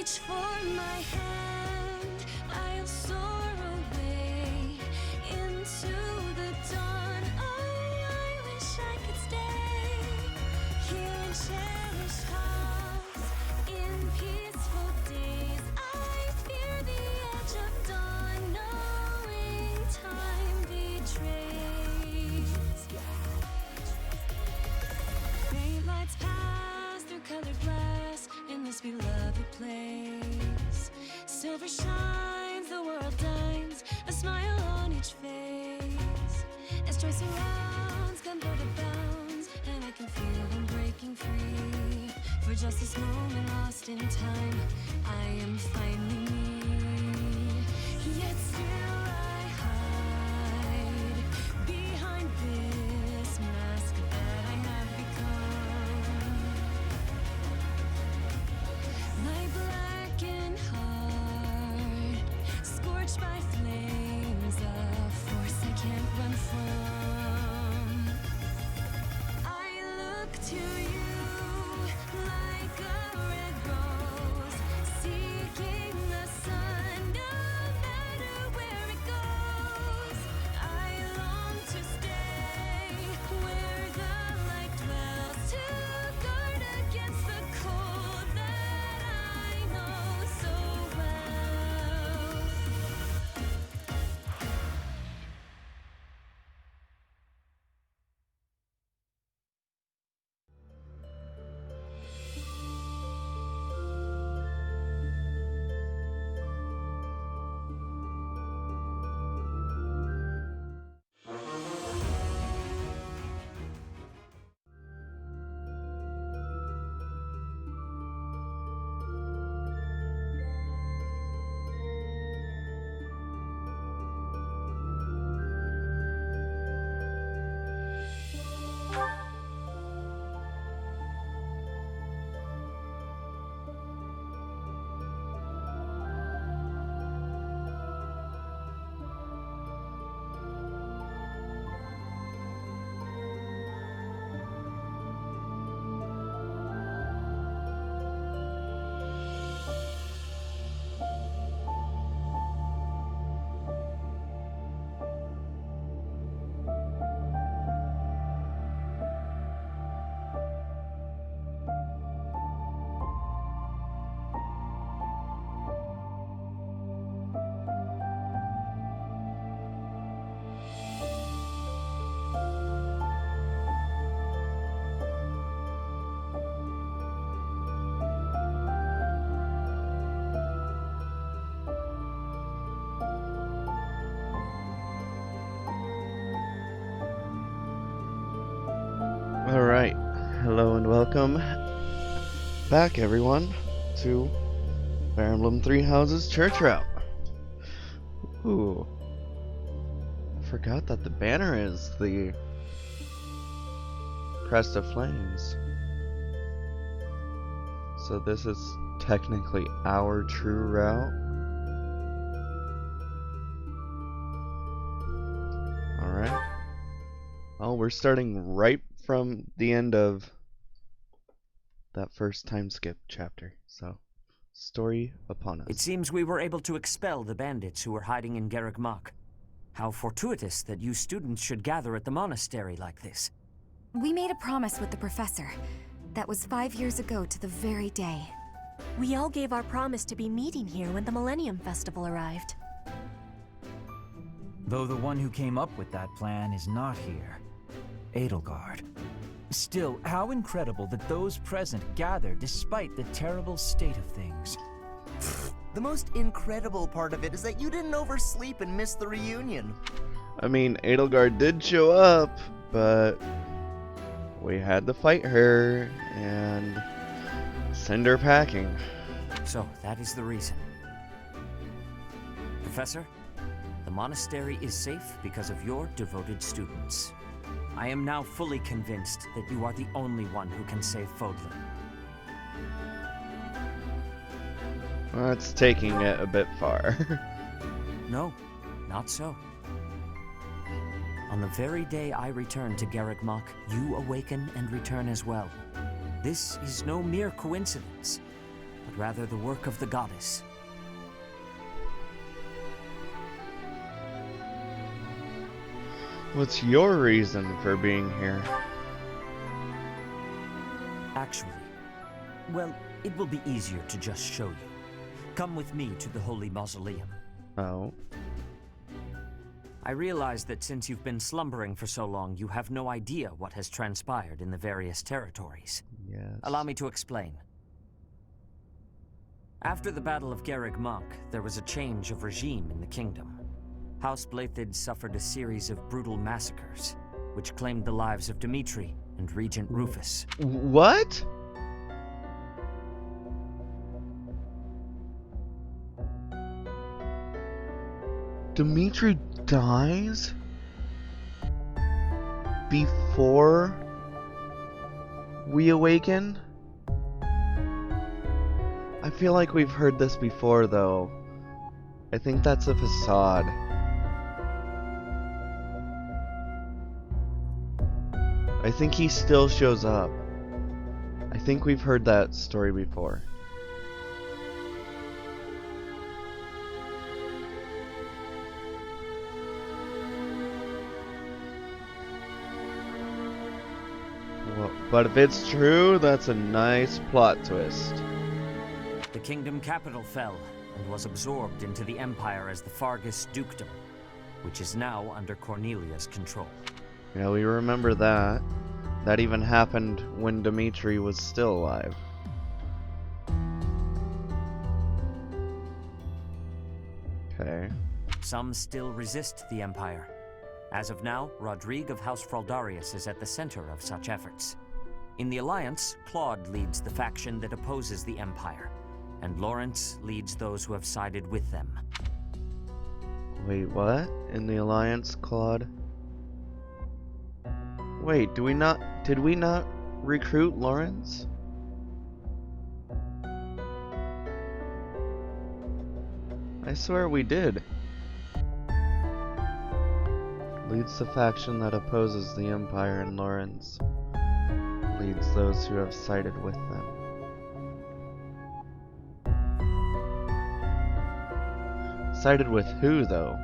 reach for my hand, I'll soar away into the dawn. I wish I could stay here in cherished halls, in peaceful days. I fear the edge of dawn, knowing time betrays. Faint lights pass through colored glass in this beloved place. Silver shines, the world dines, a smile on each face. As joy surrounds, converted bounds, and I can feel them breaking free. For just this moment lost in time, I am finally me. Yet still I hide behind this mask that I have become. My blackened heart, scorched by flames, a force I can't run from. I look to you like a red rose, seeking the sun, no matter where it goes. I long to stay where the light dwells, to guard against the cold that I know so well. Alright, hello and welcome back everyone to Fire Emblem Three Houses Church Route. Ooh, I forgot that the banner is the Crest of Flames. So this is technically our true route. Alright. Well, we're starting right from the end of that first time skip chapter. So, story upon us. It seems we were able to expel the bandits who were hiding in Garreg Mach. How fortuitous that you students should gather at the monastery like this. We made a promise with the professor. That was 5 years ago to the very day. We all gave our promise to be meeting here when the Millennium Festival arrived. Though the one who came up with that plan is not here. Edelgard. Still, how incredible that those present gathered despite the terrible state of things. The most incredible part of it is that you didn't oversleep and miss the reunion. I mean, Edelgard did show up, but we had to fight her and send her packing. So, that is the reason. Professor, the monastery is safe because of your devoted students. I am now fully convinced that you are the only one who can save Fodlan. That's taking it a bit far. No, not so. On the very day I return to Garreg Mach, you awaken and return as well. This is no mere coincidence. but rather the work of the goddess. What's your reason for being here? Actually, well, it will be easier to just show you. Come with me to the Holy Mausoleum. Oh. I realize that since you've been slumbering for so long, you have no idea what has transpired in the various territories. Yes. Allow me to explain. After the Battle of Garreg Mach, there was a change of regime in the kingdom. House Blaiddyd suffered a series of brutal massacres, which claimed the lives of Dimitri and Regent Rufus. What? Dimitri dies before we awaken? I feel like we've heard this before, though. I think that's a facade. I think he still shows up. I think we've heard that story before. Well, but if it's true, that's a nice plot twist. The kingdom capital fell and was absorbed into the Empire as the Fargus Dukedom, which is now under Cornelia's control. Yeah, we remember that. That even happened when Dimitri was still alive. Okay. Some still resist the Empire. As of now, Rodrigue of House Fraldarius is at the center of such efforts. In the Alliance, Claude leads the faction that opposes the Empire, and Lawrence leads those who have sided with them. Wait, what? In the Alliance, Claude? Wait, did we not recruit Lawrence? I swear we did. Leads the faction that opposes the Empire, and Lawrence leads those who have sided with them. Sided with who, though?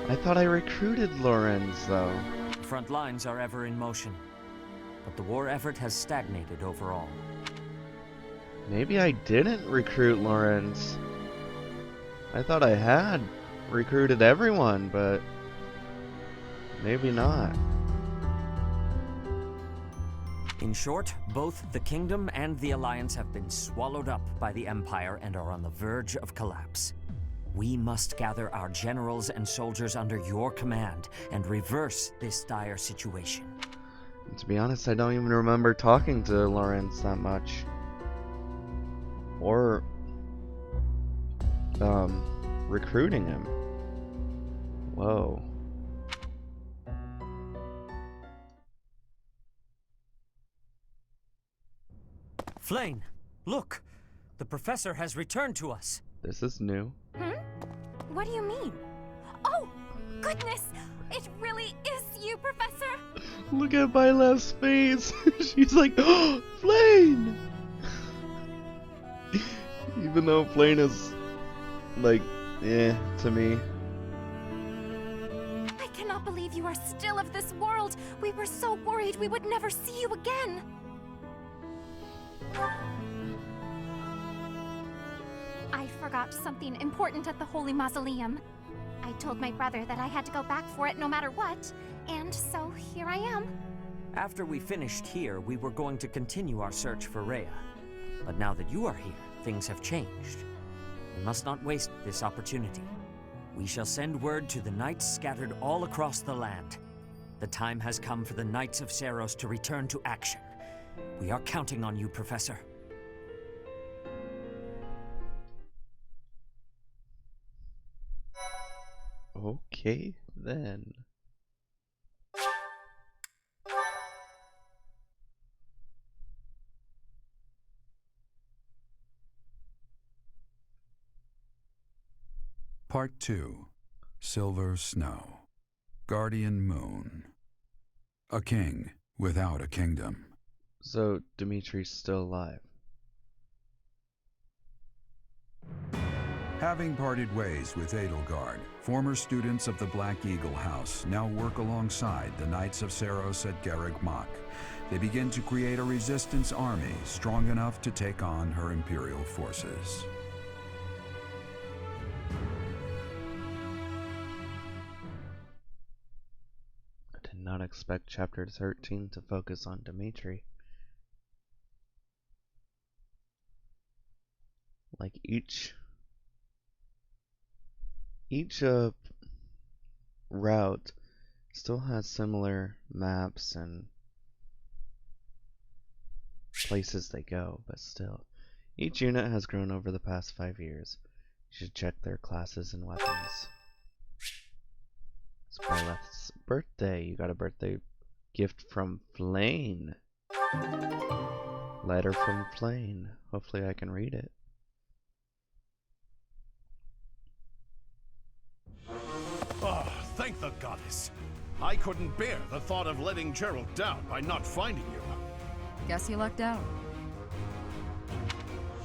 I thought I recruited Lawrence, though. Front lines are ever in motion, but the war effort has stagnated overall. Maybe I didn't recruit Lawrence. I thought I had recruited everyone, but maybe not. In short, both the Kingdom and the Alliance have been swallowed up by the Empire and are on the verge of collapse. We must gather our generals and soldiers under your command and reverse this dire situation. To be honest, I don't even remember talking to Lawrence that much. Or recruiting him. Whoa. Flayn, look! The professor has returned to us. This is new. What do you mean? Oh, goodness! It really is you, Professor! Look at Byleth's face. She's like, oh, Flayn! Even though Flayn is, like, to me. I cannot believe you are still of this world! We were so worried we would never see you again! I forgot something important at the Holy Mausoleum. I told my brother that I had to go back for it no matter what, and so here I am. After we finished here, we were going to continue our search for Rhea. But now that you are here, things have changed. We must not waste this opportunity. We shall send word to the knights scattered all across the land. The time has come for the Knights of Seiros to return to action. We are counting on you, Professor. Okay, then. Part 2. Silver Snow. Guardian Moon. A king without a kingdom. So Dimitri's still alive. Having parted ways with Edelgard, former students of the Black Eagle House now work alongside the Knights of Seros at Garreg Mach. They begin to create a resistance army strong enough to take on her Imperial forces. I did not expect Chapter 13 to focus on Dimitri. Like each route still has similar maps and places they go, but still, each unit has grown over the past 5 years. You should check their classes and weapons. It's Byleth's birthday. You got a birthday gift from Flayn. Letter from Flayn. Hopefully I can read it. Oh, thank the goddess. I couldn't bear the thought of letting Gerald down by not finding you. Guess you lucked out.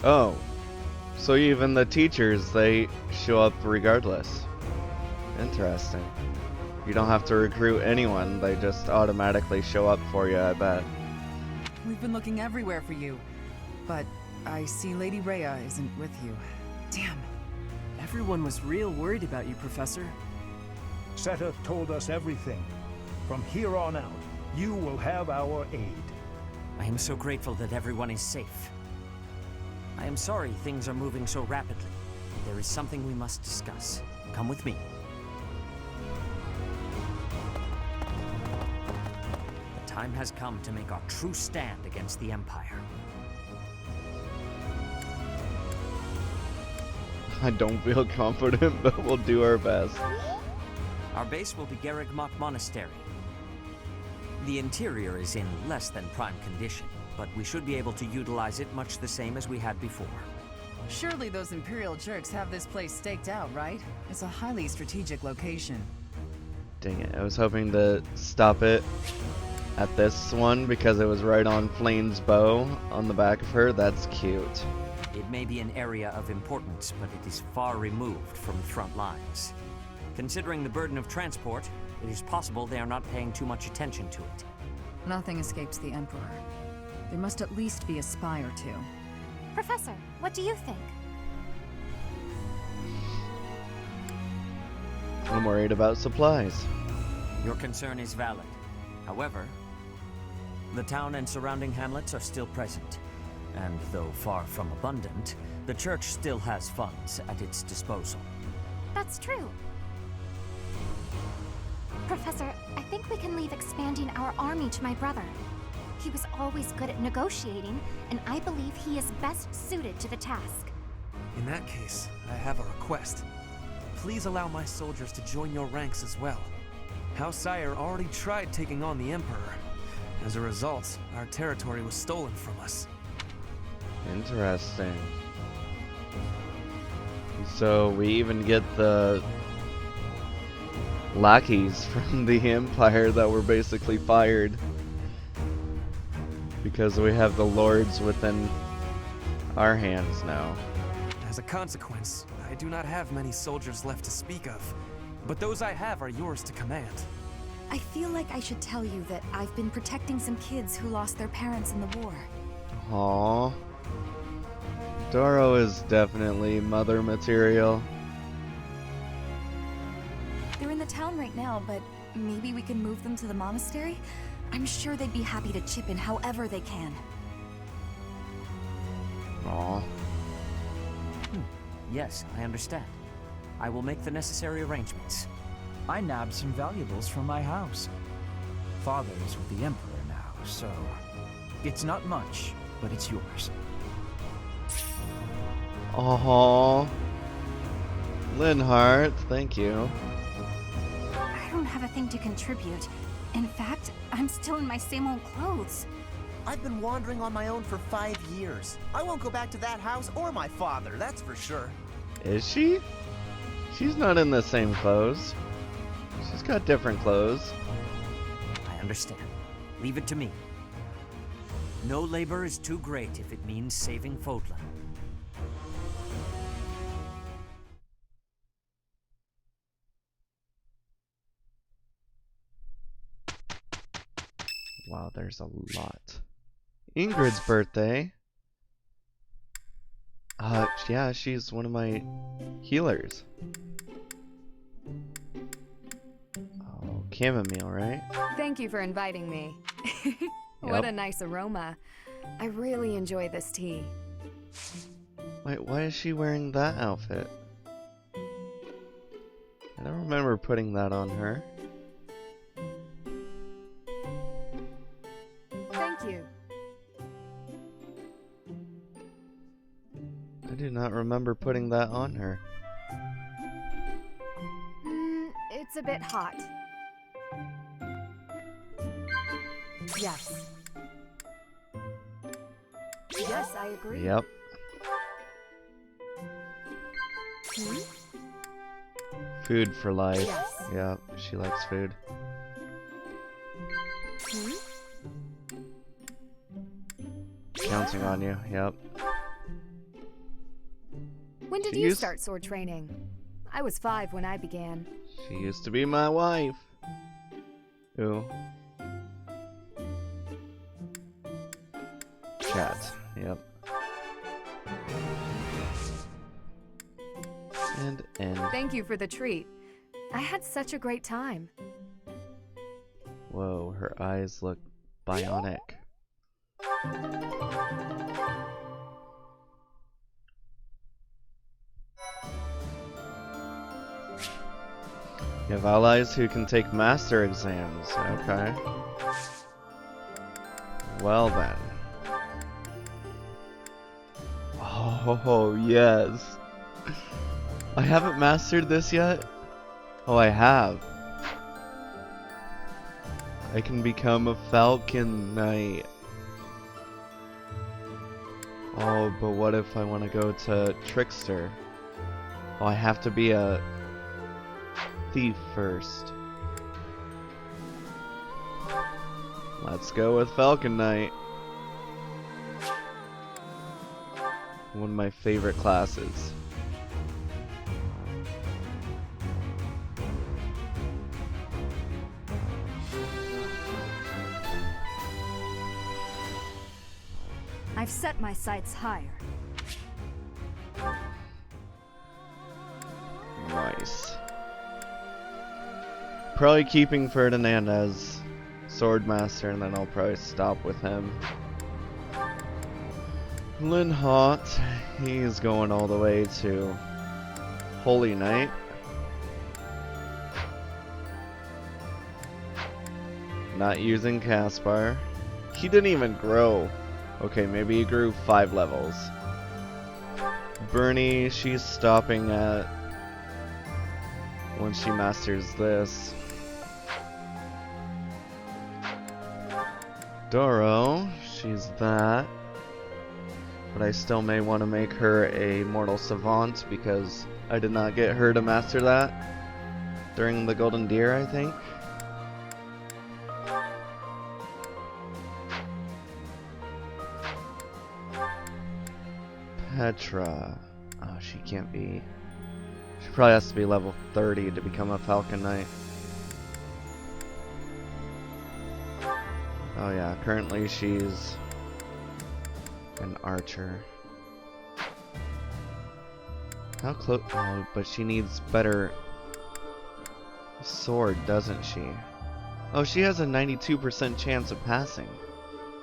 Oh, so even the teachers, they show up regardless. Interesting. You don't have to recruit anyone, they just automatically show up for you, I bet. We've been looking everywhere for you, but I see Lady Rhea isn't with you. Damn. Everyone was real worried about you, Professor. Seta told us everything. From here on out, you will have our aid. I am so grateful that everyone is safe. I am sorry things are moving so rapidly. There is something we must discuss. Come with me. The time has come to make our true stand against the Empire. I don't feel confident, but we'll do our best. Our base will be Garreg Mach Monastery. The interior is in less than prime condition, but we should be able to utilize it much the same as we had before. Surely those Imperial jerks have this place staked out, right? It's a highly strategic location. Dang it, I was hoping to stop it at this one because it was right on Flayn's bow on the back of her. That's cute. It may be an area of importance, but it is far removed from the front lines. Considering the burden of transport, it is possible they are not paying too much attention to it. Nothing escapes the Emperor. There must at least be a spy or two. Professor, what do you think? I'm worried about supplies. Your concern is valid. However, the town and surrounding hamlets are still present. And though far from abundant, the church still has funds at its disposal. That's true. Professor, I think we can leave expanding our army to my brother. He was always good at negotiating, and I believe he is best suited to the task. In that case, I have a request. Please allow my soldiers to join your ranks as well. House Sire already tried taking on the Emperor. As a result, our territory was stolen from us. Interesting. So we even get the lackeys from the Empire that were basically fired because we have the lords within our hands now. As a consequence, I do not have many soldiers left to speak of, but those I have are yours to command. I feel like I should tell you that I've been protecting some kids who lost their parents in the war. Aww. Doro is definitely mother material. They're in the town right now, but maybe we can move them to the monastery? I'm sure they'd be happy to chip in however they can. Aww. Yes, I understand. I will make the necessary arrangements. I nabbed some valuables from my house. Father is with the Emperor now, so it's not much, but it's yours. Aww. Linhardt, thank you. I don't have a thing to contribute. In fact, I'm still in my same old clothes. I've been wandering on my own for 5 years. I won't go back to that house or my father, that's for sure. Is she? She's not in the same clothes. She's got different clothes. I understand. Leave it to me. No labor is too great if it means saving Fodlan. Wow, there's a lot. Ingrid's birthday. Yeah, she's one of my healers. Oh, chamomile, right? Thank you for inviting me. What Yep. a nice aroma. I really enjoy this tea. Wait, why is she wearing that outfit? I don't remember putting that on her. Thank you. I do not remember putting that on her. It's a bit hot. Yes. Yes, I agree. Yep. Hmm? Food for life. Yes. Yep, she likes food. Hmm? Counting on you, yep. When did She you used- start sword training? I was 5 when I began. She used to be my wife. Ooh. Chat, yep. And end. Thank you for the treat. I had such a great time. Whoa, her eyes look bionic. You have allies who can take master exams. Okay. Well then. Oh, yes. I haven't mastered this yet? Oh, I have. I can become a Falcon Knight. Oh, but what if I want to go to Trickster? Oh, I have to be a thief first. Let's go with Falcon Knight. One of my favorite classes. I've set my sights higher. Nice. Probably keeping Ferdinand as Swordmaster, and then I'll probably stop with him. Linhot, he's going all the way to Holy Knight. Not using Caspar. He didn't even grow. Okay, maybe he grew 5 levels. Bernie, she's stopping at when she masters this. Doro, she's that. But I still may want to make her a Mortal Savant because I did not get her to master that during the Golden Deer, I think. Petra. Oh, she can't be. She probably has to be level 30 to become a Falcon Knight. Oh yeah, currently she's an archer. How close? Oh, but she needs better sword, doesn't she? Oh, she has a 92% chance of passing.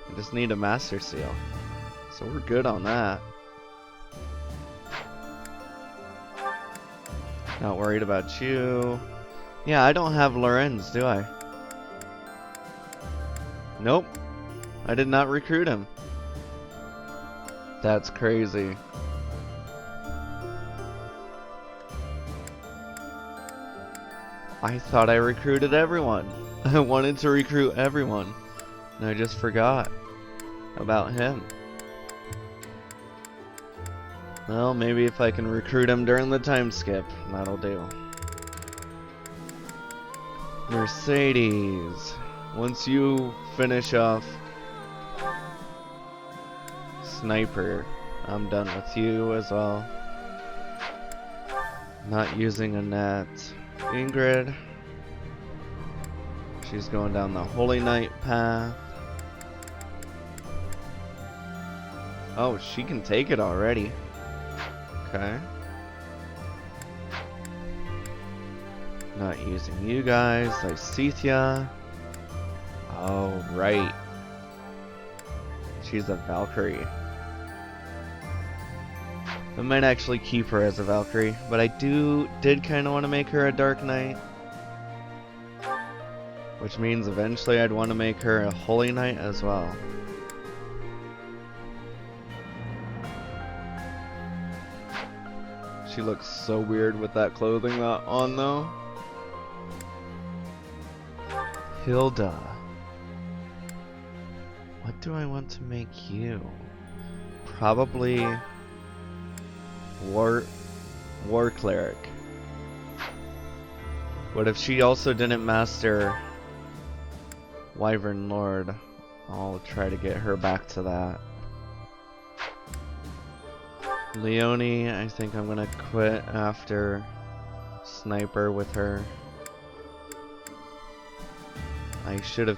I just need a Master Seal. So we're good on that. Not worried about you. Yeah, I don't have Lorenz, do I? Nope. I did not recruit him. That's crazy. I thought I recruited everyone. I wanted to recruit everyone. And I just forgot about him. Well, maybe if I can recruit him during the time skip, that'll do. Mercedes, once you finish off Sniper, I'm done with you as well. Not using a net. Ingrid, she's going down the Holy Knight path. Oh, she can take it already. Okay. Not using you guys. Lysithia. Oh, right. She's a Valkyrie. I might actually keep her as a Valkyrie, but I did kind of want to make her a Dark Knight. Which means eventually I'd want to make her a Holy Knight as well. She looks so weird with that clothing on though. Hilda. What do I want to make you? Probably War Cleric. But if she also didn't master Wyvern Lord, I'll try to get her back to that. Leonie, I think I'm gonna quit after Sniper with her. I should have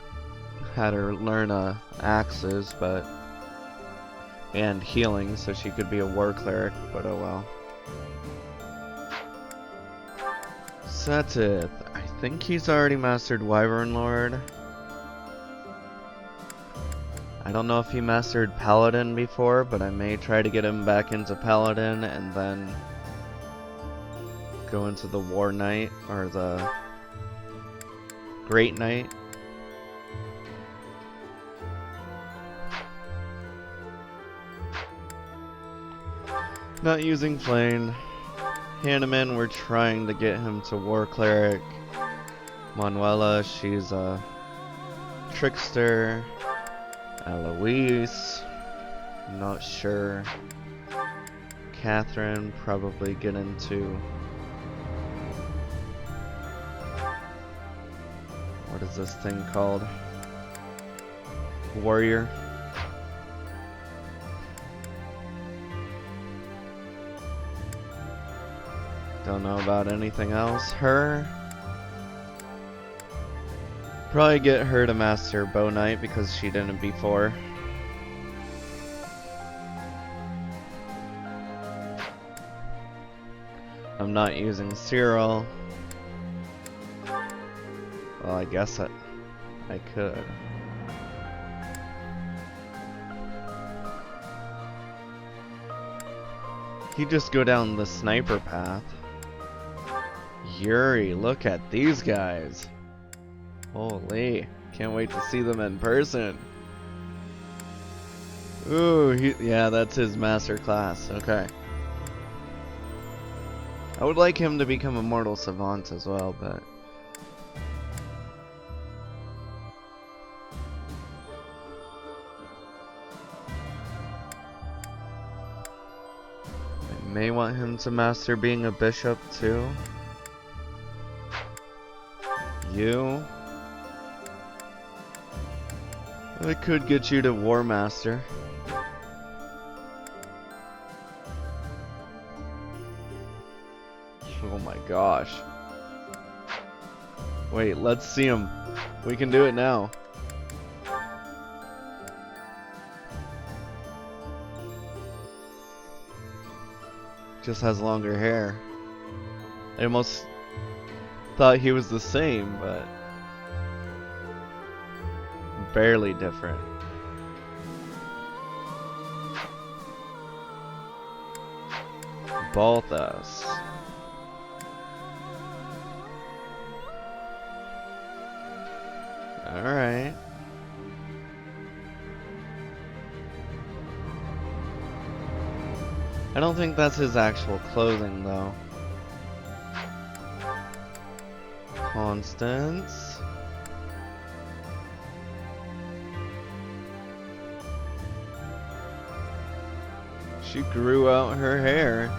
had her learn axes, and healing, so she could be a War Cleric, but oh well. Setith, I think he's already mastered Wyvern Lord. I don't know if he mastered Paladin before, but I may try to get him back into Paladin and then go into the War Knight, or the Great Knight. Not using Flame. Hanneman, we're trying to get him to War Cleric. Manuela, she's a Trickster. Eloise, not sure. Catherine, probably get into... what is this thing called? Warrior. Don't know about anything else. Her. Probably get her to master Bow Knight because she didn't before. I'm not using Cyril. Well, I guess I could. You just go down the Sniper path. Yuri, look at these guys. Holy, can't wait to see them in person. Ooh, yeah, that's his master class. Okay. I would like him to become a Mortal Savant as well, but... I may want him to master being a bishop too. You... I could get you to War Master. Oh my gosh. Wait, let's see him. We can do it now. Just has longer hair. I almost thought he was the same, but barely different. Balthus. Alright. I don't think that's his actual clothing though. Constance. She grew out her hair.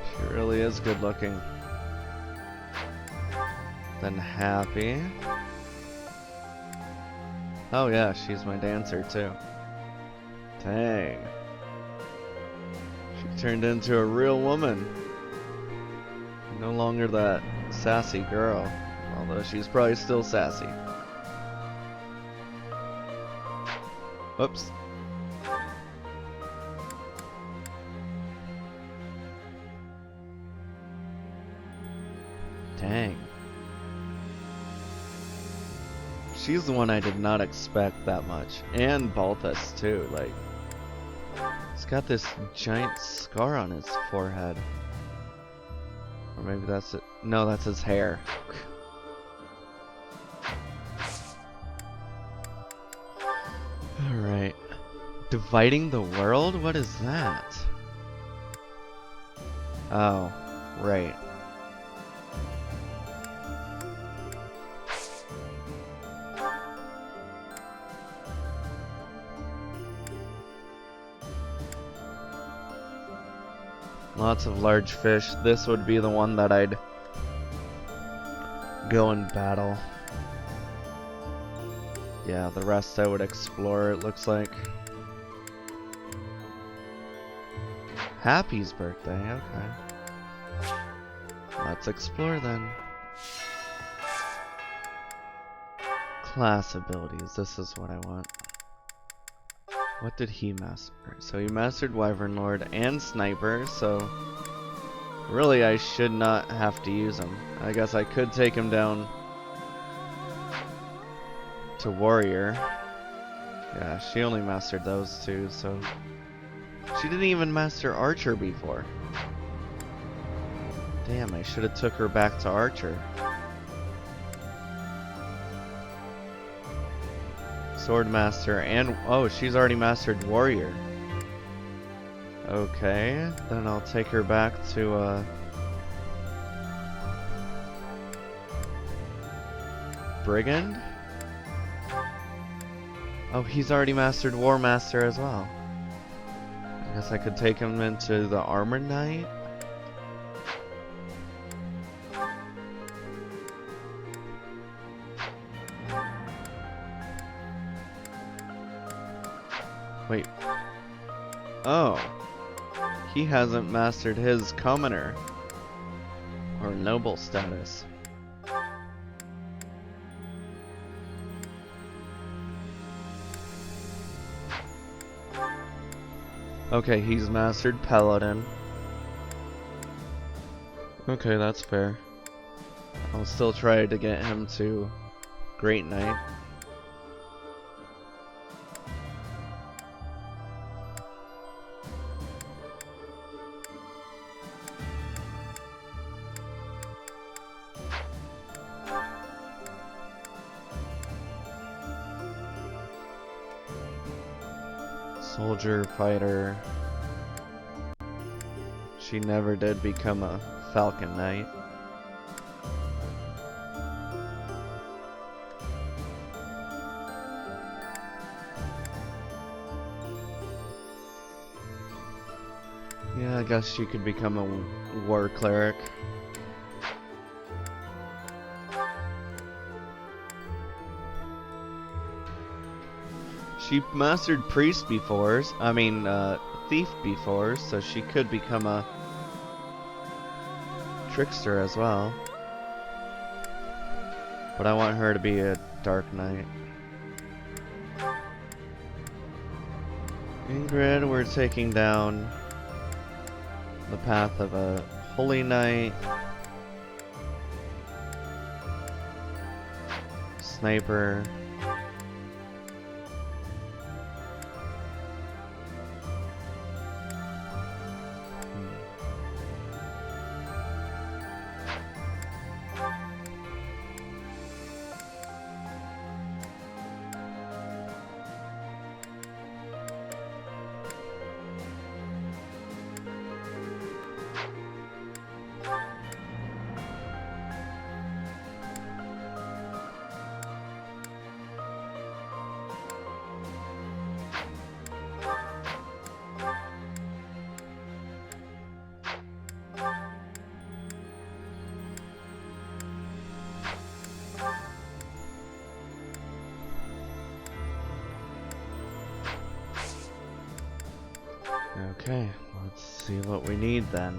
She really is good looking. Then Happy. Oh yeah, she's my dancer too. Dang. She turned into a real woman. No longer that sassy girl, although she's probably still sassy. Oops. Dang. She's the one I did not expect that much. And Balthus too, like. He's got this giant scar on his forehead. Or maybe that's it. No, that's his hair. Alright. Dividing the world? What is that? Oh, right. Lots of large fish. This would be the one that I'd go and battle. Yeah, the rest I would explore, it looks like. Happy's birthday, okay. Let's explore then. Class abilities, this is what I want. What did he master? So he mastered Wyvern Lord and Sniper, so really I should not have to use him. I guess I could take him down to Warrior. Yeah, she only mastered those two, so she didn't even master Archer before. Damn, I should have took her back to Archer. Swordmaster and oh, she's already mastered Warrior. Okay, then I'll take her back to Brigand. Oh, he's already mastered War Master as well. I guess I could take him into the Armored Knight. Wait. Oh. He hasn't mastered his Commoner or Noble status. Okay, he's mastered Paladin. Okay, that's fair. I'll still try to get him to Great Knight. Soldier, fighter. She never did become a Falcon Knight. Yeah, I guess she could become a war cleric. She mastered priest before, thief before, so she could become a trickster as well. But I want her to be a dark knight. Ingrid, we're taking down the path of a holy knight. Sniper. Okay, let's see what we need then.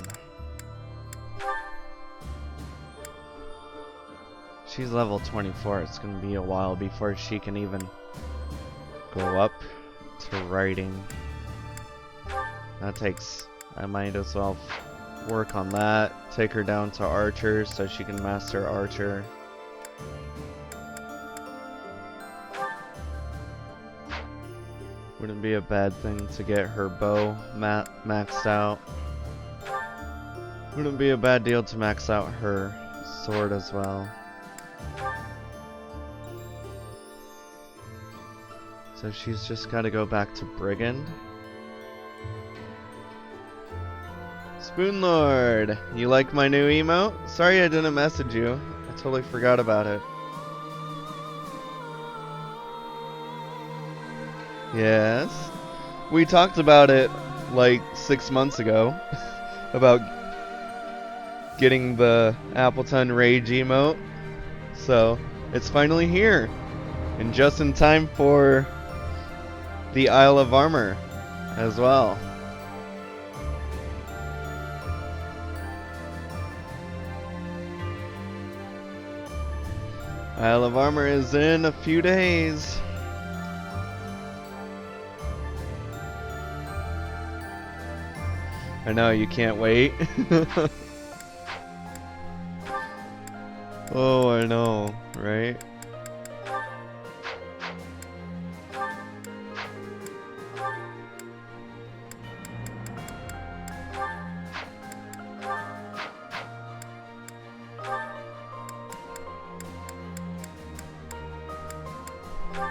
She's level 24. It's gonna be a while before she can even go up to writing. That takes... I might as well work on that. Take her down to Archer so she can master Archer. Wouldn't be a bad thing to get her bow maxed out. Wouldn't be a bad deal to max out her sword as well. So she's just gotta go back to Brigand. Spoonlord, you like my new emote? Sorry I didn't message you. I totally forgot about it. Yes. We talked about it like 6 months ago. About getting the Appleton Rage emote. So, it's finally here. And just in time for the Isle of Armor as well. Isle of Armor is in a few days. I know, you can't wait. Oh, I know, right?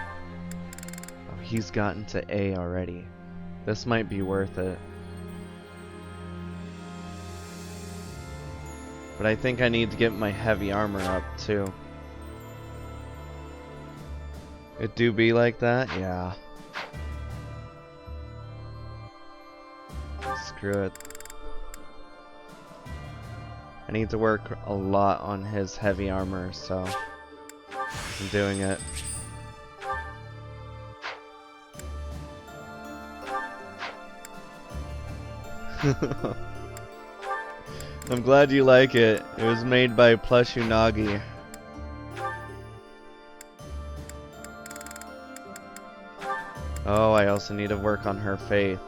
Oh, he's gotten to A already. This might be worth it. But I think I need to get my heavy armor up too. It do be like that? Yeah. Screw it. I need to work a lot on his heavy armor, so I'm doing it. I'm glad you like it. It was made by Plush Unagi. Oh, I also need to work on her faith.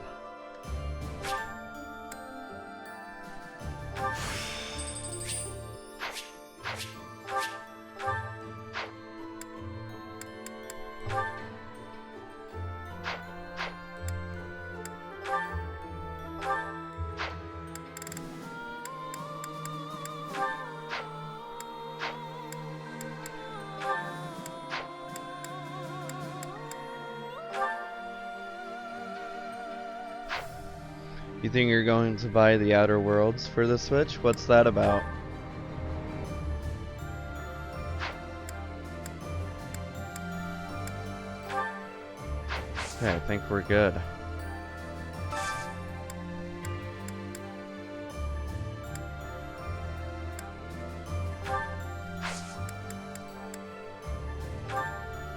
You think you're going to buy the Outer Worlds for the Switch? What's that about? Okay, I think we're good.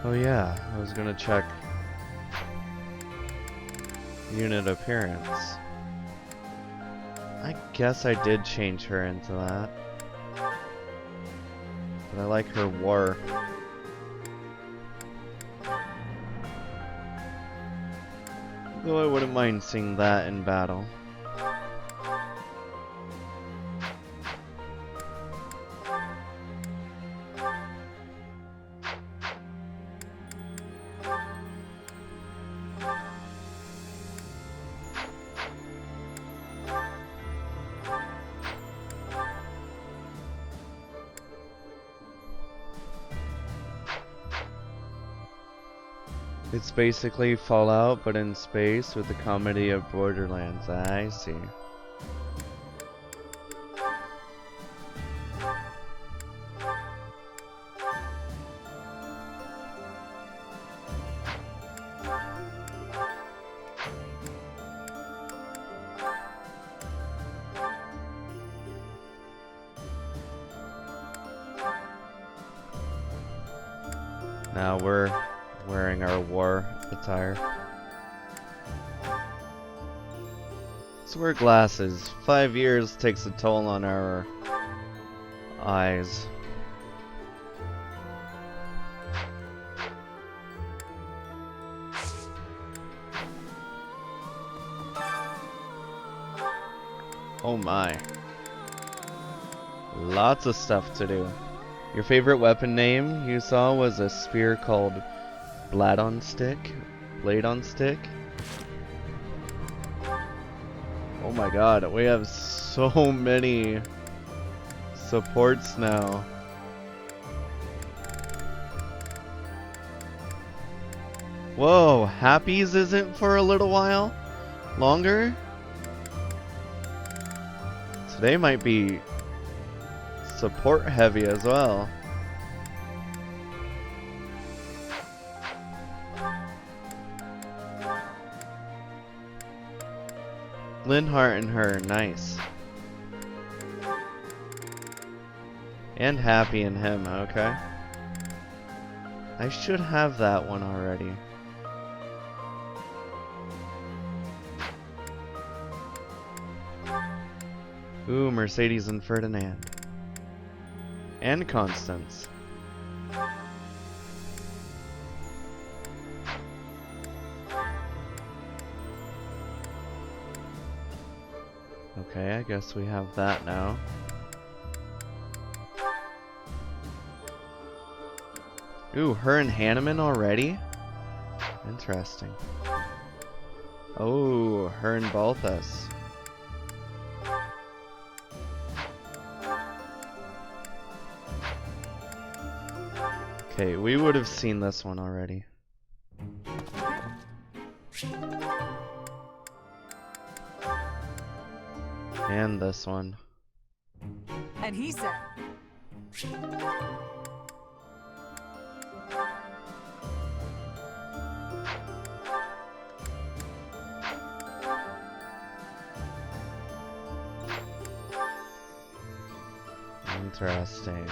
Oh yeah, I was gonna check unit appearance. I guess I did change her into that. But I like her war. Though I wouldn't mind seeing that in battle. It's basically Fallout, but in space with the comedy of Borderlands. I see. Now we're wearing our war attire. Let's wear glasses. 5 years takes a toll on our eyes. Oh my. Lots of stuff to do. Your favorite weapon name you saw was a spear called Blade on Stick? Blade on Stick? Oh my god, we have so many supports now. Whoa, Happy's isn't for a little while longer? Today might be support heavy as well. Linhart and her, nice. And Happy and him, okay. I should have that one already. Ooh, Mercedes and Ferdinand. And Constance. Okay, I guess we have that now. Ooh, her and Hanneman already? Interesting. Oh, her and Balthus. Okay, we would have seen this one already. And this one. And he said... Interesting.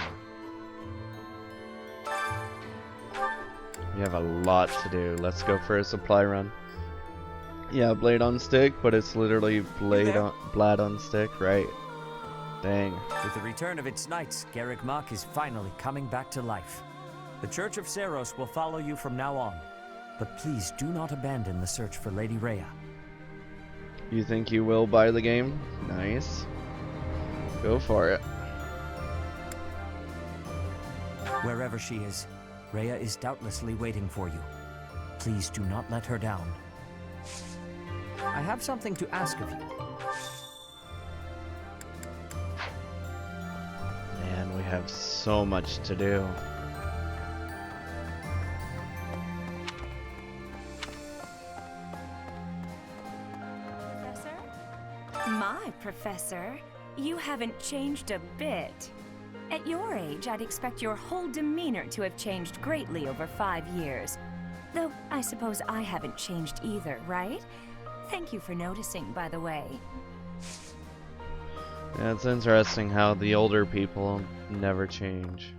We have a lot to do. Let's go for a supply run. Yeah, blade on stick, but it's literally blade on stick, right? Dang. With the return of its knights, Garrick Mach is finally coming back to life. The Church of Seros will follow you from now on, but please do not abandon the search for Lady Rhea. You think you will buy the game? Nice. Go for it. Wherever she is, Rhea is doubtlessly waiting for you. Please do not let her down. I have something to ask of you. Man, we have so much to do. Professor? My professor, you haven't changed a bit. At your age, I'd expect your whole demeanor to have changed greatly over 5 years. Though, I suppose I haven't changed either, right? Thank you for noticing, by the way. Yeah, it's interesting how the older people never change.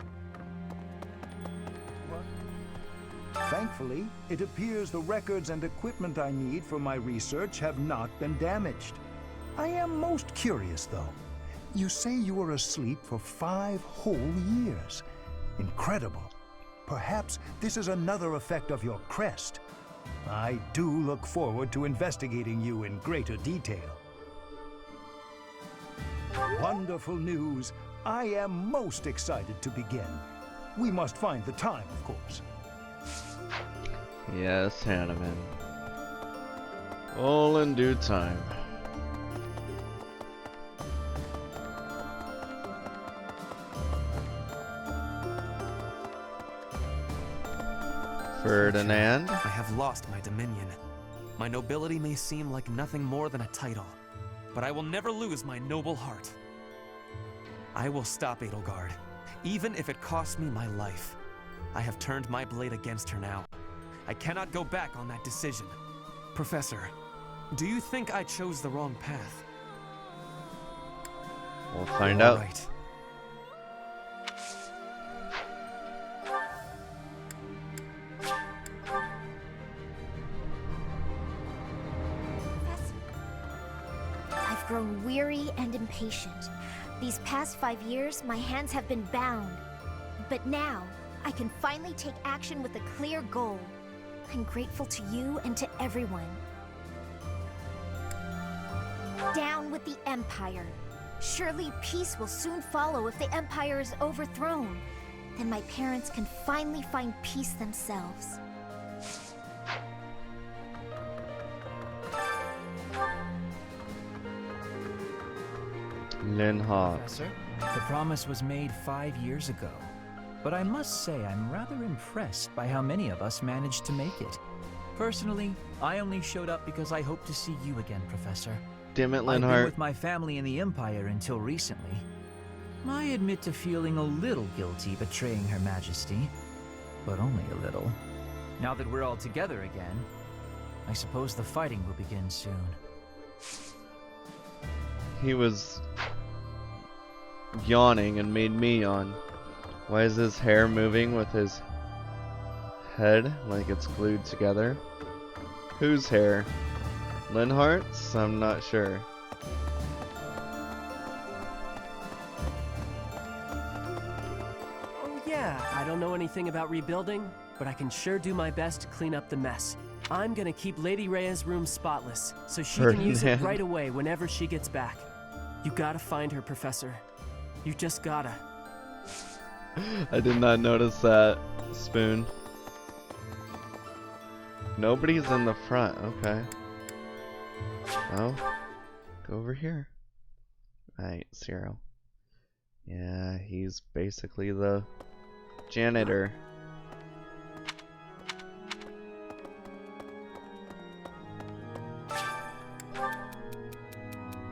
Thankfully, it appears the records and equipment I need for my research have not been damaged. I am most curious, though. You say you were asleep for 5 whole years. Incredible. Perhaps this is another effect of your crest. I do look forward to investigating you in greater detail. Wonderful news. I am most excited to begin. We must find the time, of course. Yes, Hanneman. All in due time. Ferdinand? I have lost my dominion. My nobility may seem like nothing more than a title, but I will never lose my noble heart. I will stop Edelgard, even if it costs me my life. I have turned my blade against her now. I cannot go back on that decision. Professor, do you think I chose the wrong path? We'll find out. Right. patient. These past 5 years, my hands have been bound. But now, I can finally take action with a clear goal. I'm grateful to you and to everyone. Down with the Empire. Surely peace will soon follow if the Empire is overthrown. Then my parents can finally find peace themselves. Linhardt. Professor, the promise was made 5 years ago. But I must say I'm rather impressed by how many of us managed to make it. Personally, I only showed up because I hope to see you again, Professor. Damn it, I've been Linhardt. with my family in the Empire until recently. I admit to feeling a little guilty betraying Her Majesty, but only a little. Now that we're all together again, I suppose the fighting will begin soon. He was yawning and made me yawn. Why is his hair moving with his head like it's glued together? Whose hair? Linhardt's? I'm not sure. Oh yeah, I don't know anything about rebuilding, but I can sure do my best to clean up the mess. I'm gonna keep Lady Rhea's room spotless, so she can use it right away whenever she gets back. You gotta find her, Professor. You just gotta. I did not notice that, Spoon. Nobody's in the front, okay. Well, go over here. Right, Zero. Yeah, he's basically the janitor.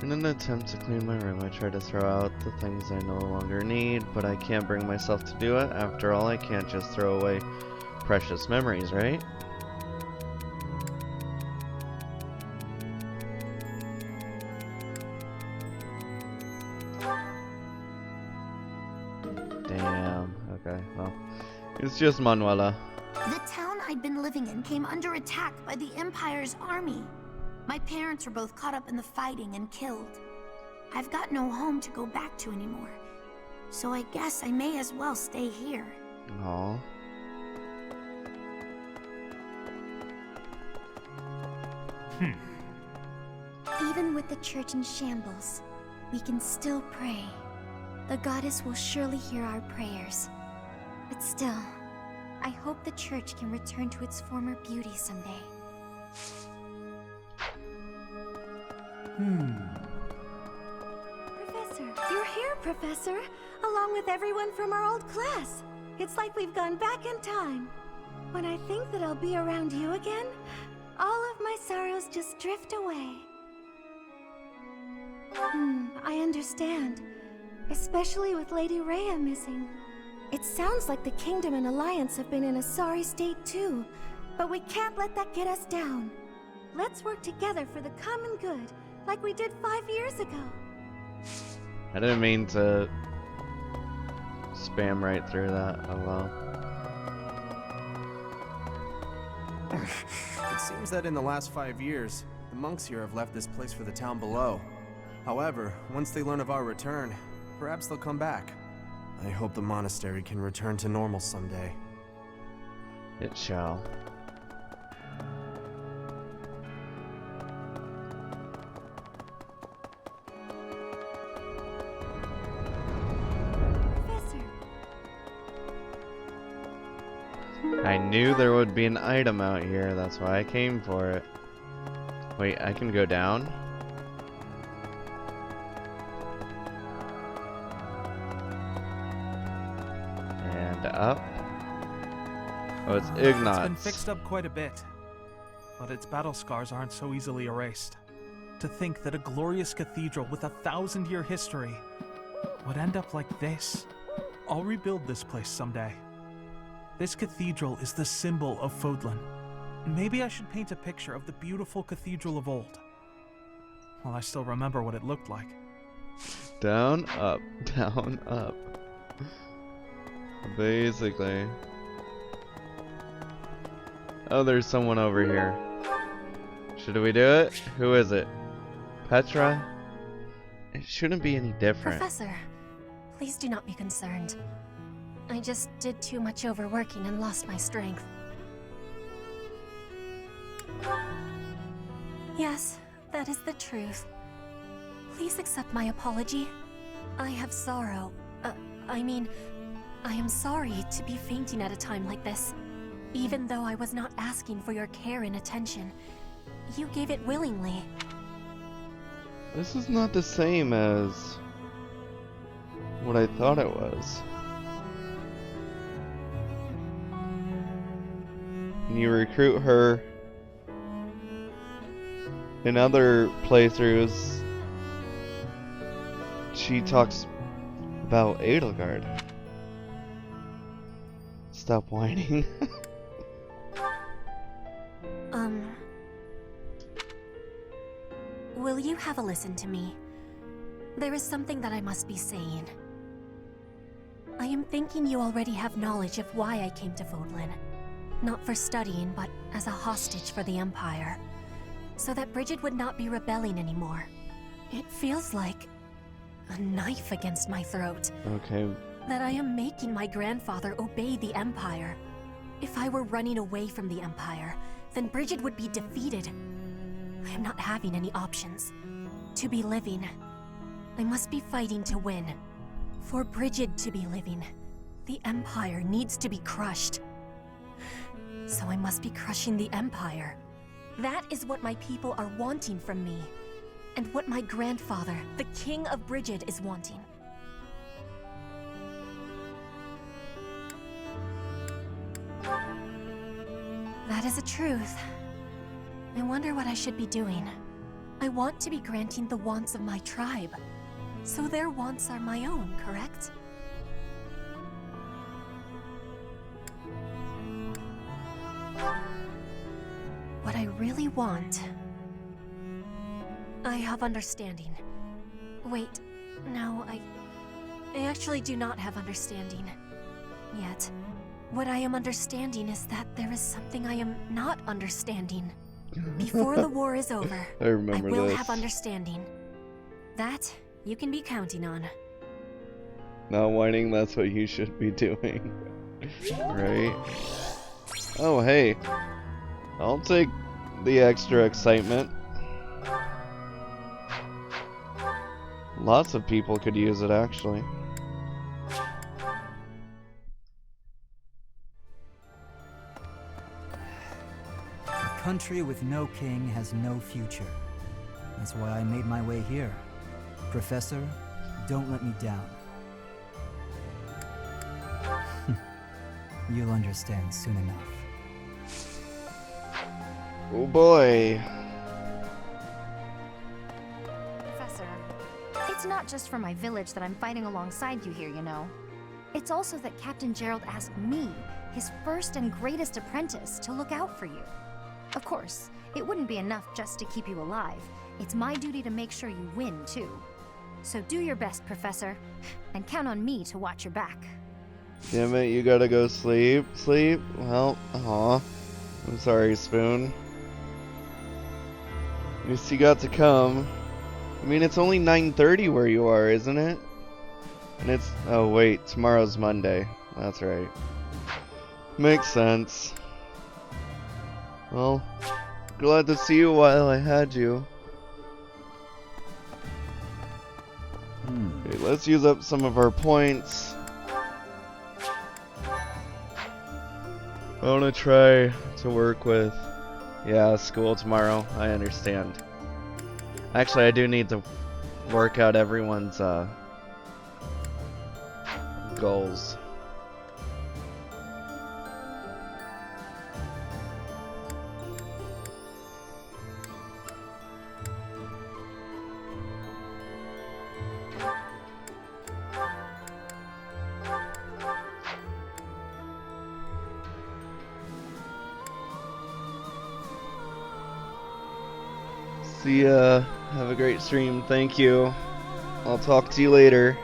In an attempt to clean my room, I try to throw out the things I no longer need, but I can't bring myself to do it. After all, I can't just throw away precious memories, right? Damn. Okay, well, it's just Manuela. The town I'd been living in came under attack by the Empire's army. My parents were both caught up in the fighting and killed. I've got no home to go back to anymore, so I guess I may as well stay here. Aw. Even with the church in shambles, we can still pray. The goddess will surely hear our prayers. But still, I hope the church can return to its former beauty someday. Professor, you're here, Professor, along with everyone from our old class. It's like we've gone back in time. When I think that I'll be around you again, all of my sorrows just drift away. I understand. Especially with Lady Rhea missing. It sounds like the Kingdom and Alliance have been in a sorry state too, but we can't let that get us down. Let's work together for the common good, like we did 5 years ago. I didn't mean to spam right through that. Oh well. It seems that in the last 5 years, the monks here have left this place for the town below. However, once they learn of our return, perhaps they'll come back. I hope the monastery can return to normal someday. It shall. I knew there would be an item out here, that's why I came for it. Wait, I can go down? And up. Oh, it's Ignatz. It's been fixed up quite a bit, but its battle scars aren't so easily erased. To think that a glorious cathedral with a 1,000-year history would end up like this. I'll rebuild this place someday. This cathedral is the symbol of Fodlan. Maybe I should paint a picture of the beautiful cathedral of old. Well, I still remember what it looked like. Down, up, down, up. Basically. Oh, there's someone over here. Should we do it? Who is it? Petra? It shouldn't be any different. Professor, please do not be concerned. I just did too much overworking and lost my strength. Yes, that is the truth. Please accept my apology. I have sorrow. I am sorry to be fainting at a time like this. Even though I was not asking for your care and attention, you gave it willingly. This is not the same as what I thought it was. You recruit her in other playthroughs. She talks about Edelgard. Stop whining. Will you have a listen to me? There is something that I must be saying. I am thinking you already have knowledge of why I came to Vodlin. Not for studying, but as a hostage for the Empire. So that Bridget would not be rebelling anymore. It feels like a knife against my throat. Okay. That I am making my grandfather obey the Empire. If I were running away from the Empire, then Bridget would be defeated. I am not having any options. To be living, I must be fighting to win. For Bridget to be living, the Empire needs to be crushed. So I must be crushing the Empire. That is what my people are wanting from me. And what my grandfather, the King of Bridget, is wanting. That is a truth. I wonder what I should be doing. I want to be granting the wants of my tribe. So their wants are my own, correct? What I really want... I have understanding. Wait, no, I actually do not have understanding. Yet. What I am understanding is that there is something I am not understanding. Before the war is over, I will have understanding. That you can be counting on. Not whining, that's what you should be doing. Right? Oh, hey. I'll take the extra excitement. Lots of people could use it, actually. A country with no king has no future. That's why I made my way here. Professor, don't let me down. You'll understand soon enough. Oh boy. Professor, it's not just for my village that I'm fighting alongside you here, you know. It's also that Captain Gerald asked me, his first and greatest apprentice, to look out for you. Of course, it wouldn't be enough just to keep you alive. It's my duty to make sure you win, too. So do your best, Professor, and count on me to watch your back. Damn it, you gotta go sleep. Sleep? Well, I'm sorry, Spoon. At least you got to come. I mean, it's only 9:30 where you are, isn't it? And it's... oh, wait. Tomorrow's Monday. That's right. Makes sense. Well, glad to see you while I had you. Okay, let's use up some of our points. I want to try to work with... yeah, school tomorrow. I understand. Actually, I do need to work out everyone's goals. See ya. Have a great stream. Thank you. I'll talk to you later.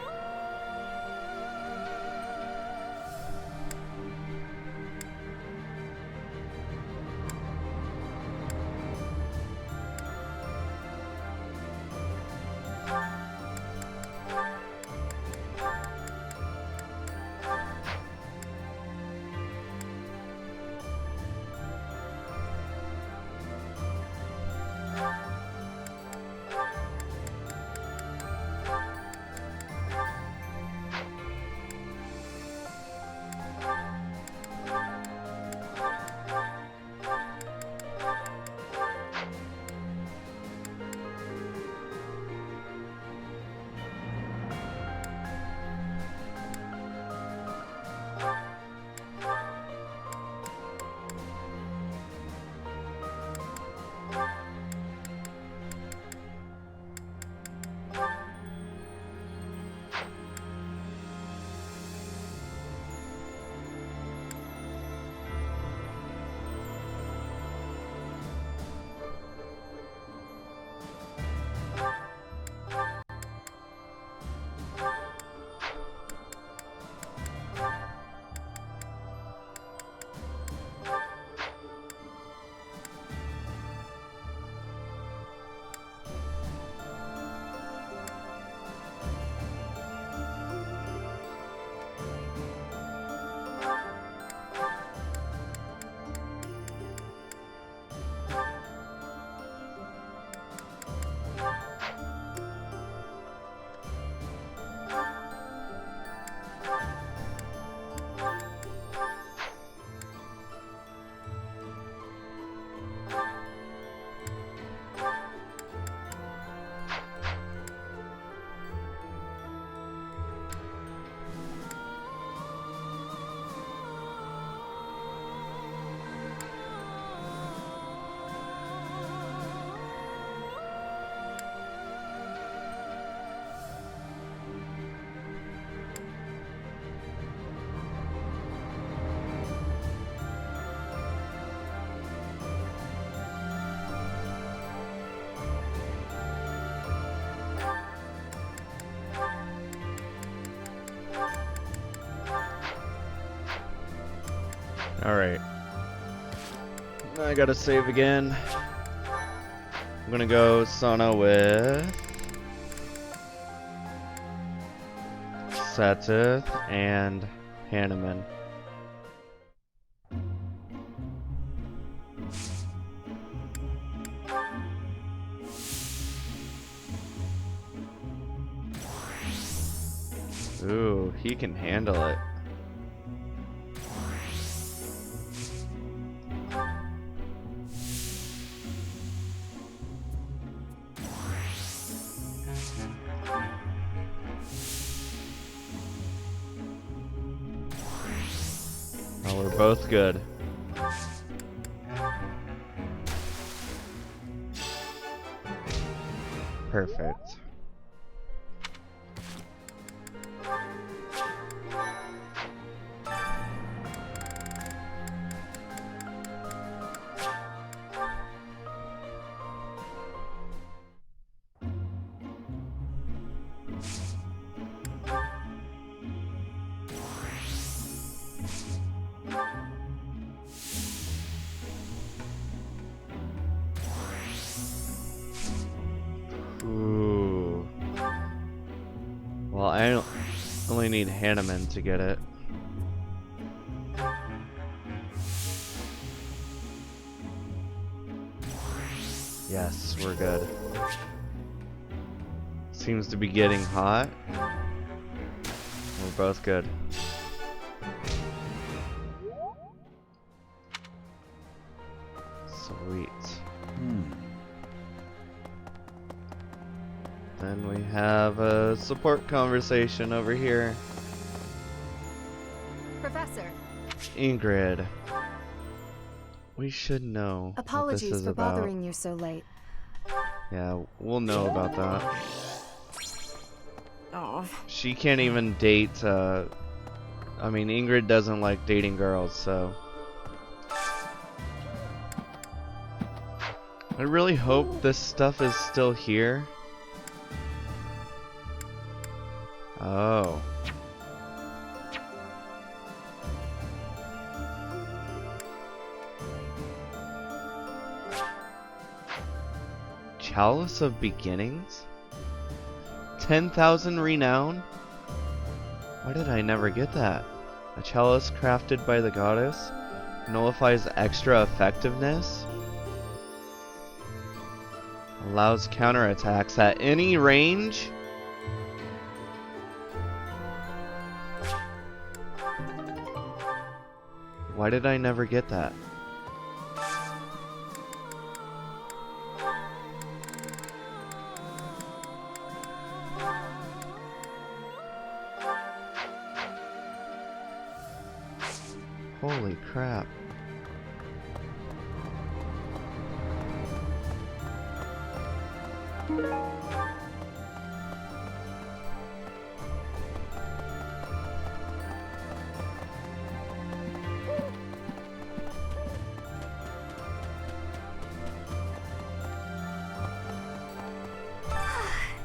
Alright. I gotta save again. I'm gonna go Sana with Satith and Hanneman. Ooh, he can handle it. Oh, we're both good. Perfect. Ooh. Well, I only need Hanneman to get it. Yes, we're good. Seems to be getting hot. We're both good. Sweet. Then we have a support conversation over here. Professor. Ingrid. We should know what this Apologies is for about. bothering you so late. Yeah, we'll know about that. Oh. She can't even date, I mean, Ingrid doesn't like dating girls, so. I really hope this stuff is still here. Oh. Chalice of Beginnings? 10,000 renown? Why did I never get that? A chalice crafted by the goddess nullifies extra effectiveness? Allows counterattacks at any range? Why did I never get that? Holy crap.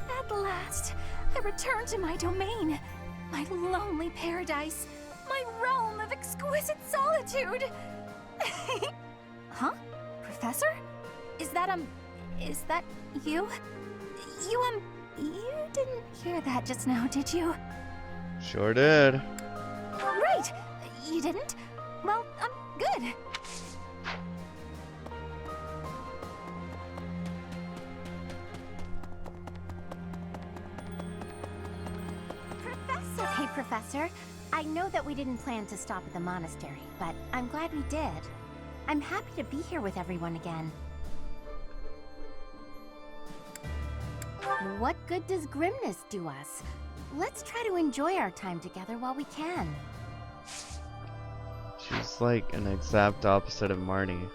At last, I return to my domain, my lonely paradise, my realm of exquisite solitude. Huh? Professor? Is that you? You didn't hear that just now, did you? Sure did. Right! You didn't? Well, good. Professor! Hey, Professor. I know that we didn't plan to stop at the monastery, but I'm glad we did. I'm happy to be here with everyone again. What good does grimness do us? Let's try to enjoy our time together while we can. She's like an exact opposite of Marnie.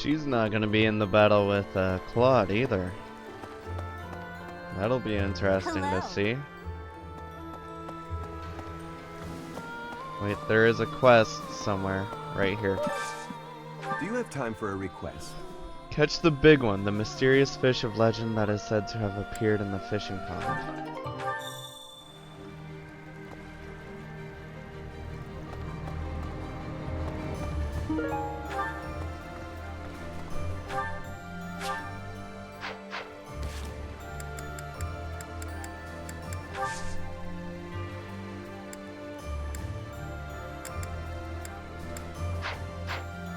she's not gonna be in the battle with Claude either. That'll be interesting to see. Wait, there is a quest somewhere right here. Do you have time for a request? Catch the big one, the mysterious fish of legend that is said to have appeared in the fishing pond.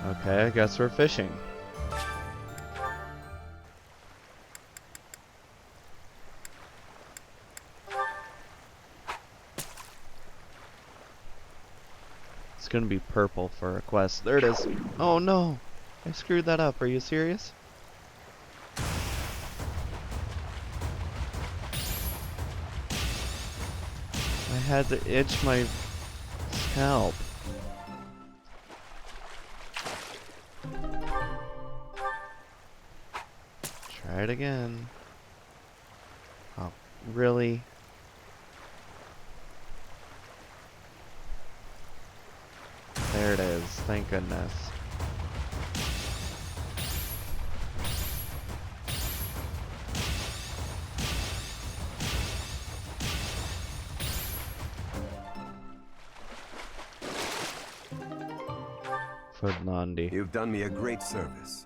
Okay, I guess we're fishing. It's gonna be purple for a quest. There it is. Oh no! I screwed that up. Are you serious? I had to itch my scalp. Try it again. Oh, really? There it is. Thank goodness. Fudlandi. You've done me a great service.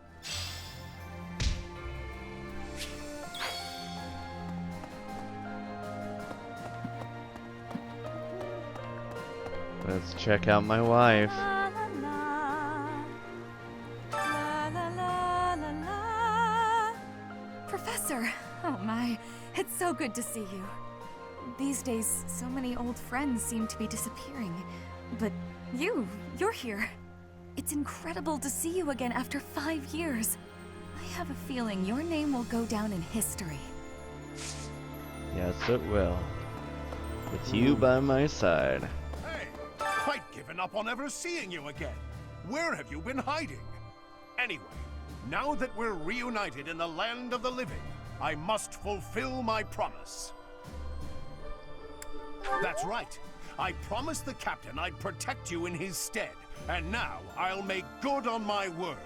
Let's check out my wife. Professor! Oh my, it's so good to see you. These days, so many old friends seem to be disappearing. But you're here. It's incredible to see you again after 5 years. I have a feeling your name will go down in history. Yes, it will. With you by my side. Hey, quite given up on ever seeing you again. Where have you been hiding? Anyway, now that we're reunited in the land of the living, I must fulfill my promise. That's right. I promised the captain I'd protect you in his stead, and now I'll make good on my word.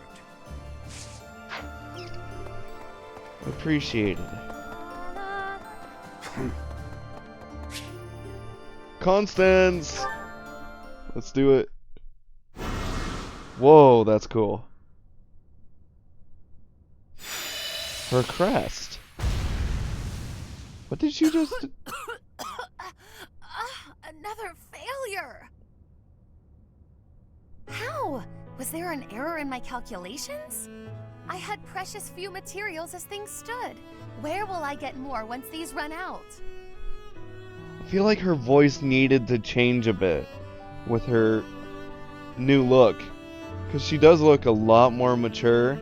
Appreciated. Constance! Let's do it. Whoa, that's cool. Her crest. What did she just... Another failure! How? Was there an error in my calculations? I had precious few materials as things stood. Where will I get more once these run out? I feel like her voice needed to change a bit with her new look. Because she does look a lot more mature.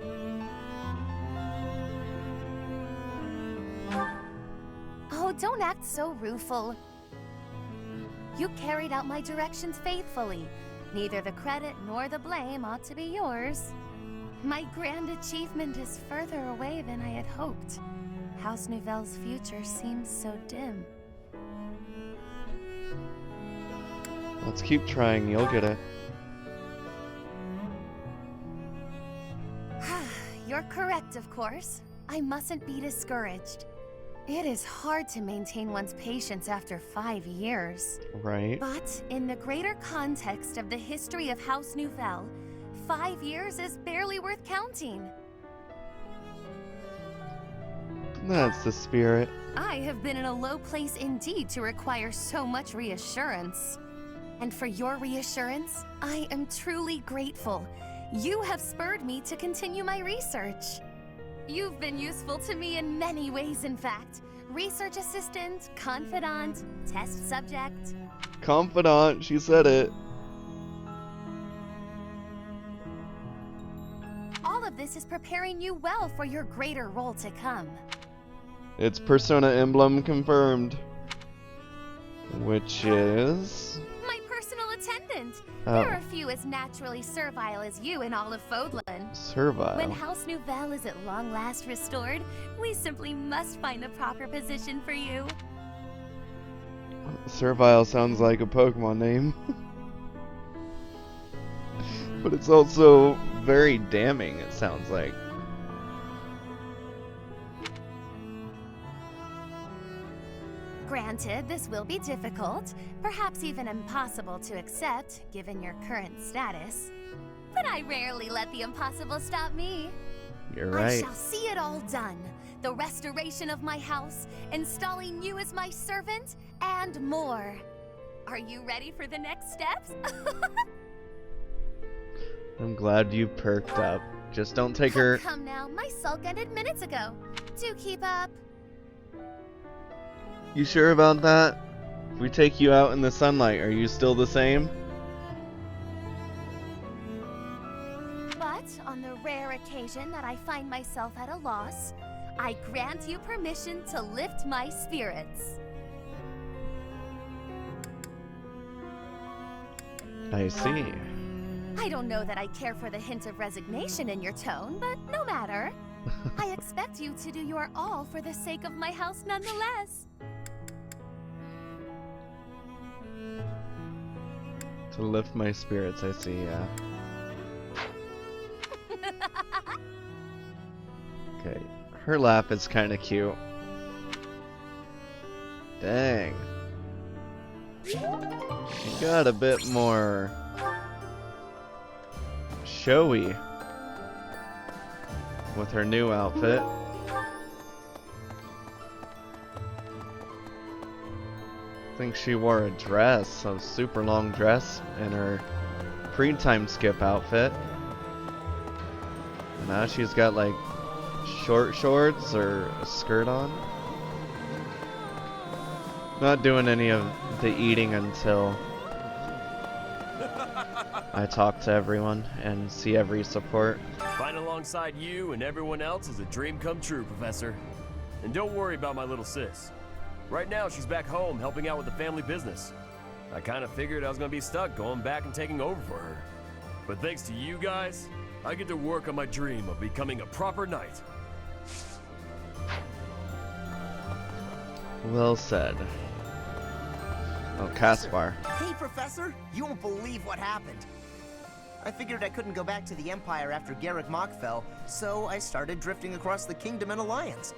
Oh, don't act so rueful. You carried out my directions faithfully. Neither the credit nor the blame ought to be yours. My grand achievement is further away than I had hoped. House Nouvelle's future seems so dim. Let's keep trying, you'll get it. You're correct, of course. I mustn't be discouraged. It is hard to maintain one's patience after 5 years. Right. But in the greater context of the history of House Nouvelle, 5 years is barely worth counting. That's the spirit. I have been in a low place indeed to require so much reassurance. And for your reassurance, I am truly grateful. You have spurred me to continue my research. You've been useful to me in many ways, in fact. Research assistant, confidant, test subject. Confidant, she said it. All of this is preparing you well for your greater role to come. It's Persona Emblem confirmed. Which is... my personal attendant. There are few as naturally servile as you in all of Fodlan. Servile? When House Nouvelle is at long last restored, we simply must find the proper position for you. Servile sounds like a Pokemon name. But it's also very damning, it sounds like. Granted, this will be difficult, perhaps even impossible to accept, given your current status. But I rarely let the impossible stop me. You're right. I shall see it all done. The restoration of my house, installing you as my servant, and more. Are you ready for the next steps? I'm glad you perked up. Just don't take her... Come now, my sulk ended minutes ago. Do keep up. You sure about that? If we take you out in the sunlight, are you still the same? But on the rare occasion that I find myself at a loss, I grant you permission to lift my spirits. I see. I don't know that I care for the hint of resignation in your tone, but no matter. I expect you to do your all for the sake of my house nonetheless. To lift my spirits, I see, yeah. Okay, her laugh is kind of cute. Dang. She got a bit more showy with her new outfit. I think she wore a dress, a super long dress, in her pre-time skip outfit. And now she's got like short shorts or a skirt on. Not doing any of the eating until I talk to everyone and see every support. Fighting alongside you and everyone else is a dream come true, Professor. And don't worry about my little sis. Right now, she's back home helping out with the family business. I kind of figured I was going to be stuck going back and taking over for her. But thanks to you guys, I get to work on my dream of becoming a proper knight. Well said. Oh, Caspar. Hey, Professor! You won't believe what happened. I figured I couldn't go back to the Empire after Garrick Mach fell, so I started drifting across the Kingdom and Alliance.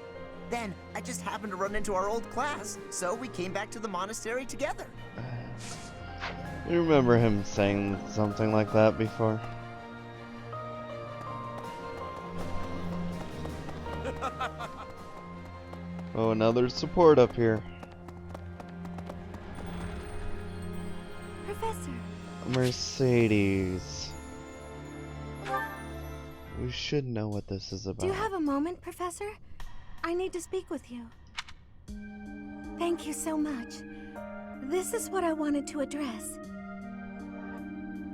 Then, I just happened to run into our old class, so we came back to the monastery together. You remember him saying something like that before? Oh, another support up here. Professor. Mercedes. We should know what this is about. Do you have a moment, Professor? I need to speak with you. Thank you so much. This is what I wanted to address.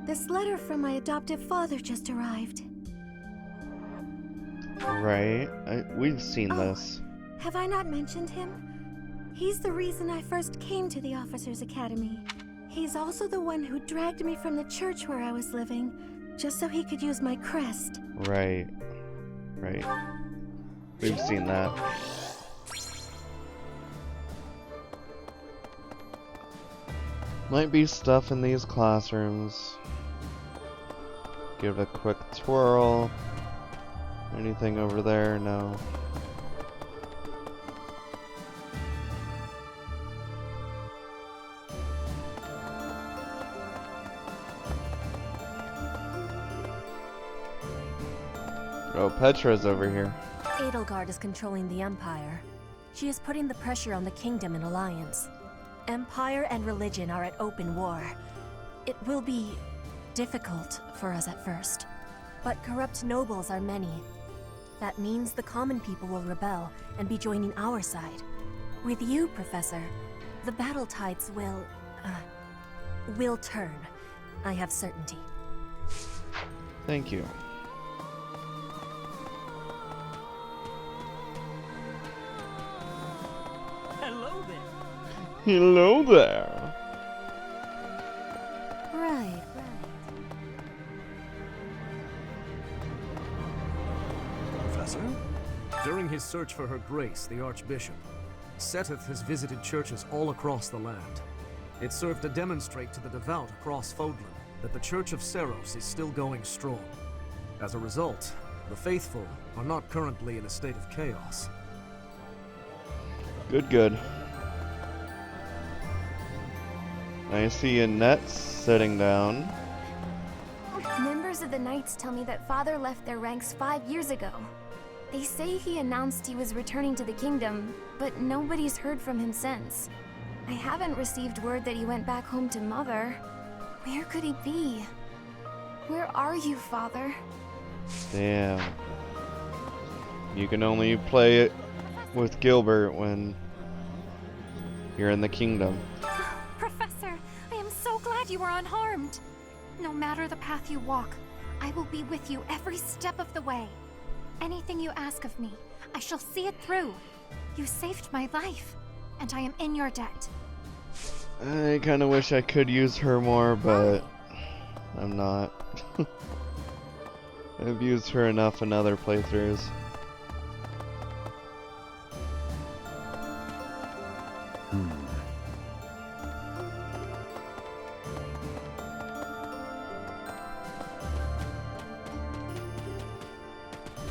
This letter from my adoptive father just arrived. Right. We've seen this. Have I not mentioned him? He's the reason I first came to the Officers' Academy. He's also the one who dragged me from the church where I was living, just so he could use my crest. Right. Right. We've seen that. Might be stuff in these classrooms. Give it a quick twirl. Anything over there? No. Oh, Petra's over here. Edelgard is controlling the Empire. She is putting the pressure on the Kingdom in alliance. Empire and religion are at open war. It will be difficult for us at first, but corrupt nobles are many. That means the common people will rebel and be joining our side. With you, Professor, the battle tides will turn. I have certainty. Thank you. Hello there. Hello there. Right. Professor? During his search for Her Grace, the Archbishop, Seteth has visited churches all across the land. It served to demonstrate to the devout across Fodlan that the Church of Seros is still going strong. As a result, the faithful are not currently in a state of chaos. Good. I see Annette sitting down. Members of the Knights tell me that Father left their ranks 5 years ago. They say he announced he was returning to the kingdom, but nobody's heard from him since. I haven't received word that he went back home to Mother. Where could he be? Where are you, Father? Damn. You can only play it with Gilbert when you're in the kingdom. Professor, I am so glad you are unharmed. No matter the path you walk, I will be with you every step of the way. Anything you ask of me, I shall see it through. You saved my life, and I am in your debt. I kind of wish I could use her more, but I'm not. I've used her enough in other playthroughs.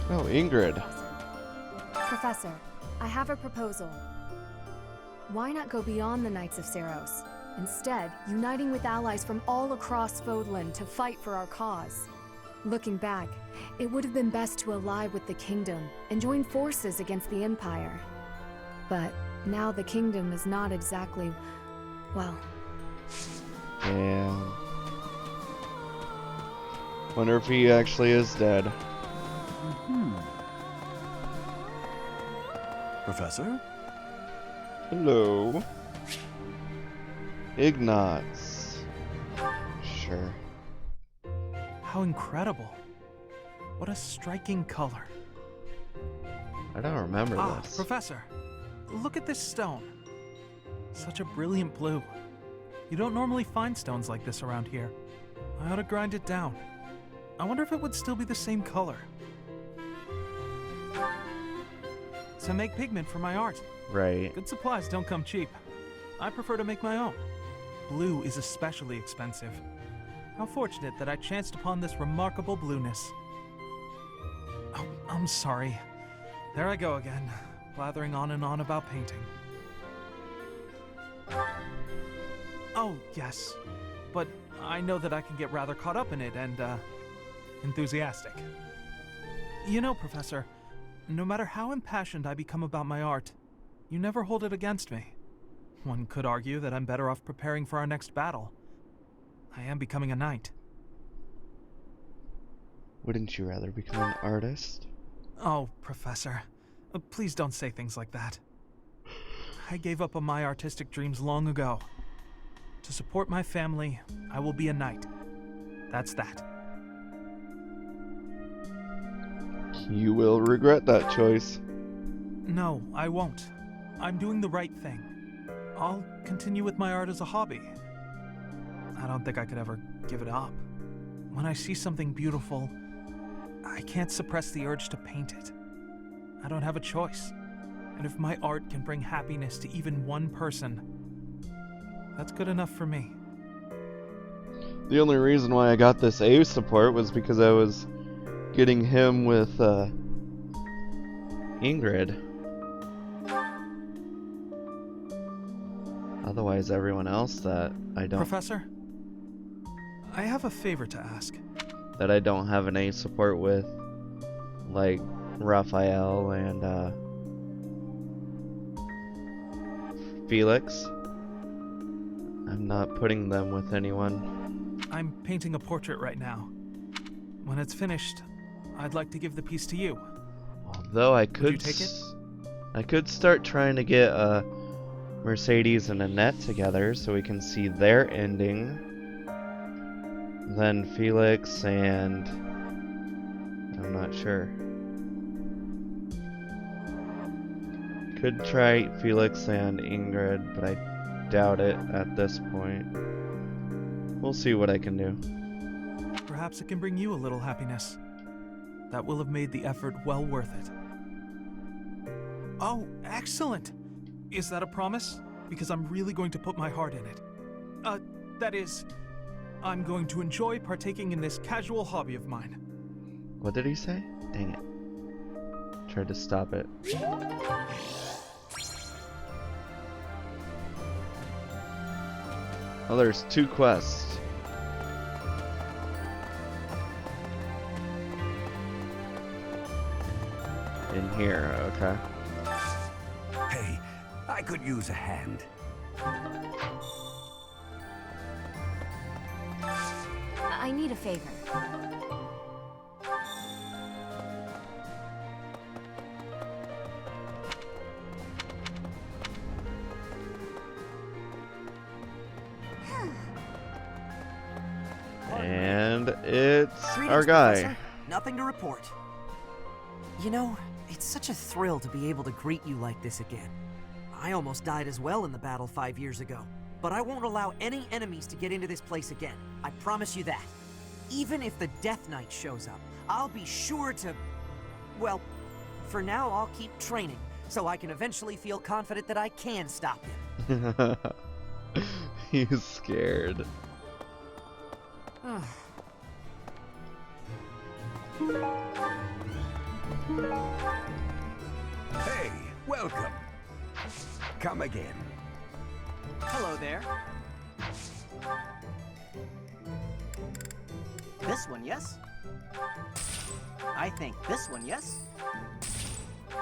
Oh, Ingrid. Professor, I have a proposal. Why not go beyond the Knights of Seros? Instead, uniting with allies from all across Fodlan to fight for our cause. Looking back, it would have been best to ally with the Kingdom and join forces against the Empire. But now the Kingdom is not exactly, well... Damn. Wonder if he actually is dead. Professor? Hello. Ignatz. Sure. How incredible. What a striking color. I don't remember this. Professor, look at this stone. Such a brilliant blue. You don't normally find stones like this around here. I ought to grind it down. I wonder if it would still be the same color. To make pigment for my art. Right. Good supplies don't come cheap. I prefer to make my own. Blue is especially expensive. How fortunate that I chanced upon this remarkable blueness. Oh, I'm sorry. There I go again, blathering on and on about painting. Oh, yes. But I know that I can get rather caught up in it and, enthusiastic. You know, Professor, no matter how impassioned I become about my art, you never hold it against me. One could argue that I'm better off preparing for our next battle. I am becoming a knight. Wouldn't you rather become an artist? Oh, Professor. Please don't say things like that. I gave up on my artistic dreams long ago. To support my family, I will be a knight. That's that. You will regret that choice. No, I won't. I'm doing the right thing. I'll continue with my art as a hobby. I don't think I could ever give it up. When I see something beautiful, I can't suppress the urge to paint it. I don't have a choice. And if my art can bring happiness to even one person, that's good enough for me. The only reason why I got this A support was because I was getting him with Ingrid. Otherwise, everyone else that I don't... Professor, I have a favor to ask. That I don't have an A support with, like Raphael and Felix. I'm not putting them with anyone. I'm painting a portrait right now. When it's finished, I'd like to give the piece to you. Although I could... Would you take it? I could start trying to get Mercedes and Annette together so we can see their ending. Then Felix and... I'm not sure. Could try Felix and Ingrid, but I doubt it at this point. We'll see what I can do. Perhaps it can bring you a little happiness. That will have made the effort well worth it. Oh, excellent! Is that a promise? Because I'm really going to put my heart in it. That is, I'm going to enjoy partaking in this casual hobby of mine. What did he say? Dang it. Tried to stop it. Oh, there's 2 quests. In here, okay. Hey, I could use a hand. I need a favor. And it's Greetings, our guy. Professor. Nothing to report. You know, it's such a thrill to be able to greet you like this again. I almost died as well in the battle 5 years ago, but I won't allow any enemies to get into this place again. I promise you that. Even if the Death Knight shows up, I'll be sure to... Well, for now I'll keep training, so I can eventually feel confident that I can stop him. He's scared. Hey, welcome. Come again. Hello there. This one, yes? I think this one, yes?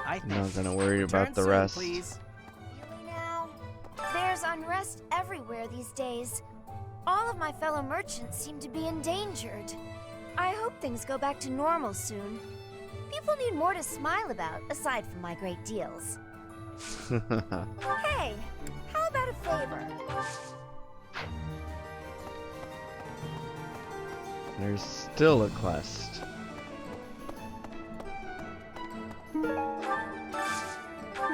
I think. Not gonna worry about the Turn soon, rest. please. Really now? There's unrest everywhere these days. All of my fellow merchants seem to be endangered. I hope things go back to normal soon. People need more to smile about, aside from my great deals. Hey, how about a favor? There's still a quest.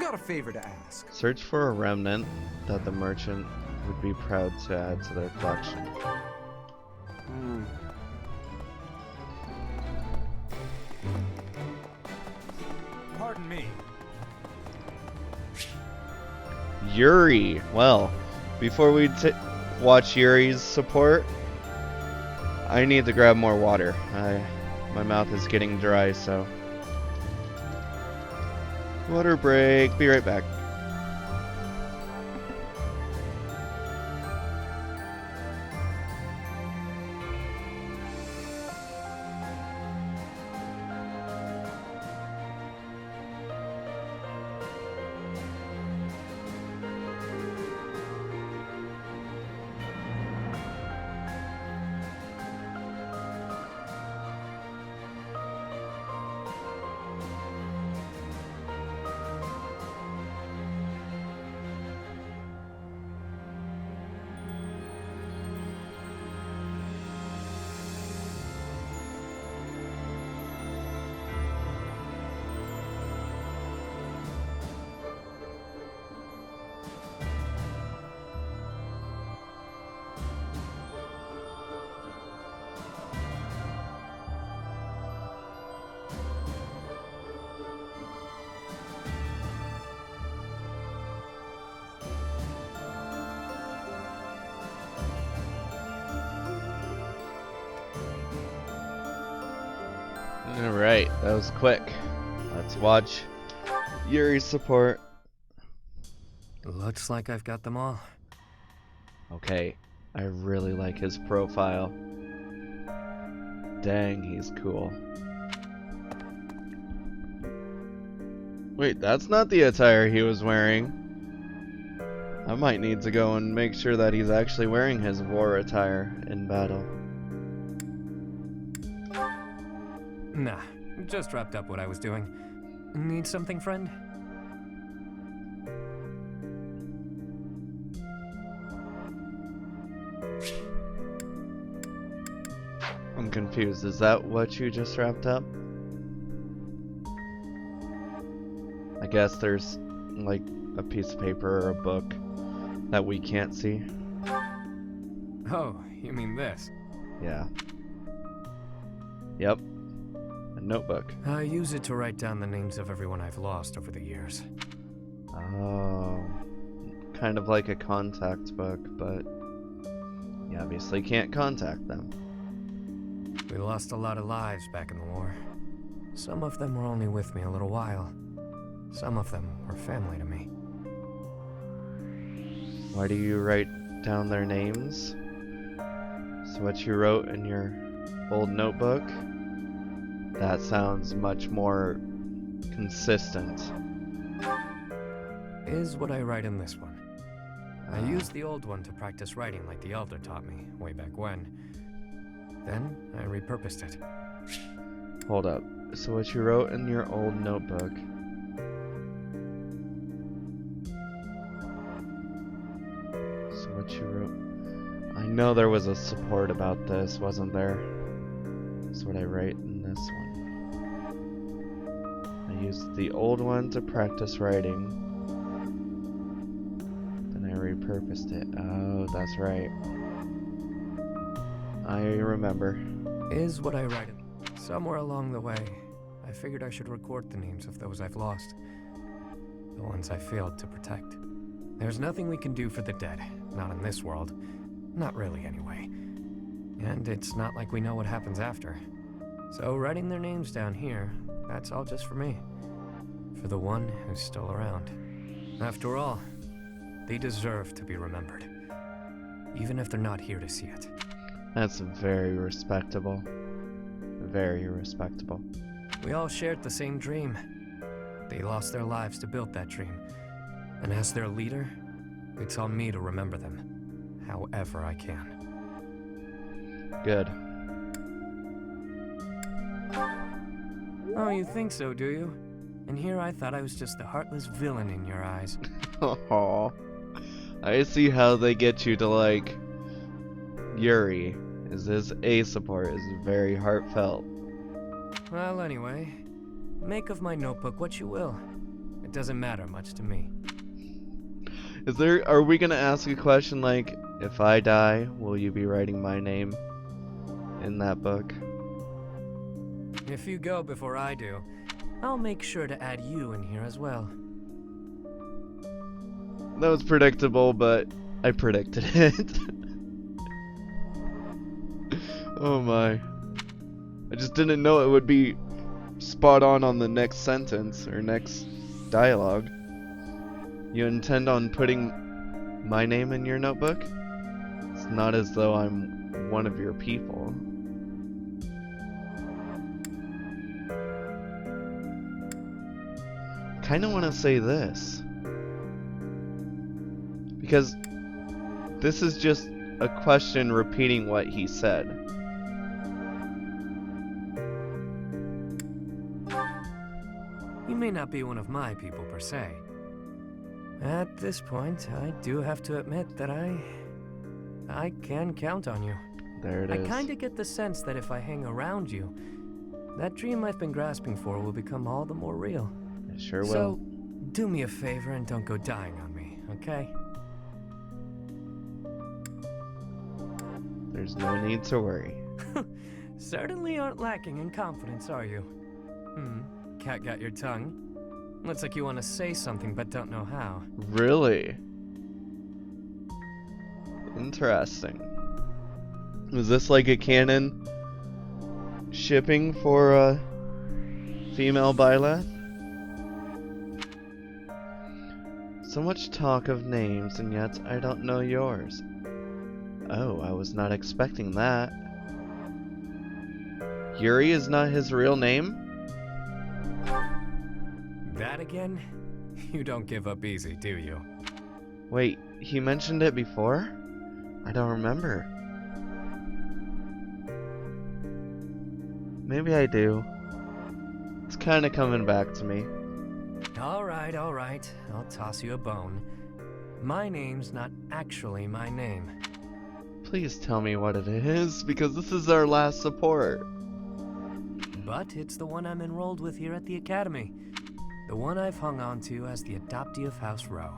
Got a favor to ask. Search for a remnant that the merchant would be proud to add to their collection. Pardon me. Yuri. Well, before we watch Yuri's support, I need to grab more water. My mouth is getting dry, so... Water break. Be right back. Alright, that was quick. Let's watch Yuri's support. Looks like I've got them all. Okay, I really like his profile. Dang, he's cool. Wait, that's not the attire he was wearing. I might need to go and make sure that he's actually wearing his war attire in battle. Nah, just wrapped up what I was doing. Need something, friend? I'm confused. Is that what you just wrapped up? I guess there's like a piece of paper or a book that we can't see. Oh, you mean this? Yeah. Yep. A notebook. I use it to write down the names of everyone I've lost over the years. Oh. Kind of like a contact book, but you obviously can't contact them. We lost a lot of lives back in the war. Some of them were only with me a little while. Some of them were family to me. Why do you write down their names? So what you wrote in your old notebook? That sounds much more consistent. Is what I write in this one. I used the old one to practice writing like the Elder taught me way back when. Then I repurposed it. Hold up. So what you wrote in your old notebook? So what you wrote... I know there was a support about this, wasn't there? That's what I write in this one. I used the old one to practice writing. Then I repurposed it. Oh, that's right. I remember. Is what I write in. Somewhere along the way, I figured I should record the names of those I've lost. The ones I failed to protect. There's nothing we can do for the dead. Not in this world. Not really, anyway. And it's not like we know what happens after. So writing their names down here, that's all just for me. For the one who's still around. After all, they deserve to be remembered. Even if they're not here to see it. That's very respectable. Very respectable. We all shared the same dream. They lost their lives to build that dream. And as their leader, it's on me to remember them, however I can. Good. Oh, you think so, do you? And here I thought I was just the heartless villain in your eyes. Oh, I see how they get you to like Yuri. His A support is very heartfelt. Well, anyway, make of my notebook what you will. It doesn't matter much to me. Are we gonna ask a question like, if I die, will you be writing my name in that book? If you go before I do, I'll make sure to add you in here as well. That was predictable, but I predicted it. Oh my. I just didn't know it would be spot on the next sentence or next dialogue. You intend on putting my name in your notebook? It's not as though I'm one of your people. I kinda wanna say this. Because this is just a question repeating what he said. You may not be one of my people per se. At this point, I do have to admit that I can count on you. There it is. I kinda get the sense that if I hang around you, that dream I've been grasping for will become all the more real. It sure will. So, do me a favor and don't go dying on me, okay? There's no need to worry. Certainly aren't lacking in confidence, are you? Cat got your tongue. Looks like you want to say something but don't know how. Really? Interesting. Is this like a canon shipping for a female Byleth? So much talk of names, and yet I don't know yours. Oh, I was not expecting that. Yuri is not his real name? That again? You don't give up easy, do you? Wait, he mentioned it before? I don't remember. Maybe I do. It's kinda coming back to me. Alright, I'll toss you a bone. My name's not actually my name. Please tell me what it is, because this is our last support. But it's the one I'm enrolled with here at the Academy. The one I've hung on to as the adoptee of House Row.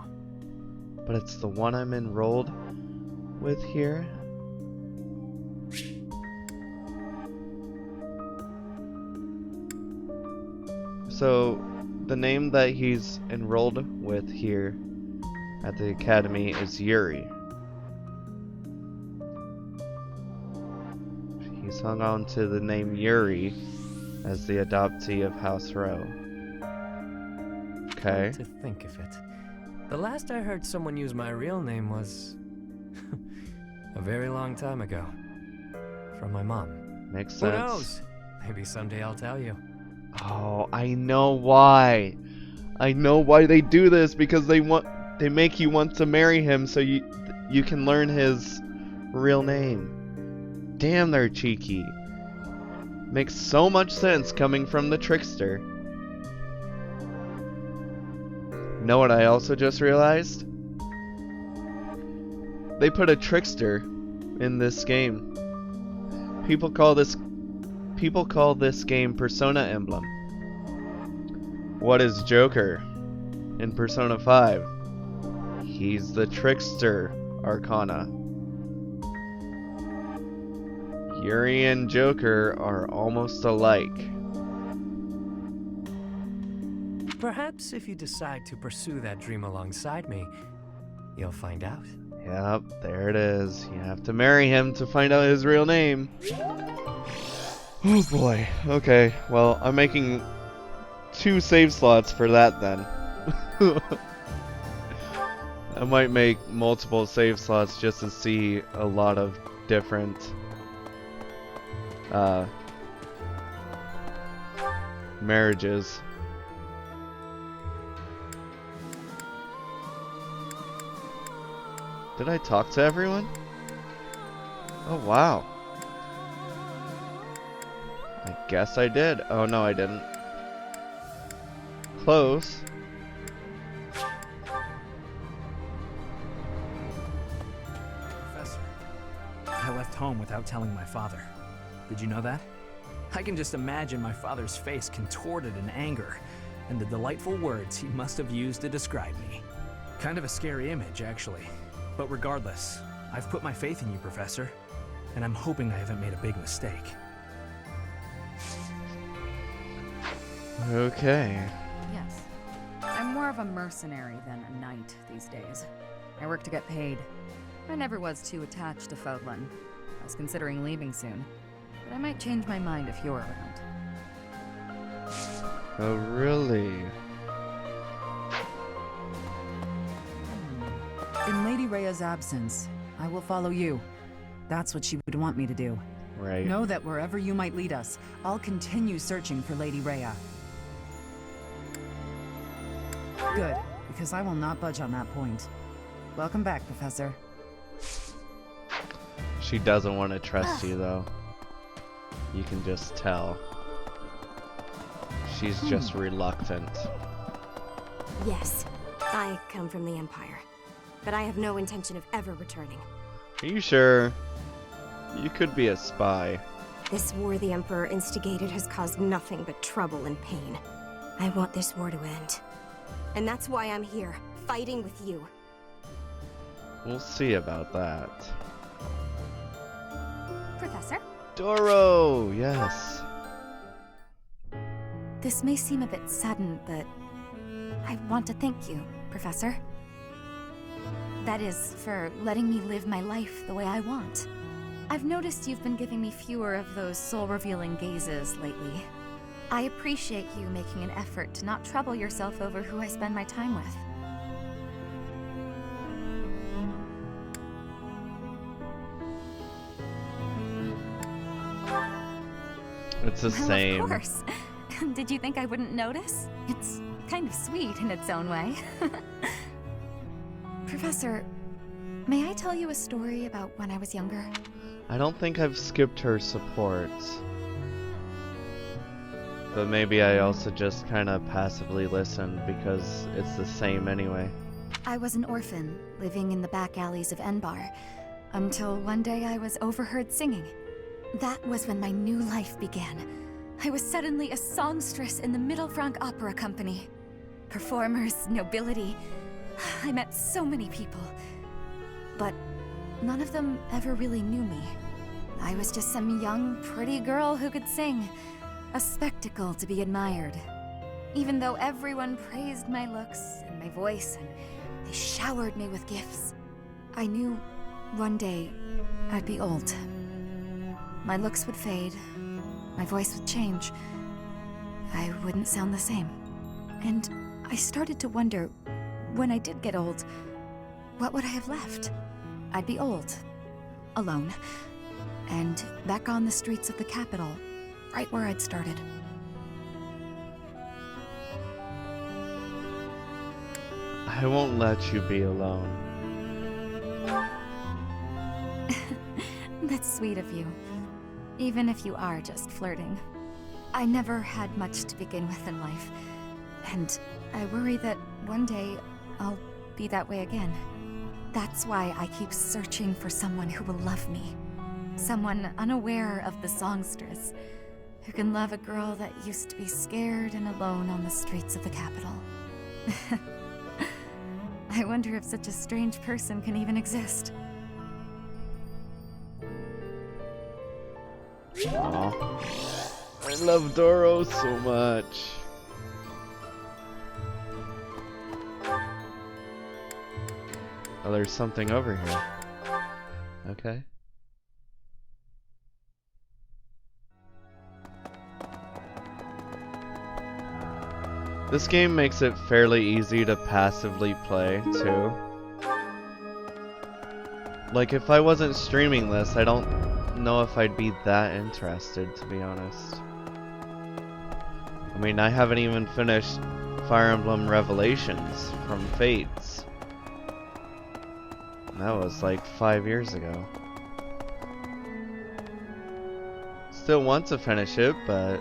But it's the one I'm enrolled with here So, the name that he's enrolled with here at the academy is Yuri. He's hung on to the name Yuri as the adoptee of House Rowe. Okay. To think of it. The last I heard someone use my real name was a very long time ago. From my mom. Makes sense. Who knows? Maybe someday I'll tell you. Oh, I know why. I know why they do this, because they make you want to marry him so you can learn his real name. Damn, they're cheeky. Makes so much sense coming from the trickster. Know what I also just realized? They put a trickster in this game. People call this game Persona Emblem. What is Joker in Persona 5? He's the trickster Arcana. Yuri and Joker are almost alike. Perhaps if you decide to pursue that dream alongside me, you'll find out. Yep, there it is. You have to marry him to find out his real name. Oh boy. Okay, well, I'm making 2 save slots for that then. I might make multiple save slots just to see a lot of different marriages. Did I talk to everyone? Oh wow. I guess I did. Oh no, I didn't. Close. Professor, I left home without telling my father. Did you know that? I can just imagine my father's face contorted in anger, and the delightful words he must have used to describe me. Kind of a scary image, actually. But regardless, I've put my faith in you, Professor, and I'm hoping I haven't made a big mistake. Okay. Yes. I'm more of a mercenary than a knight these days. I work to get paid. I never was too attached to Fodlan. I was considering leaving soon, but I might change my mind if you're around. Oh, really? In Lady Rhea's absence, I will follow you. That's what she would want me to do. Right. Know that wherever you might lead us, I'll continue searching for Lady Rhea. Good, because I will not budge on that point. Welcome back, Professor. She doesn't want to trust you, though. You can just tell. She's just reluctant. Yes, I come from the Empire, but I have no intention of ever returning. Are you sure? You could be a spy. This war the Emperor instigated has caused nothing but trouble and pain. I want this war to end. And that's why I'm here, fighting with you. We'll see about that. Professor? Doro! Yes. This may seem a bit sudden, but I want to thank you, Professor. That is, for letting me live my life the way I want. I've noticed you've been giving me fewer of those soul-revealing gazes lately. I appreciate you making an effort to not trouble yourself over who I spend my time with. It's the same. Of course. Did you think I wouldn't notice? It's kind of sweet in its own way. Professor, may I tell you a story about when I was younger? I don't think I've skipped her supports. But maybe I also just kind of passively listen because it's the same anyway. I was an orphan, living in the back alleys of Enbar, until one day I was overheard singing. That was when my new life began. I was suddenly a songstress in the Middle Frank Opera Company. Performers, nobility. I met so many people. But none of them ever really knew me. I was just some young, pretty girl who could sing. A spectacle to be admired. even though everyone praised my looks and my voice and they showered me with gifts. I knew one day I'd be old. My looks would fade, my voice would change. I wouldn't sound the same. And I started to wonder, when I did get old, what would I have left? I'd be old, alone, and back on the streets of the capital, right where I'd started. I won't let you be alone. That's sweet of you, even if you are just flirting. I never had much to begin with in life, and I worry that one day I'll be that way again. That's why I keep searching for someone who will love me. Someone unaware of the songstress, who can love a girl that used to be scared and alone on the streets of the capital. I wonder if such a strange person can even exist. Aww. I love Doro so much. Oh, there's something over here. Okay. This game makes it fairly easy to passively play, too. Like, if I wasn't streaming this, I don't know if I'd be that interested, to be honest. I mean, I haven't even finished Fire Emblem Revelations from Fates. That was like 5 years ago. Still want to finish it, but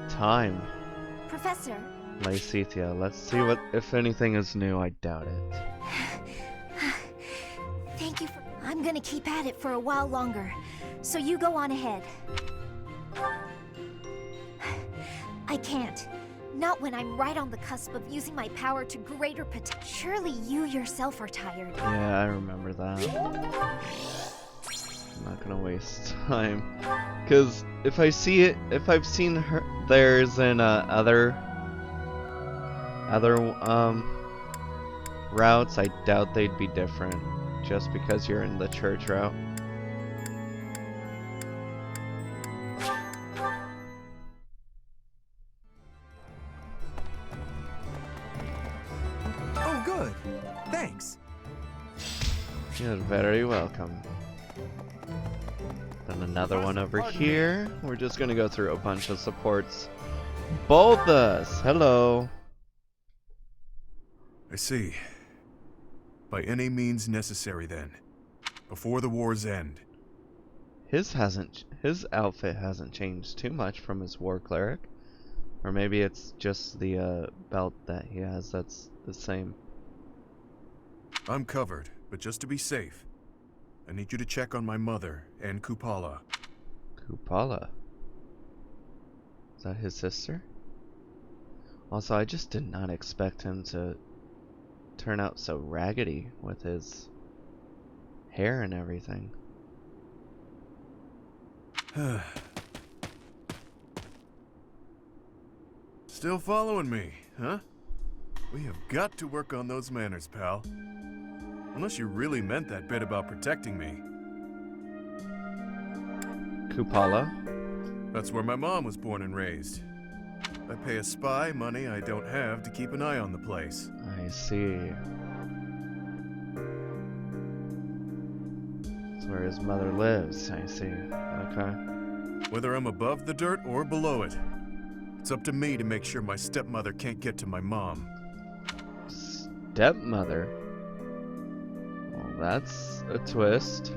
time. Professor. Lysithea, let's see what, if anything is new. I doubt it. Thank you for... I'm gonna keep at it for a while longer, so you go on ahead. I can't. Not when I'm right on the cusp of using my power to greater potential. Surely you yourself are tired. Yeah, I remember that. I'm not gonna waste time. Cause if I see it, if I've seen her, theirs in other routes, I doubt they'd be different. Just because you're in the church route. Oh, good. Thanks. You're very welcome. Then another one over here. We're just gonna go through a bunch of supports. Bolthus, hello. I see. By any means necessary, then. Before the war's end. His outfit hasn't changed too much from his war cleric. Or maybe it's just the belt that he has that's the same. I'm covered, but just to be safe, I need you to check on my mother and Kupala. Kupala? Is that his sister? Also, I just did not expect him to turn out so raggedy with his hair and everything. Still following me, huh? We have got to work on those manners, pal. Unless you really meant that bit about protecting me. Kupala? That's where my mom was born and raised. I pay a spy money I don't have to keep an eye on the place. I see. That's where his mother lives, I see. Okay. Whether I'm above the dirt or below it, it's up to me to make sure my stepmother can't get to my mom. Stepmother? Well, that's a twist.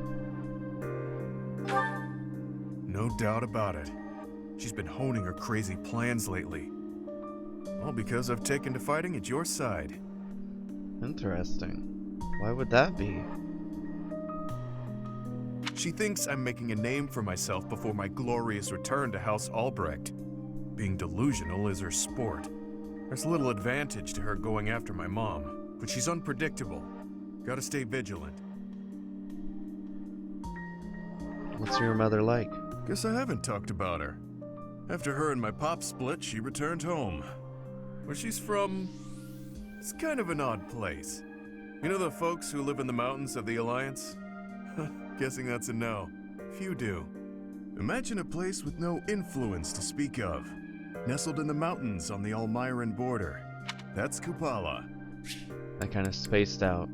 No doubt about it. She's been honing her crazy plans lately. All because I've taken to fighting at your side. Interesting. Why would that be? She thinks I'm making a name for myself before my glorious return to House Albrecht. Being delusional is her sport. There's little advantage to her going after my mom, but she's unpredictable. Gotta stay vigilant. What's your mother like? Guess I haven't talked about her. After her and my pop split, she returned home. Where she's from, it's kind of an odd place. You know the folks who live in the mountains of the Alliance? Guessing that's a no. Few do. Imagine a place with no influence to speak of, nestled in the mountains on the Almiran border. That's Kupala. I kind of spaced out.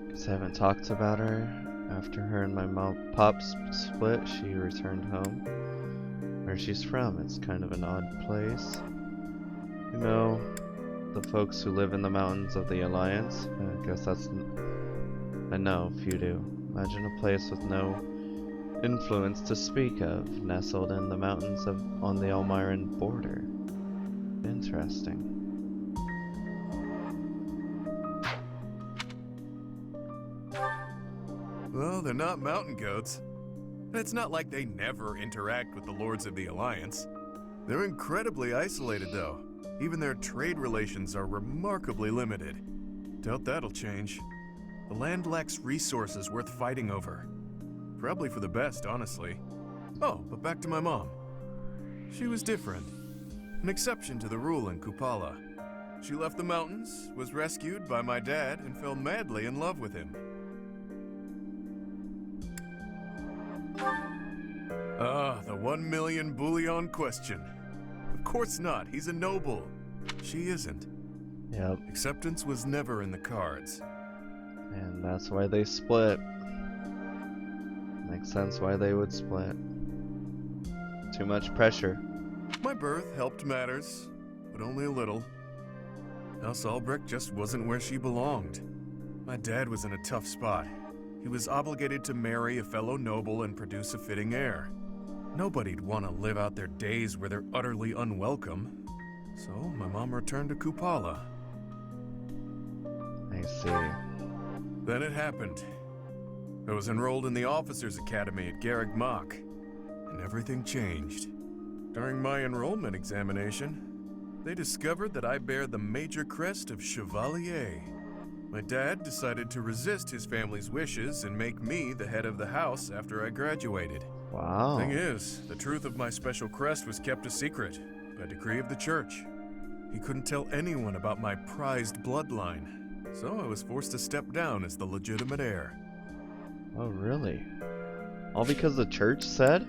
Because I haven't talked about her. After her and my pop split, she returned home. Where she's from, it's kind of an odd place. You know, the folks who live in the mountains of the Alliance? I guess that's a no, few do. Imagine a place with no influence to speak of, nestled in the mountains on the Almiran border. Interesting. Well, they're not mountain goats. It's not like they never interact with the Lords of the Alliance. They're incredibly isolated, though. Even their trade relations are remarkably limited. Doubt that'll change. The land lacks resources worth fighting over. Probably for the best, honestly. Oh, but back to my mom. She was different. An exception to the rule in Kupala. She left the mountains, was rescued by my dad, and fell madly in love with him. Ah, the 1 million bullion question. Of course not, he's a noble. She isn't. Yep. Acceptance was never in the cards. And that's why they split. Makes sense why they would split. Too much pressure. My birth helped matters, but only a little. House Albrecht just wasn't where she belonged. My dad was in a tough spot. He was obligated to marry a fellow noble and produce a fitting heir. Nobody'd want to live out their days where they're utterly unwelcome. So my mom returned to Kupala. I see. Then it happened. I was enrolled in the Officers' Academy at Garrick Mach, and everything changed. During my enrollment examination, they discovered that I bear the major crest of Chevalier. My dad decided to resist his family's wishes and make me the head of the house after I graduated. Wow. Thing is, the truth of my special crest was kept a secret by decree of the church. He couldn't tell anyone about my prized bloodline, so I was forced to step down as the legitimate heir. Oh, really? All because the church said?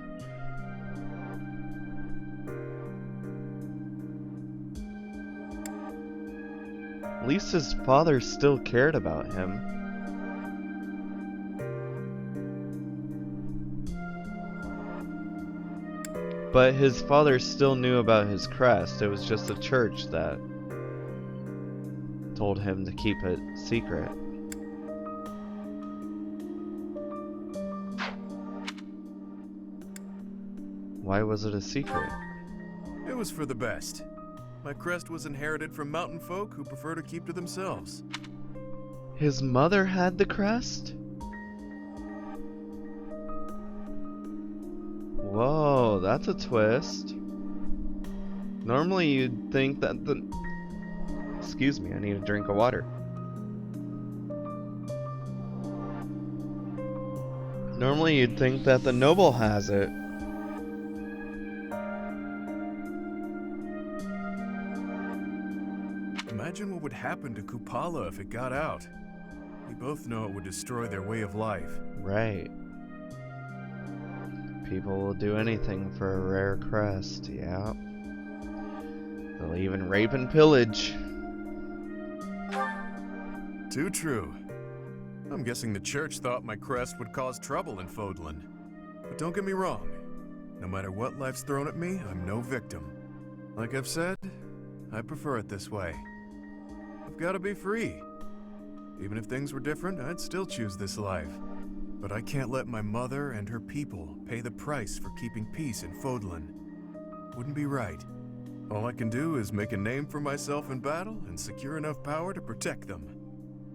At least his father still cared about him. But his father still knew about his crest. It was just the church that told him to keep it secret. Why was it a secret? It was for the best. My crest was inherited from mountain folk who prefer to keep to themselves. His mother had the crest? Whoa, that's a twist. Normally you'd think that the... Excuse me, I need a drink of water. Normally you'd think that the noble has it. Imagine what would happen to Kupala if it got out. We both know it would destroy their way of life. Right. People will do anything for a rare crest, yeah. They'll even rape and pillage. Too true. I'm guessing the church thought my crest would cause trouble in Fodlan. But don't get me wrong. No matter what life's thrown at me, I'm no victim. Like I've said, I prefer it this way. I've got to be free. Even if things were different, I'd still choose this life. But I can't let my mother and her people pay the price for keeping peace in Fodlan. Wouldn't be right. All I can do is make a name for myself in battle and secure enough power to protect them.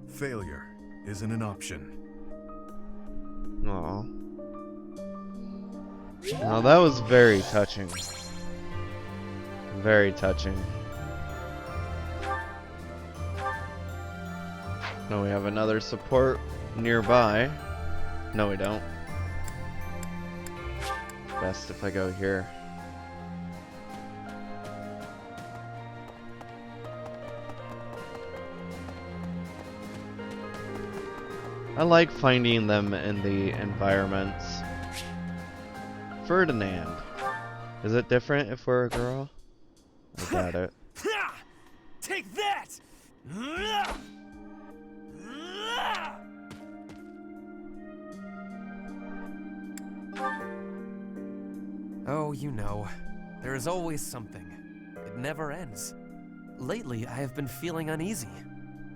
Failure isn't an option. Aw. Now that was very touching. Very touching. Now we have another support nearby. No, we don't. best if I go here. I like finding them in the environments. Ferdinand. Is it different if we're a girl? I doubt it. Take that! Oh, you know, there is always something. It never ends. Lately, I have been feeling uneasy,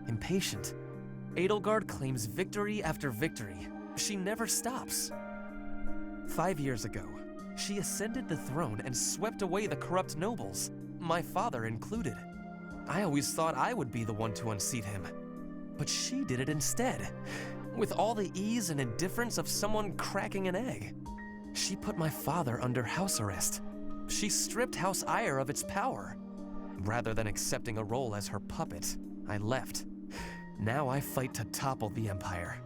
impatient. Edelgard claims victory after victory. She never stops. 5 years ago, she ascended the throne and swept away the corrupt nobles, my father included. I always thought I would be the one to unseat him. But she did it instead, with all the ease and indifference of someone cracking an egg. She put my father under house arrest. She stripped House Ire of its power. Rather than accepting a role as her puppet, I left. Now I fight to topple the Empire.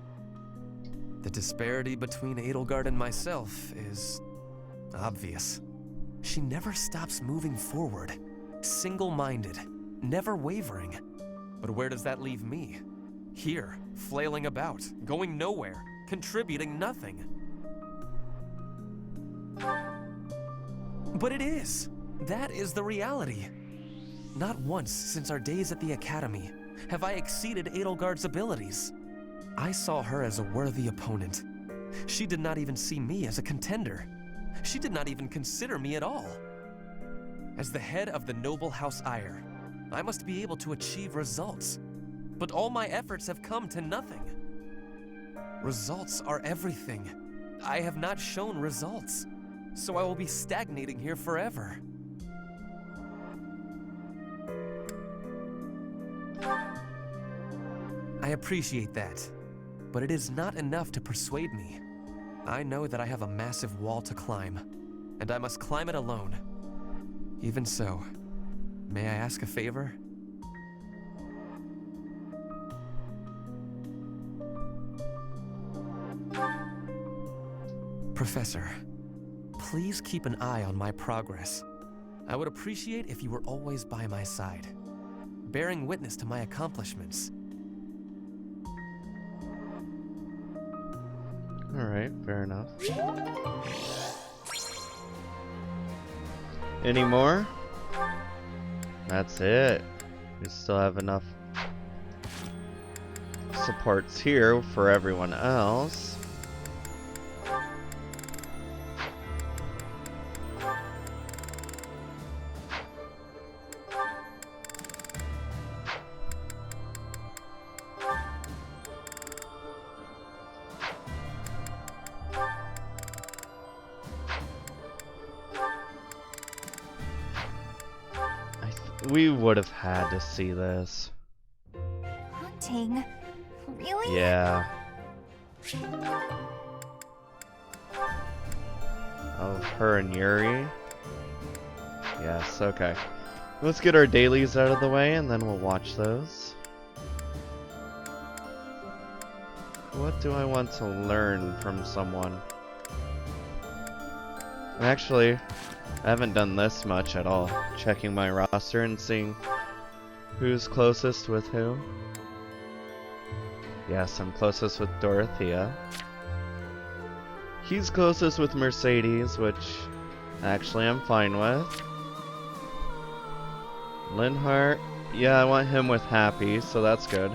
The disparity between Edelgard and myself is obvious. She never stops moving forward, single-minded, never wavering. But where does that leave me? Here, flailing about, going nowhere, contributing nothing. But it is. That is the reality. Not once since our days at the Academy have I exceeded Edelgard's abilities. I saw her as a worthy opponent. She did not even see me as a contender. She did not even consider me at all. As the head of the noble House Ire, I must be able to achieve results. But all my efforts have come to nothing. Results are everything. I have not shown results, so I will be stagnating here forever. I appreciate that, but it is not enough to persuade me. I know that I have a massive wall to climb, and I must climb it alone. Even so, may I ask a favor? Professor, please keep an eye on my progress. I would appreciate if you were always by my side, bearing witness to my accomplishments. Alright, fair enough. Any more? That's it. We still have enough supports here for everyone else. We would have had to see this. Hunting? Really? Yeah. Oh, her and Yuri? Yes, okay. Let's get our dailies out of the way and then we'll watch those. What do I want to learn from someone? Actually, I haven't done this much at all. Checking my roster and seeing who's closest with who. Yes, I'm closest with Dorothea. He's closest with Mercedes, which actually I'm fine with. Linhart, yeah, I want him with Happy, so that's good.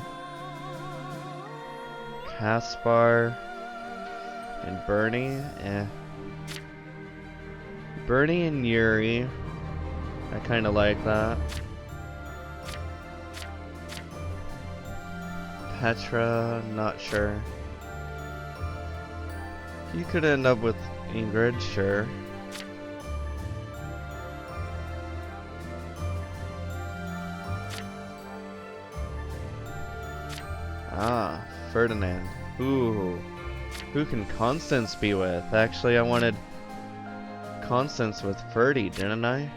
Caspar and Bernie, eh. Bernie and Yuri, I kind of like that. Petra, not sure. You could end up with Ingrid, sure. Ah, Ferdinand. Ooh. Who can Constance be with? Actually, I wanted Constance with Ferdy, didn't I?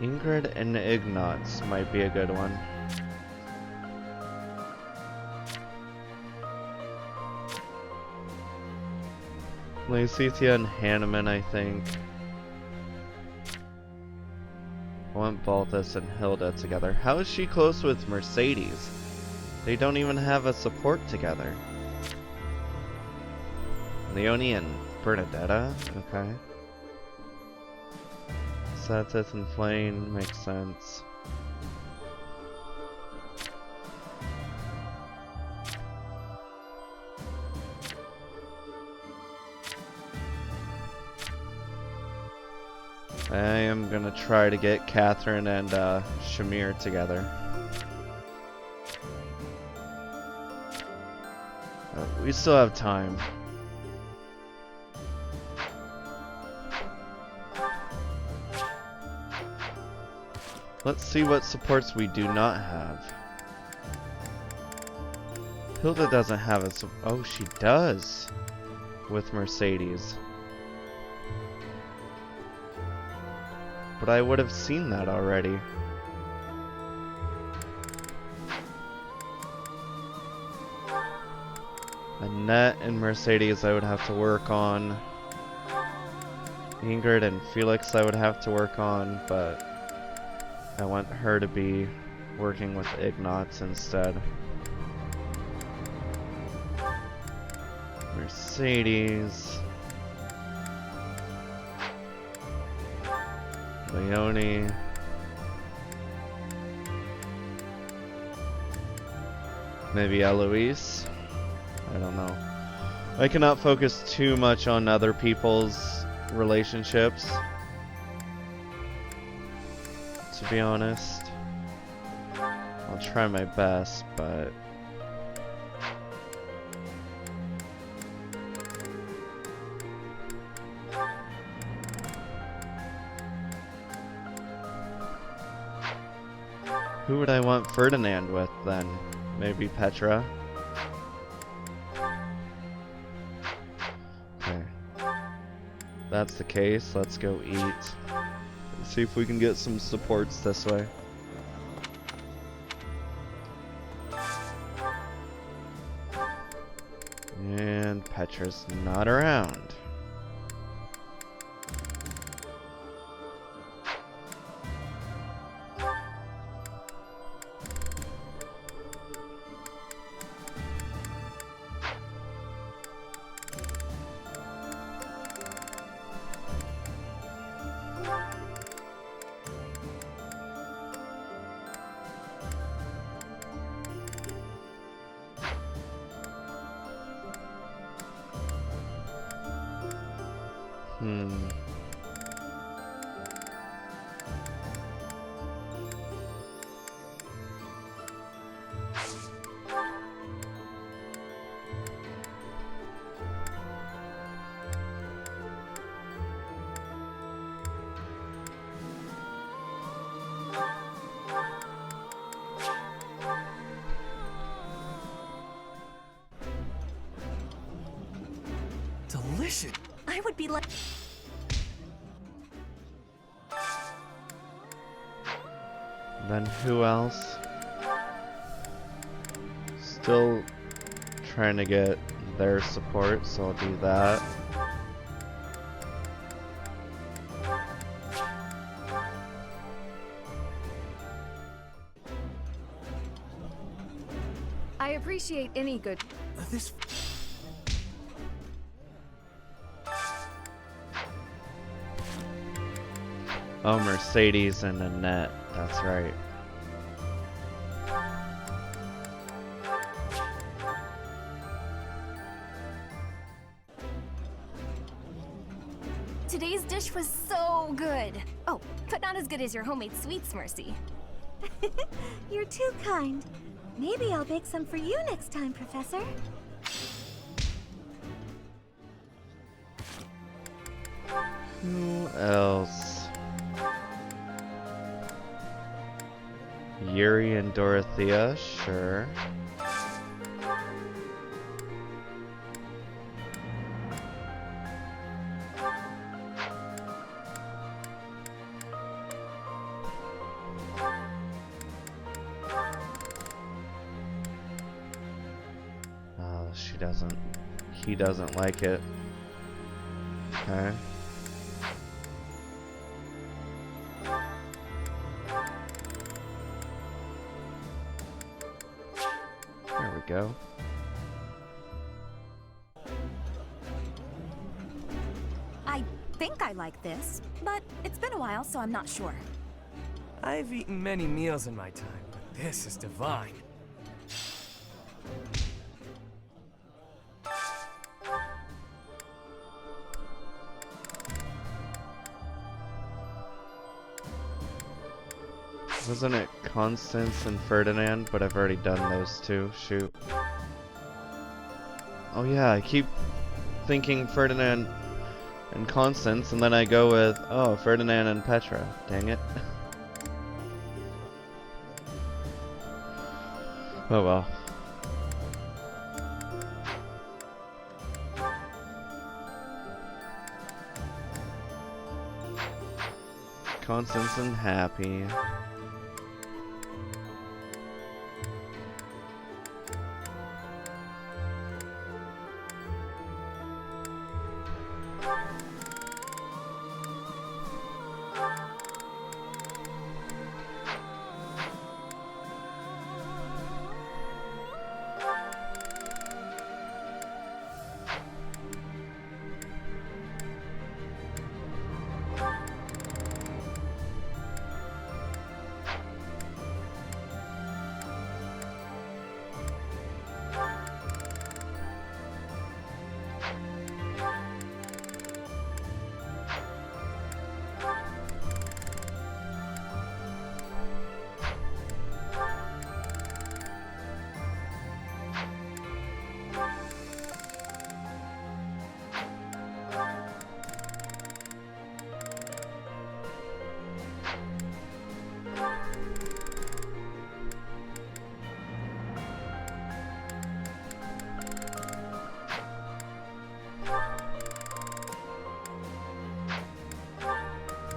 Ingrid and Ignatz might be a good one. Lacethia and Hanneman, I think. I want Balthus and Hilda together. How is she close with Mercedes? They don't even have a support together. Leonie and Bernadetta? Okay. Satis and Flame makes sense. I am gonna try to get Catherine and Shamir together. We still have time. Let's see what supports we do not have. Hilda doesn't have a oh, she does with Mercedes. But I would have seen that already. Annette and Mercedes I would have to work on. Ingrid and Felix I would have to work on, but I want her to be working with Ignatz instead. Mercedes. Leonie. Maybe Eloise? I don't know. I cannot focus too much on other people's relationships, to be honest. I'll try my best, but who would I want Ferdinand with then? Maybe Petra? Okay. If that's the case, let's go eat. See if we can get some supports this way. And Petra's not around. Delicious. I would be like... Then who else? Still trying to get their support, so I'll do that. I appreciate any good... This... Oh, Mercedes and Annette. That's right. Today's dish was so good. Oh, but not as good as your homemade sweets, Mercy. You're too kind. Maybe I'll bake some for you next time, Professor. Who else? Yuri and Dorothea, sure. Oh, he doesn't like it. Okay. There we go. I think I like this, but it's been a while, so I'm not sure. I've eaten many meals in my time, but this is divine. Wasn't it Constance and Ferdinand? But I've already done those two. Shoot. Oh yeah, I keep thinking Ferdinand and Constance, and then I go with, oh, Ferdinand and Petra. Dang it. Oh well. Constance and Happy.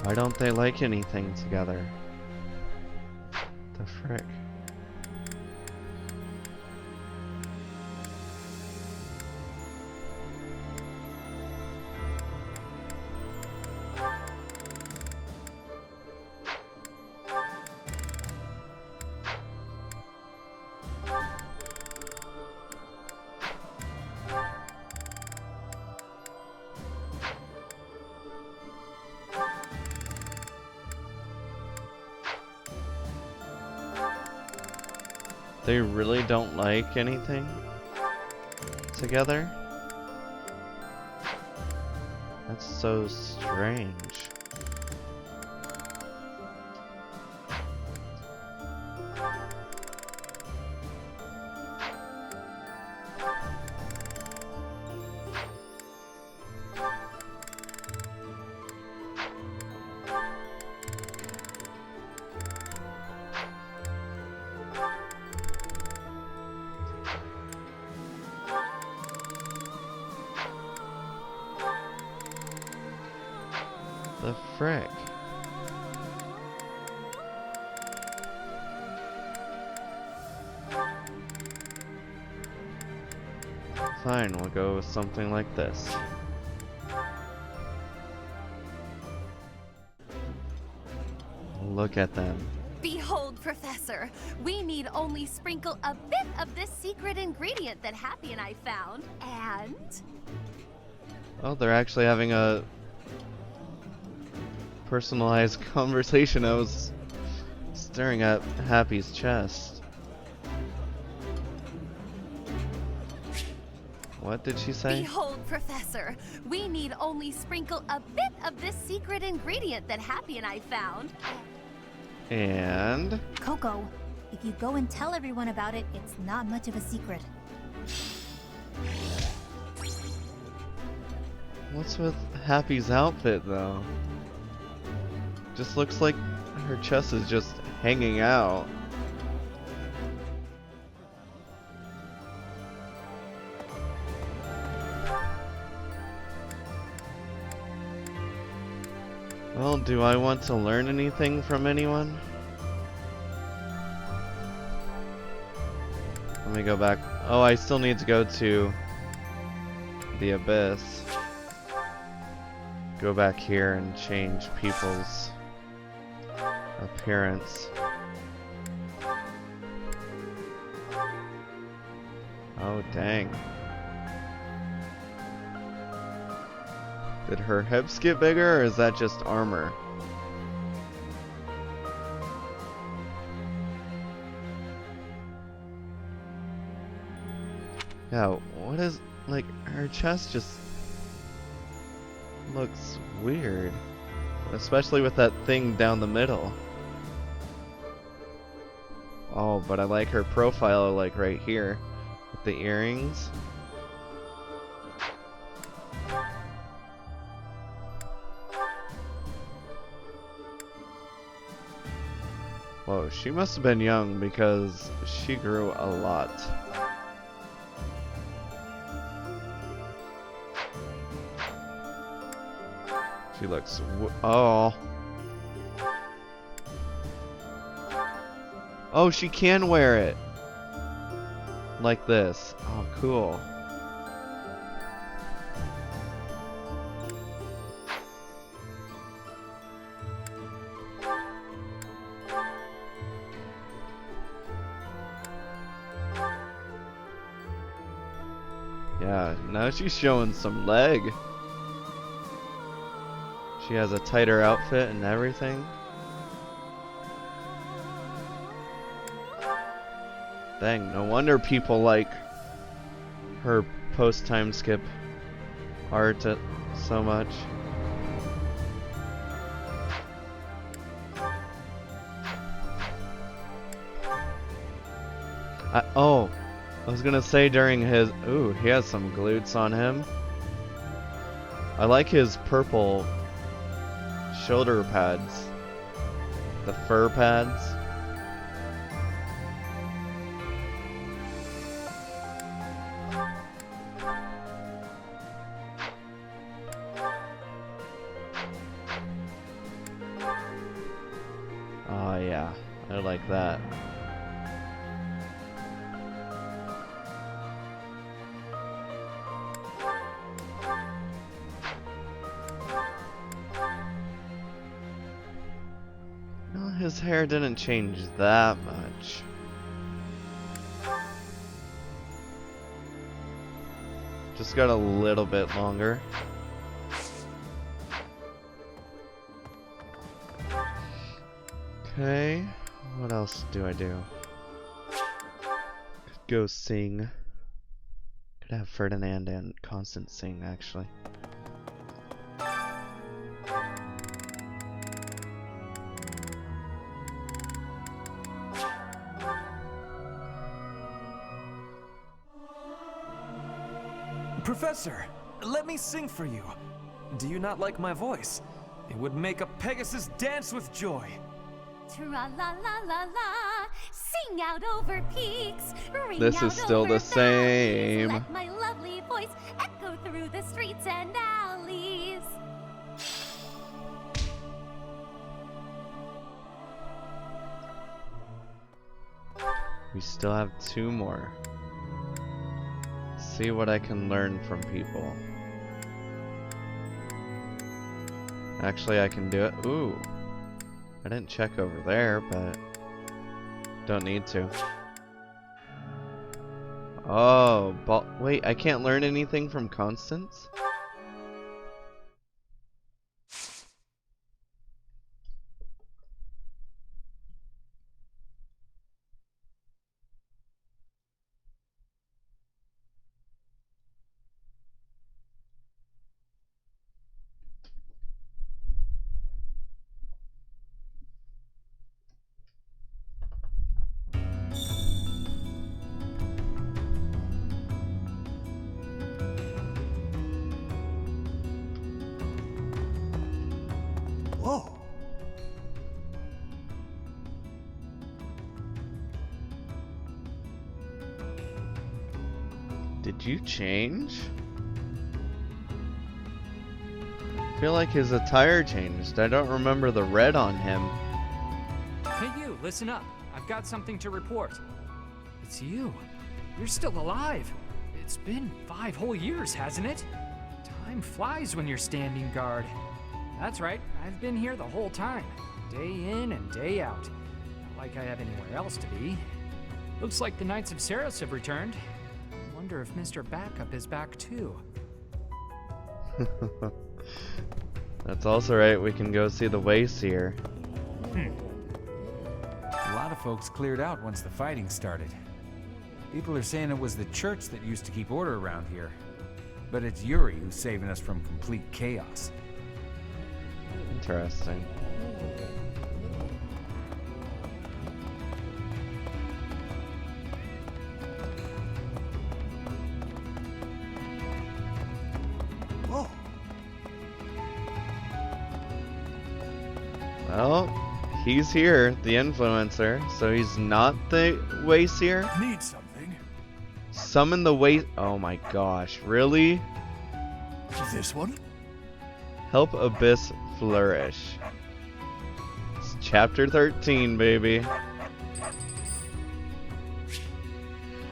Why don't they like anything together? The frick? They really don't like anything together? That's so strange. The frick? Fine, we'll go with something like this. Look at them. Behold, Professor, we need only sprinkle a bit of this secret ingredient that Happy and I found, and... Oh, they're actually having a personalized conversation. I was staring at Happy's chest. What did she say? Behold, Professor, we need only sprinkle a bit of this secret ingredient that Happy and I found. And... Coco, if you go and tell everyone about it, it's not much of a secret. What's with Happy's outfit, though? Just looks like her chest is just hanging out. Well, do I want to learn anything from anyone? Let me go back. Oh, I still need to go to the Abyss. go back here and change people's appearance. Oh, dang. Did her hips get bigger, or is that just armor? Yeah, what is, like, her chest just looks weird. Especially with that thing down the middle. Oh, but I like her profile, like, right here. With the earrings. Whoa, she must have been young because she grew a lot. She looks... Oh. Oh, she can wear it. Like this. Oh, cool. Yeah, now she's showing some leg. She has a tighter outfit and everything. Dang, no wonder people like her post-time skip art so much. Oh, I was gonna say during his... Ooh, he has some glutes on him. I like his purple shoulder pads. The fur pads. Oh yeah, I like that. His hair didn't change that much. Just got a little bit longer. Okay, what else do I do? Could go sing. Could have Ferdinand and Constance sing, actually. Professor, let me sing for you. Do you not like my voice? It would make a Pegasus dance with joy. Tra-la-la-la-la, sing out over peaks, ring This out is still over the same. valleys, let my lovely voice echo through the streets and alleys. We still have 2 more. See what I can learn from people. Actually, I can do it. Ooh. I didn't check over there, but don't need to. Oh, wait, I can't learn anything from Constance? Whoa. Did you change? I feel like his attire changed. I don't remember the red on him. Hey you, listen up. I've got something to report. It's you. You're still alive. It's been 5 whole years, hasn't it? Time flies when you're standing guard. That's right. I've been here the whole time. Day in and day out. Not like I have anywhere else to be. Looks like the Knights of Seros have returned. Wonder if Mr. Backup is back too. That's also right, we can go see the Wayseer. A lot of folks cleared out once the fighting started. People are saying it was the church that used to keep order around here. But it's Yuri who's saving us from complete chaos. Interesting. Whoa. Well, he's here, the influencer, so he's not the Wayseer. Need something? Summon the oh my gosh, really? This one? Help Abyss flourish. It's chapter 13, baby.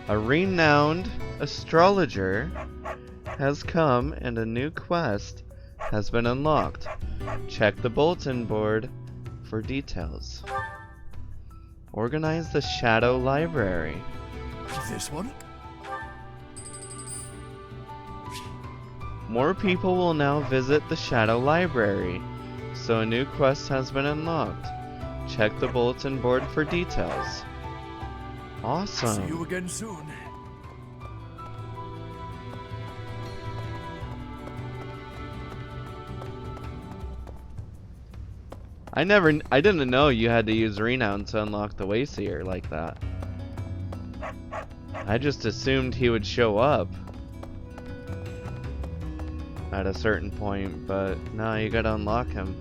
A renowned astrologer has come and a new quest has been unlocked. Check the bulletin board for details. Organize the Shadow Library. This one? More people will now visit the Shadow Library, so a new quest has been unlocked. Check the bulletin board for details. Awesome. See you again soon. I didn't know you had to use Renown to unlock the Wayseer like that. I just assumed he would show up at a certain point, but no, you gotta unlock him.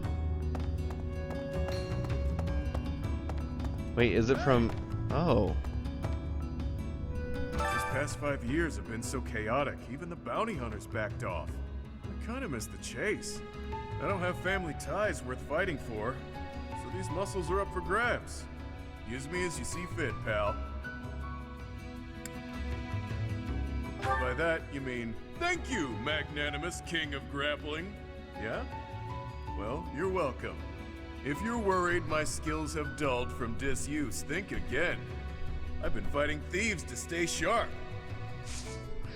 Wait, is it from... Oh. These past 5 years have been so chaotic, even the bounty hunters backed off. I kinda miss the chase. I don't have family ties worth fighting for, so these muscles are up for grabs. Use me as you see fit, pal. By that, you mean, thank you, magnanimous king of grappling. Yeah? Well, you're welcome. If you're worried my skills have dulled from disuse, think again. I've been fighting thieves to stay sharp.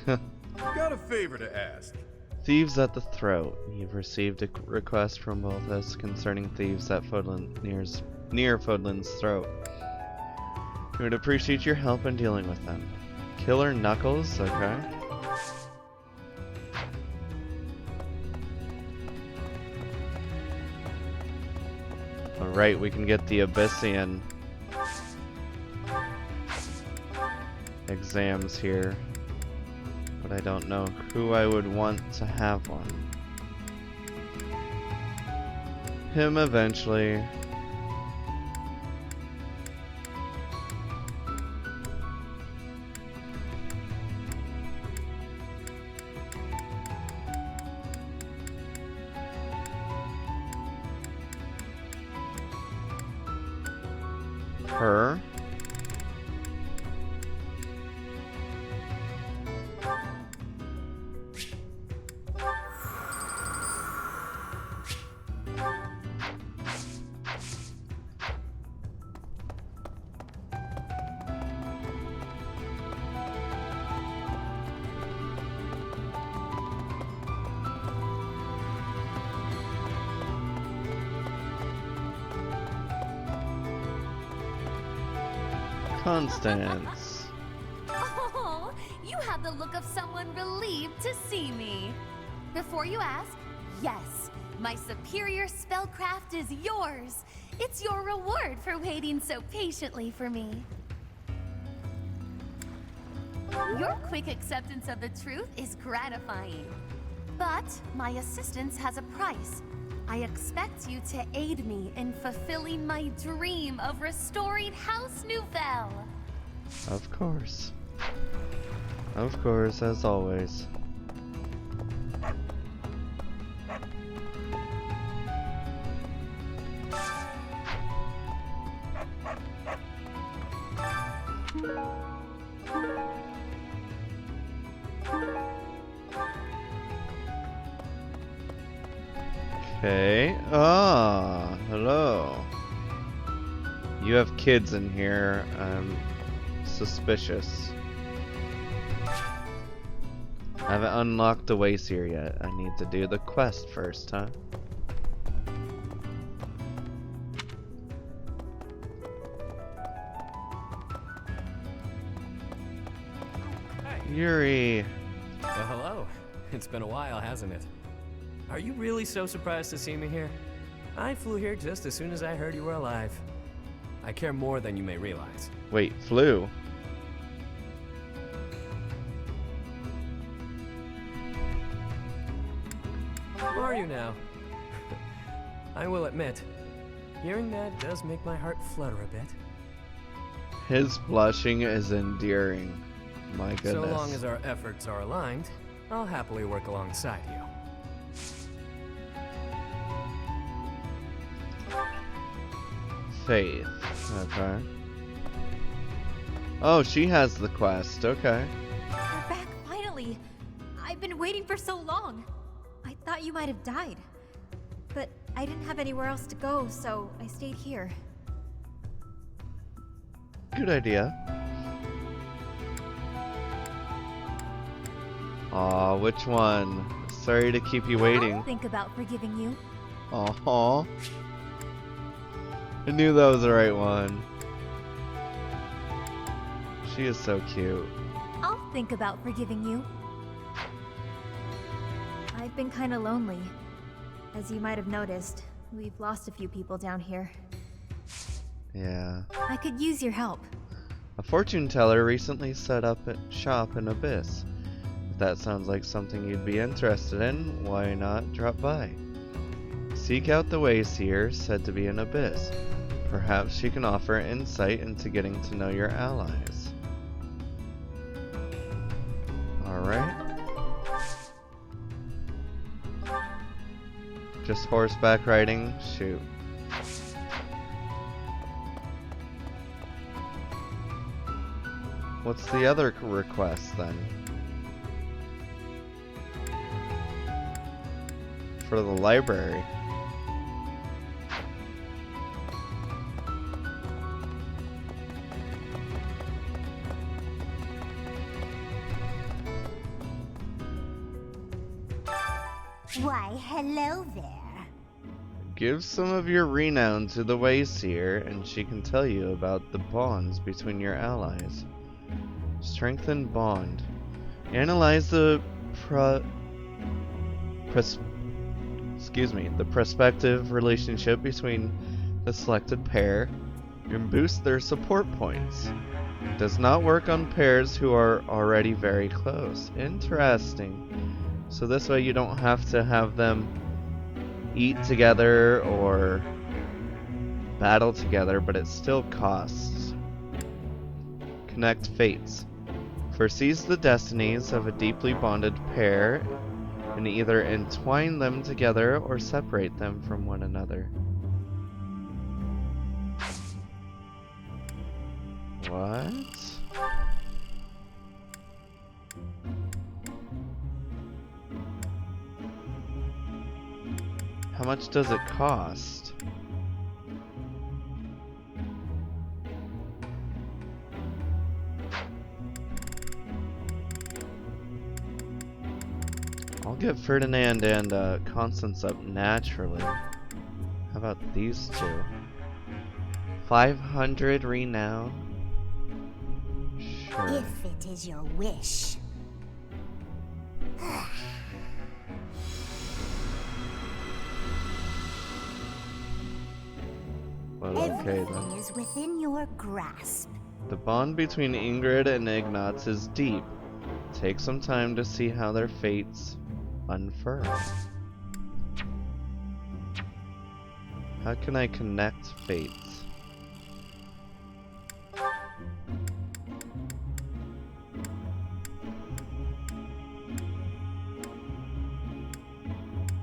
Got a favor to ask. Thieves at the throat. You've received a request from both us concerning thieves at near Fodlan's throat. We would appreciate your help in dealing with them. Killer Knuckles, okay. Alright, we can get the Abyssian exams here. But I don't know who I would want to have one. Him eventually. Her. Constance. Oh, you have the look of someone relieved to see me. Before you ask, yes, my superior spellcraft is yours. It's your reward for waiting so patiently for me. Your quick acceptance of the truth is gratifying. But my assistance has a price. I expect you to aid me in fulfilling my dream of restoring House Nouvelle. Of course. Of course, as always. Okay. Ah, hello. You have kids in here. I'm suspicious. I haven't unlocked the Wayseer yet. I need to do the quest first, huh? Yuri. Well, hello. It's been a while, hasn't it? Are you really so surprised to see me here? I flew here just as soon as I heard you were alive. I care more than you may realize. Wait, flew? Who are you now? I will admit, hearing that does make my heart flutter a bit. His blushing is endearing. My goodness. So long as our efforts are aligned, I'll happily work alongside you. Faith. Okay. Oh, she has the quest. Okay. You're back, finally. I've been waiting for so long. I thought you might have died. But I didn't have anywhere else to go, so I stayed here. Good idea. Aw, which one? Sorry to keep you waiting. I'll think about forgiving you. Aw. I knew that was the right one. She is so cute. I'll think about forgiving you. I've been kinda lonely. As you might have noticed, we've lost a few people down here. Yeah. I could use your help. A fortune teller recently set up a shop in Abyss. If that sounds like something you'd be interested in, why not drop by? Seek out the Wayseer, said to be in Abyss. Perhaps she can offer insight into getting to know your allies. Alright. Just horseback riding? Shoot. What's the other request then? For the library. Why, hello there. Give some of your renown to the Wayseer, and she can tell you about the bonds between your allies. Strengthen bond. Analyze the the prospective relationship between the selected pair and boost their support points. Does not work on pairs who are already very close. Interesting. So this way you don't have to have them eat together or battle together, but it still costs. Connect fates. Foresees the destinies of a deeply bonded pair and either entwine them together or separate them from one another. What? How much does it cost? I'll get Ferdinand and Constance up naturally. How about these two? 500 renown? Sure. If it is your wish. Well, okay Everything then. is within your grasp. The bond between Ingrid and Ignatz is deep. Take some time to see how their fates unfurl. How can I connect fates?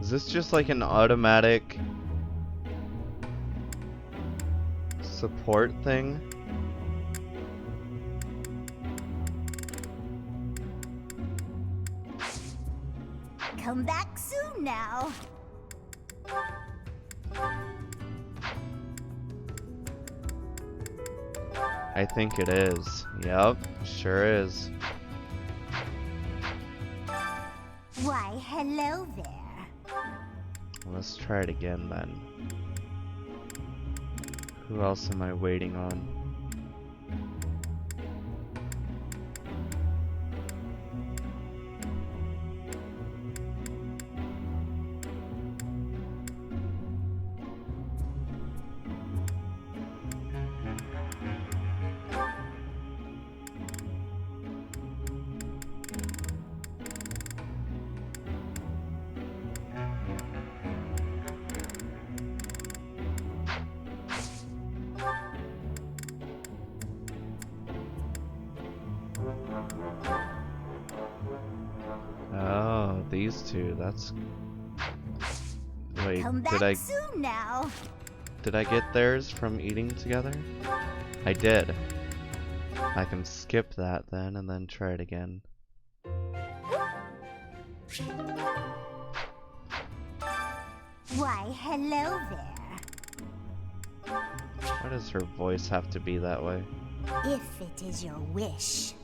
Is this just like an automatic support thing? Come back soon now. I think it is. Yep, sure is. Why, hello there. Let's try it again then. Who else am I waiting on? Oh, these two, that's... Wait, Come back soon now. Did I get theirs from eating together? I did. I can skip that then and then try it again. Why, hello there. Why does her voice have to be that way? If it is your wish.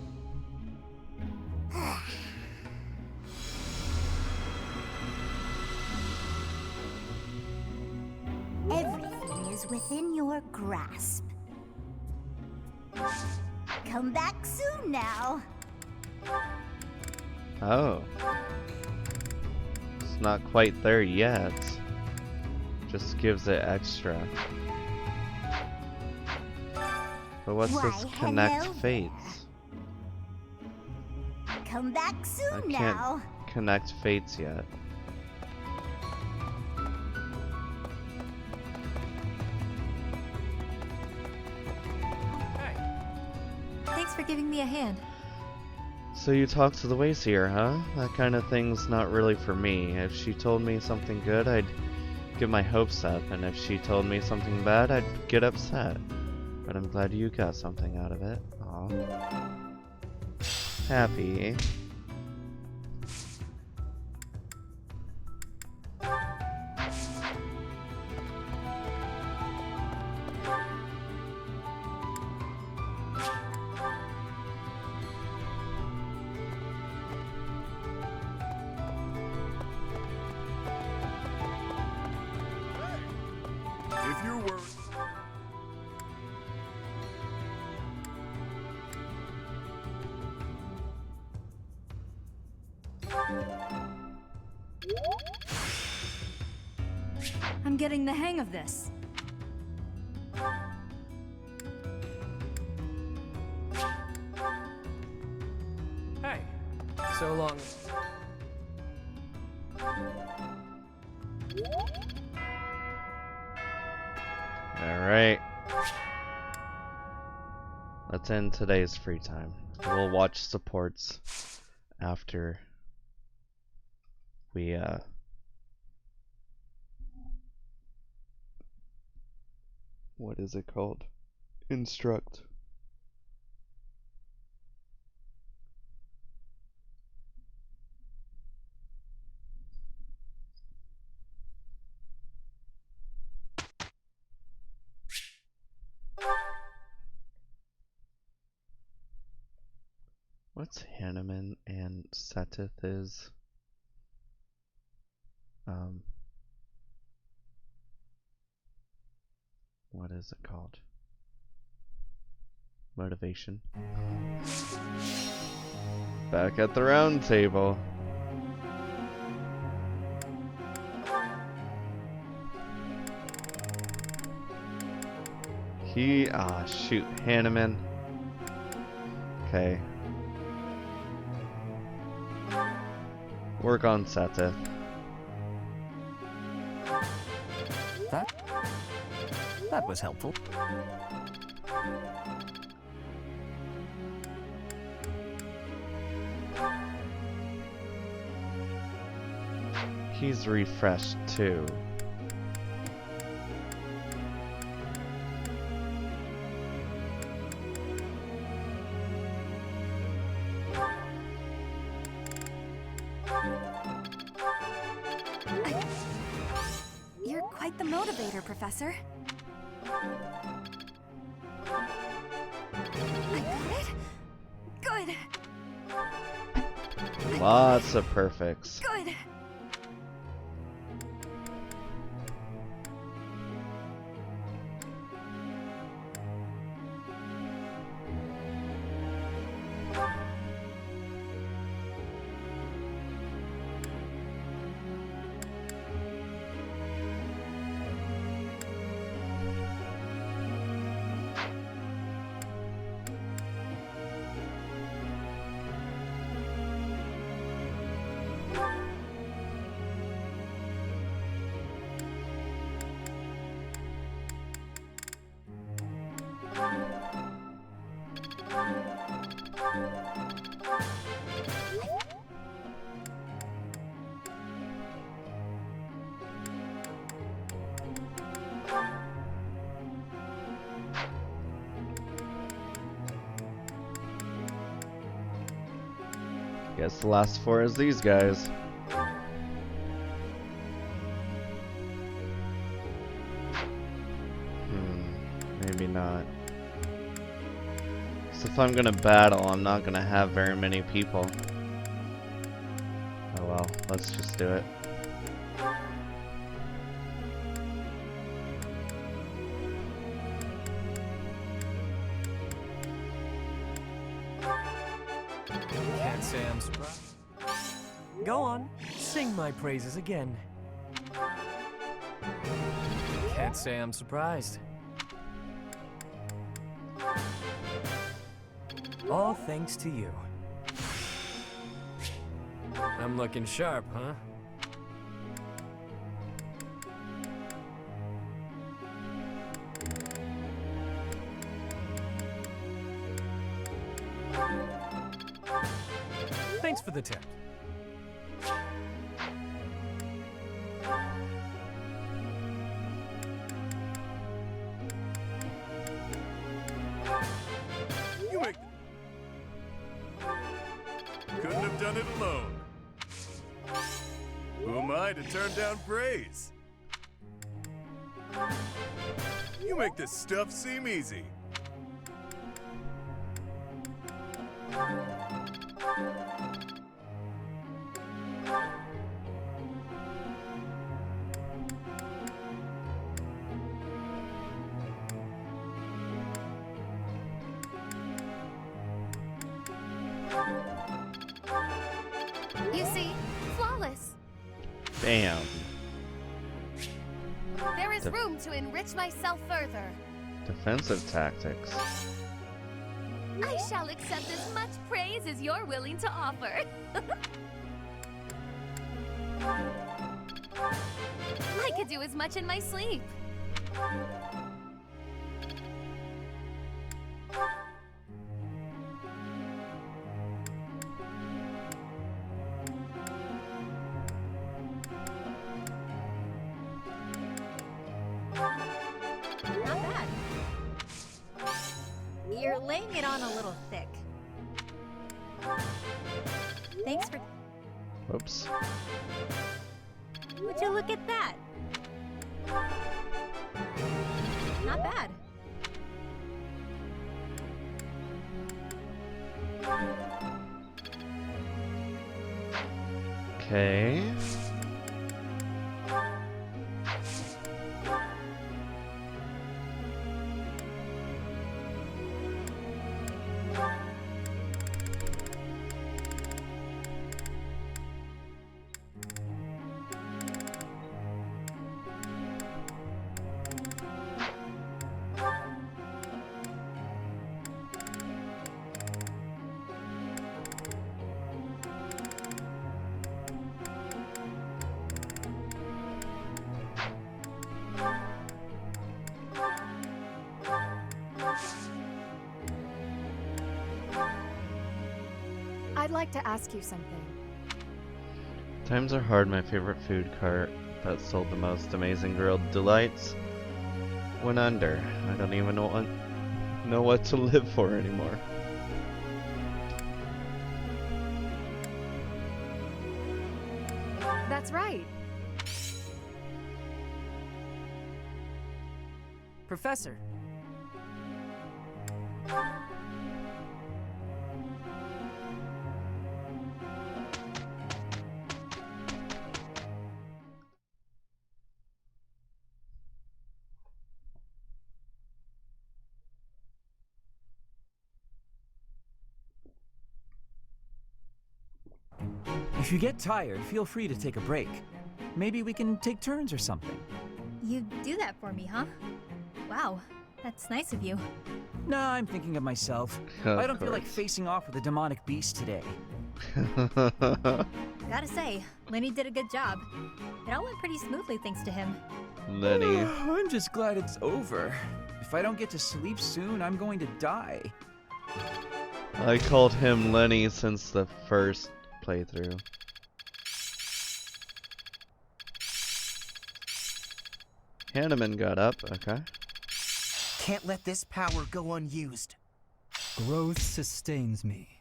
Everything is within your grasp. Come back soon now. Oh. It's not quite there yet. Just gives it extra. But what's this connect fates? Come back soon I can't now. connect fates yet. Thanks for giving me a hand. So you talk to the Wayseer, huh? That kind of thing's not really for me. If she told me something good, I'd get my hopes up, and if she told me something bad, I'd get upset. But I'm glad you got something out of it. Aw. Happy. If you're worried... I'm getting the hang of this. Hey, so long. Alright. Let's end today's free time. We'll watch supports after we what is it called? Instruct. What's Hanuman and Setith is? What is it called? Motivation. Back at the round table. Shoot, Hanuman. Okay. Work on Setith. That was helpful. He's refreshed too. here, Professor. I got it. Good. Lots of perfects. Good. Guess the last 4 is these guys. Maybe not. So if I'm gonna battle, I'm not gonna have very many people. Oh well, let's just do it. Can't say I'm surprised. Go on, sing my praises again. Can't say I'm surprised. All thanks to you. I'm looking sharp, huh? Thanks for the tip. You make... Couldn't have done it alone. Who am I to turn down praise? You make this stuff seem easy. You see, flawless. Damn. There is room to enrich myself further. Defensive tactics. I shall accept as much praise as you're willing to offer. I could do as much in my sleep. Not bad. You're laying it on a little thick. Thanks for... Whoops. Would you look at that? Not bad. Okay. I'd like to ask you something. Times are hard, my favorite food cart that sold the most amazing grilled delights went under. I don't even know what to live for anymore. That's right. Professor. If you get tired, feel free to take a break. Maybe we can take turns or something. You do that for me, huh? Wow, that's nice of you. Nah, I'm thinking of myself. Of I don't feel like course. facing off with a demonic beast today. Gotta say, Lenny did a good job. It all went pretty smoothly thanks to him. Lenny. I'm just glad it's over. If I don't get to sleep soon, I'm going to die. I called him Lenny since the first playthrough. Hanneman got up, okay. Can't let this power go unused. Growth sustains me.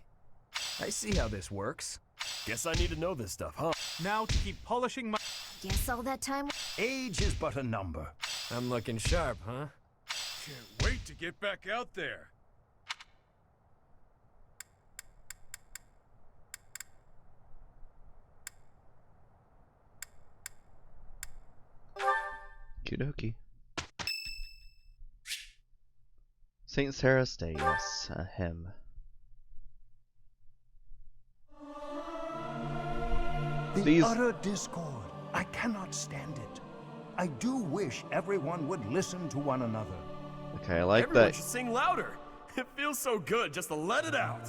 I see how this works. Guess I need to know this stuff, huh? Now to keep polishing my... Guess all that time... Age is but a number. I'm looking sharp, huh? Can't wait to get back out there. Okie Saint Sarah's Day, yes, a hymn. The utter discord. I cannot stand it. I do wish everyone would listen to one another. Okay, I like Everyone that. should sing louder. It feels so good just to let it out.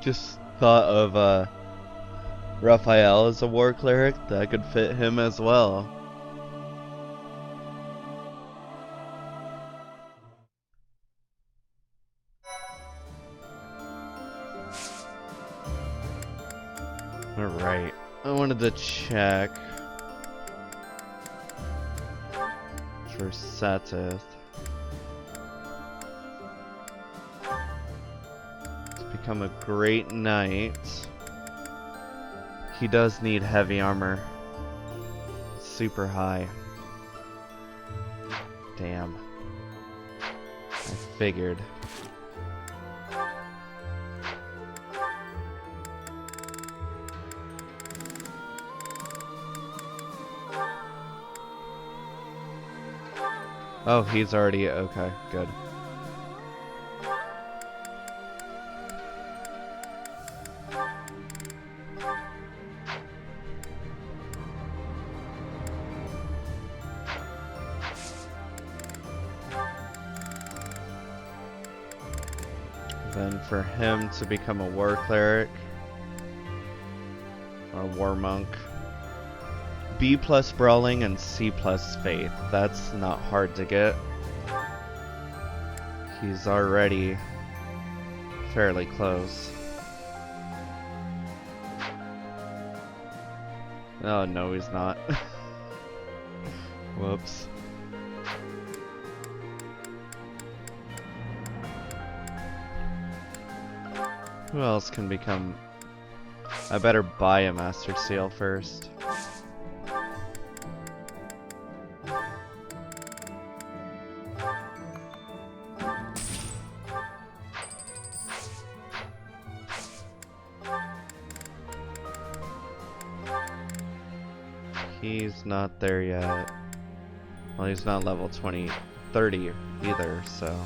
Just thought of Raphael as a war cleric. That could fit him as well. Alright, I wanted to check for Satith. To become a great knight, he does need heavy armor. Super high. Damn. I figured. Oh, he's already okay, good. Then for him to become a war cleric or a war monk. B+ brawling and C+ faith. That's not hard to get. He's already fairly close. Oh no, he's not. Whoops. Who else can become... I better buy a Master Seal first. He's not there yet. Well, he's not level 30 either, so...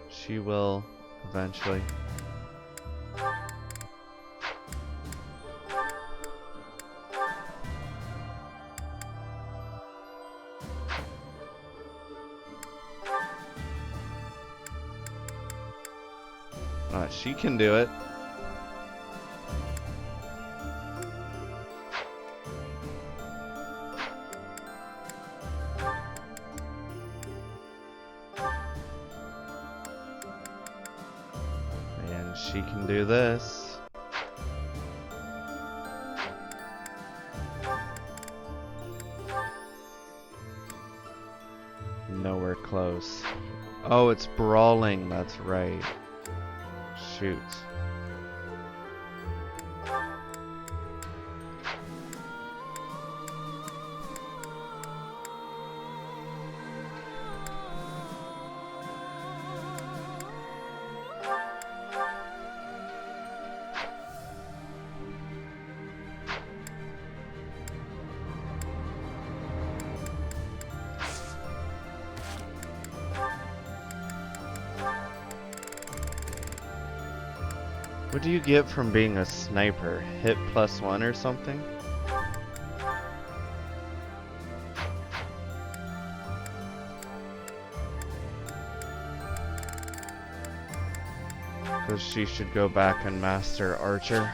She will eventually. She can do it. And she can do this. Nowhere close. Oh, it's brawling, that's right. Shoot. What do you get from being a sniper? Hit +1 or something? Because she should go back and master Archer.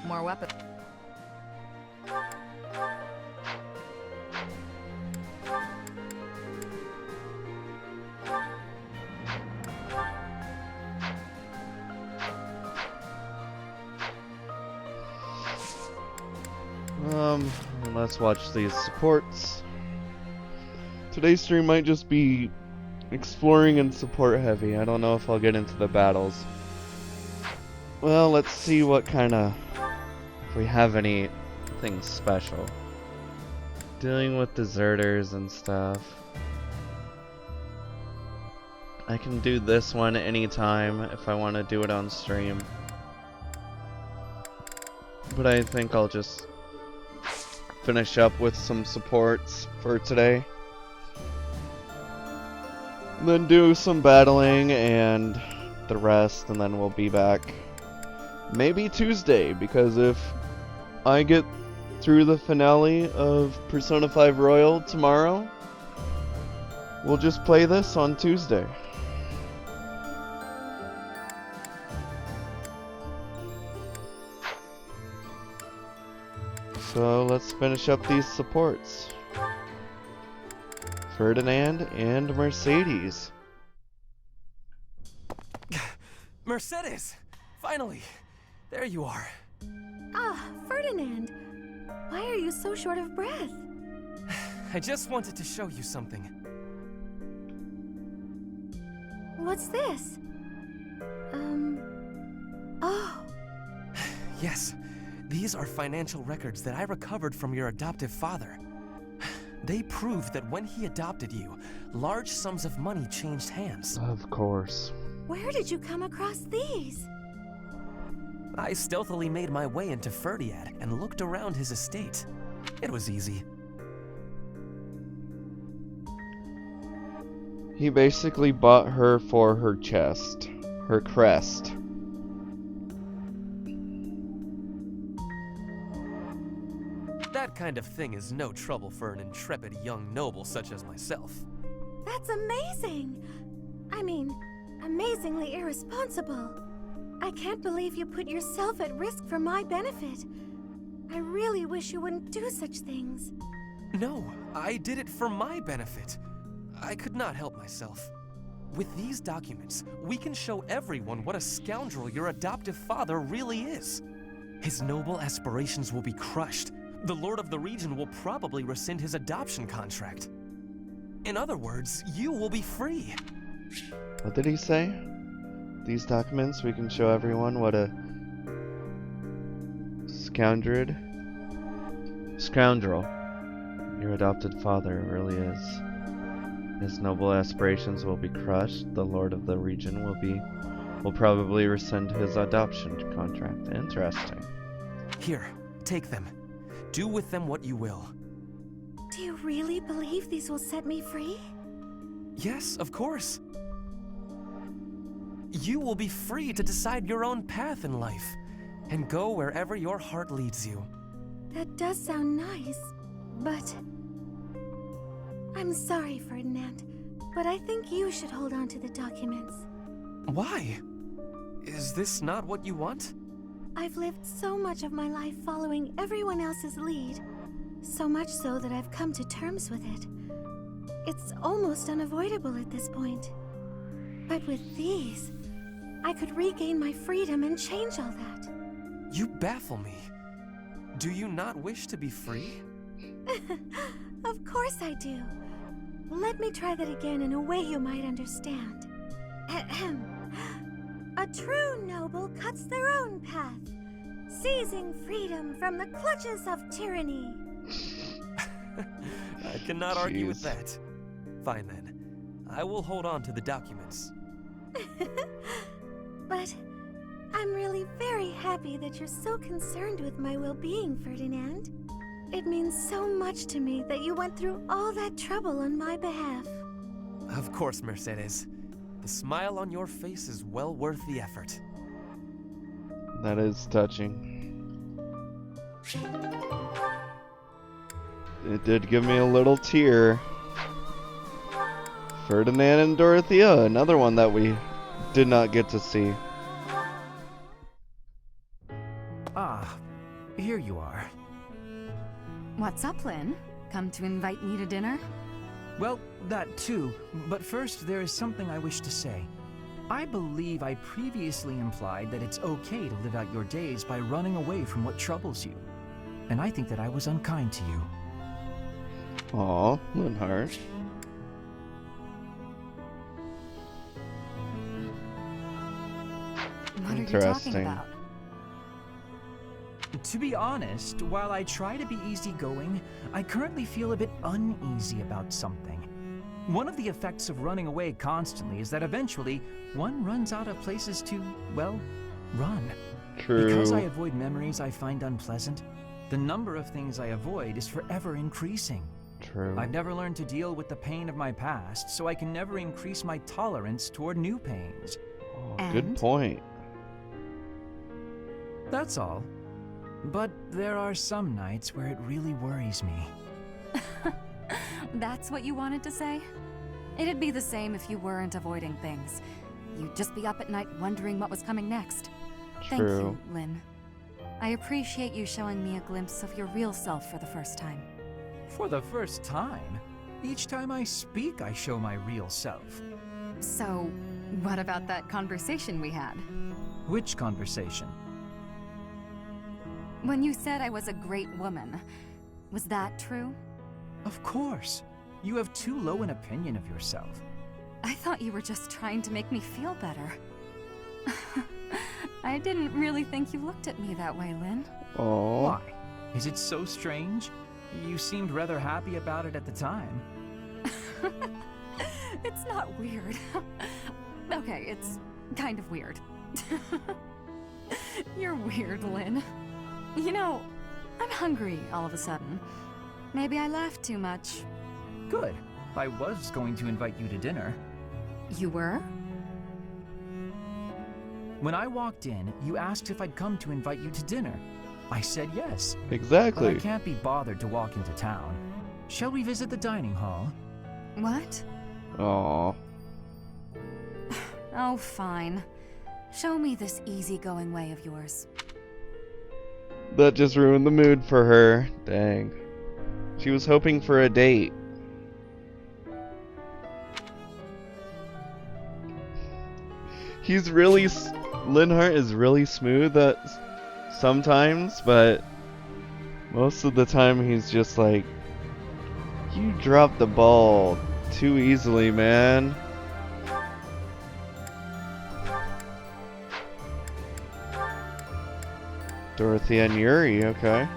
More weapons. And let's watch these supports. Today's stream might just be exploring and support heavy. I don't know if I'll get into the battles. Well, let's see what kind of... if we have anything special. Dealing with deserters and stuff. I can do this one anytime if I want to do it on stream. But I think I'll just finish up with some supports for today. Then do some battling and the rest, and then we'll be back maybe Tuesday, because if I get through the finale of Persona 5 Royal tomorrow, we'll just play this on Tuesday. So let's finish up these supports. Ferdinand and Mercedes. Mercedes! Finally! There you are. Ah, Ferdinand. Why are you so short of breath? I just wanted to show you something. What's this? Oh. Yes, these are financial records that I recovered from your adoptive father. They prove that when he adopted you, large sums of money changed hands. Of course. Where did you come across these? I stealthily made my way into Ferdiad and looked around his estate. It was easy. He basically bought her for her chest, her crest. That kind of thing is no trouble for an intrepid young noble such as myself. That's amazing! I mean, amazingly irresponsible. I can't believe you put yourself at risk for my benefit. I really wish you wouldn't do such things. No, I did it for my benefit. I could not help myself. With these documents, we can show everyone what a scoundrel your adoptive father really is. His noble aspirations will be crushed. The Lord of the region will probably rescind his adoption contract. In other words, you will be free. What did he say? These documents, we can show everyone what a scoundrel your adopted father really is. His noble aspirations will be crushed. The Lord of the region will probably rescind his adoption contract. Interesting. Here, take them. Do with them what you will. Do you really believe these will set me free? Yes, of course. You will be free to decide your own path in life, and go wherever your heart leads you. That does sound nice, but... I'm sorry, Ferdinand, but I think you should hold on to the documents. Why? Is this not what you want? I've lived so much of my life following everyone else's lead, so much so that I've come to terms with it. It's almost unavoidable at this point. But with these, I could regain my freedom and change all that. You baffle me. Do you not wish to be free? Of course I do. Let me try that again in a way you might understand. Ahem. A true noble cuts their own path, seizing freedom from the clutches of tyranny. I cannot argue with that. Fine then. I will hold on to the documents. But I'm really very happy that you're so concerned with my well-being, Ferdinand. It means so much to me that you went through all that trouble on my behalf. Of course, Mercedes. The smile on your face is well worth the effort. That is touching. It did give me a little tear. Ferdinand and Dorothea, another one that we did not get to see. Ah, here you are. What's up, Lynn? Come to invite me to dinner? Well, that too, but first there is something I wish to say. I believe I previously implied that it's okay to live out your days by running away from what troubles you. And I think that I was unkind to you. Aw, Linhart. What are you talking about? To be honest, while I try to be easygoing, I currently feel a bit uneasy about something. One of the effects of running away constantly is that eventually one runs out of places to, well, run. True. Because I avoid memories I find unpleasant, the number of things I avoid is forever increasing. True. I've never learned to deal with the pain of my past, so I can never increase my tolerance toward new pains. Oh, good point. That's all. But there are some nights where it really worries me. That's what you wanted to say? It'd be the same if you weren't avoiding things. You'd just be up at night wondering what was coming next. Thank you, Lynn. I appreciate you showing me a glimpse of your real self for the first time. For the first time? Each time I speak, I show my real self. So, what about that conversation we had? Which conversation? When you said I was a great woman, was that true? Of course. You have too low an opinion of yourself. I thought you were just trying to make me feel better. I didn't really think you looked at me that way, Lynn. Oh. Why? Is it so strange? You seemed rather happy about it at the time. It's not weird. Okay, it's kind of weird. You're weird, Lynn. You know, I'm hungry all of a sudden. Maybe I laughed too much. Good. I was going to invite you to dinner. You were? When I walked in, you asked if I'd come to invite you to dinner. I said yes. Exactly. But I can't be bothered to walk into town. Shall we visit the dining hall? What? Aww. Oh, fine. Show me this easygoing way of yours. That just ruined the mood for her. Dang. She was hoping for a date. He's really... Linhart is really smooth at sometimes, but most of the time he's just like, you dropped the ball too easily, man. Dorothea and Yuri, okay.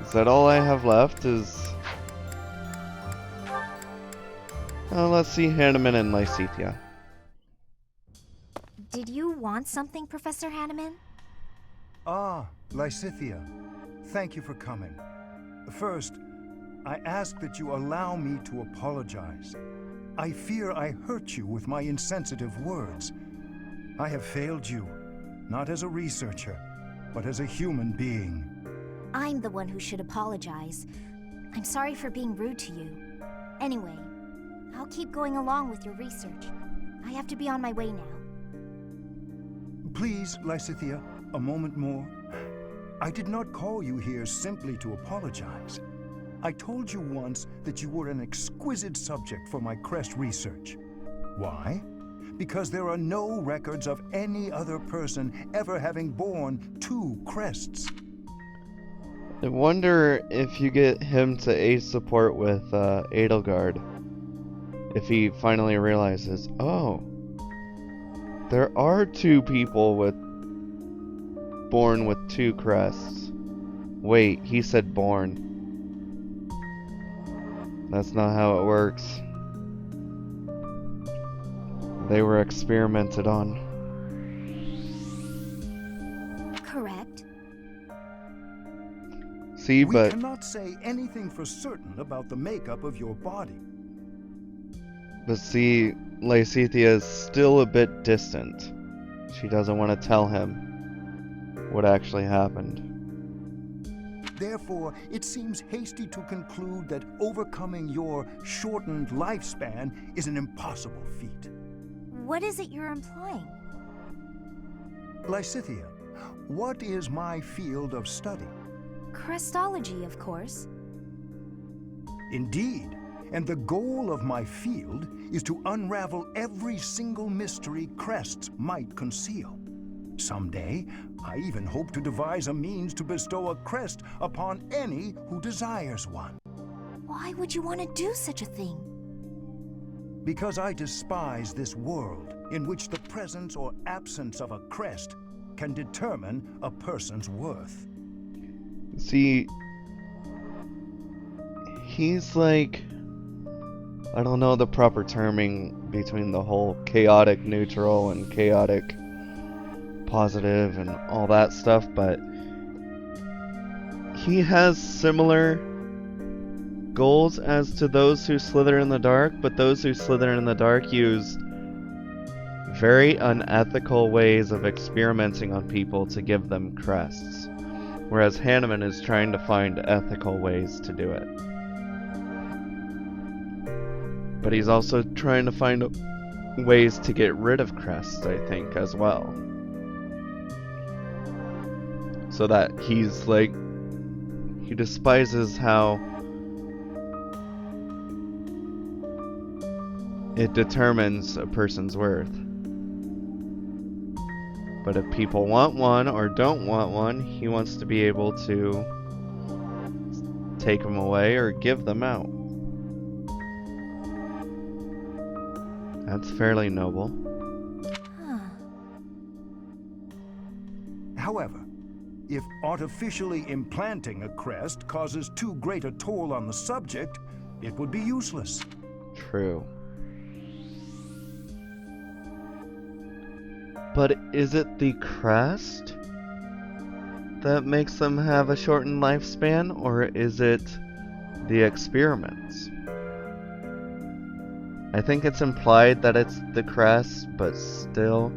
Is that all I have left is... Oh, let's see Hanneman and Lysithea. Did you want something, Professor Hanneman? Ah, Lysithea. Thank you for coming. First, I ask that you allow me to apologize. I fear I hurt you with my insensitive words. I have failed you, not as a researcher, but as a human being. I'm the one who should apologize. I'm sorry for being rude to you. Anyway, I'll keep going along with your research. I have to be on my way now. Please, Lysithea, a moment more. I did not call you here simply to apologize. I told you once that you were an exquisite subject for my crest research. Why? Because there are no records of any other person ever having borne 2 crests. I wonder if you get him to aid support with Edelgard. If he finally realizes, oh, there are 2 people born with 2 crests. Wait, he said born. That's not how it works. They were experimented on. Correct. See, we but... cannot say anything for certain about the makeup of your body. But see, Lysithea is still a bit distant. she doesn't want to tell him what actually happened. Therefore, it seems hasty to conclude that overcoming your shortened lifespan is an impossible feat. What is it you're implying? Lysithea, what is my field of study? Crestology, of course. Indeed, and the goal of my field is to unravel every single mystery crests might conceal. Someday, I even hope to devise a means to bestow a crest upon any who desires one. Why would you want to do such a thing? Because I despise this world in which the presence or absence of a crest can determine a person's worth. See, he's like, I don't know the proper terming between the whole chaotic neutral and chaotic positive and all that stuff, but he has similar goals as to those who slither in the dark, but those who slither in the dark use very unethical ways of experimenting on people to give them crests, whereas Hanneman is trying to find ethical ways to do it. But he's also trying to find ways to get rid of crests, I think, as well. So that he's like, he despises how it determines a person's worth. But if people want one or don't want one, he wants to be able to take them away or give them out. That's fairly noble. However, if artificially implanting a crest causes too great a toll on the subject, it would be useless. True. But is it the crest that makes them have a shortened lifespan, or is it the experiments? I think it's implied that it's the crest, but still.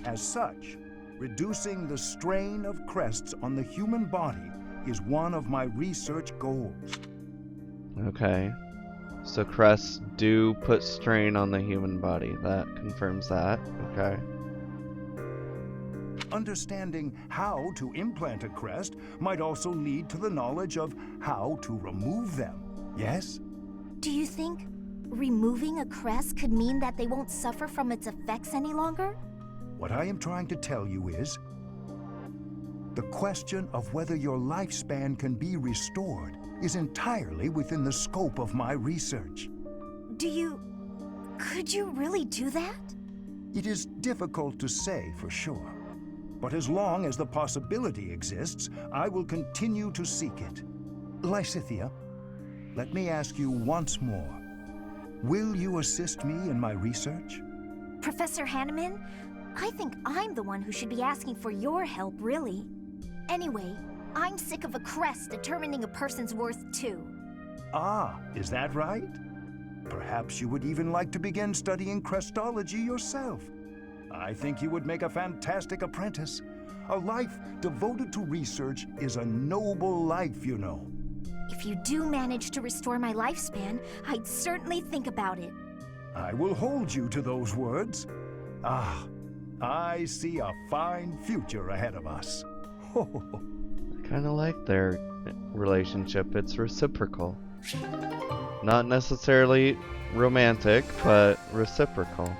As such, reducing the strain of crests on the human body is one of my research goals. Okay. So crests do put strain on the human body. That confirms that. Okay. Understanding how to implant a crest might also lead to the knowledge of how to remove them. Yes? Do you think removing a crest could mean that they won't suffer from its effects any longer? What I am trying to tell you is, the question of whether your lifespan can be restored is entirely within the scope of my research. Could you really do that? It is difficult to say for sure, but as long as the possibility exists, I will continue to seek it. Lysithea, let me ask you once more. Will you assist me in my research? Professor Hanneman, I think I'm the one who should be asking for your help, really. Anyway, I'm sick of a crest determining a person's worth, too. Ah, is that right? Perhaps you would even like to begin studying crestology yourself. I think you would make a fantastic apprentice. A life devoted to research is a noble life, you know. If you do manage to restore my lifespan, I'd certainly think about it. I will hold you to those words. Ah, I see a fine future ahead of us. I kind of like their relationship. It's reciprocal. Not necessarily romantic, but reciprocal.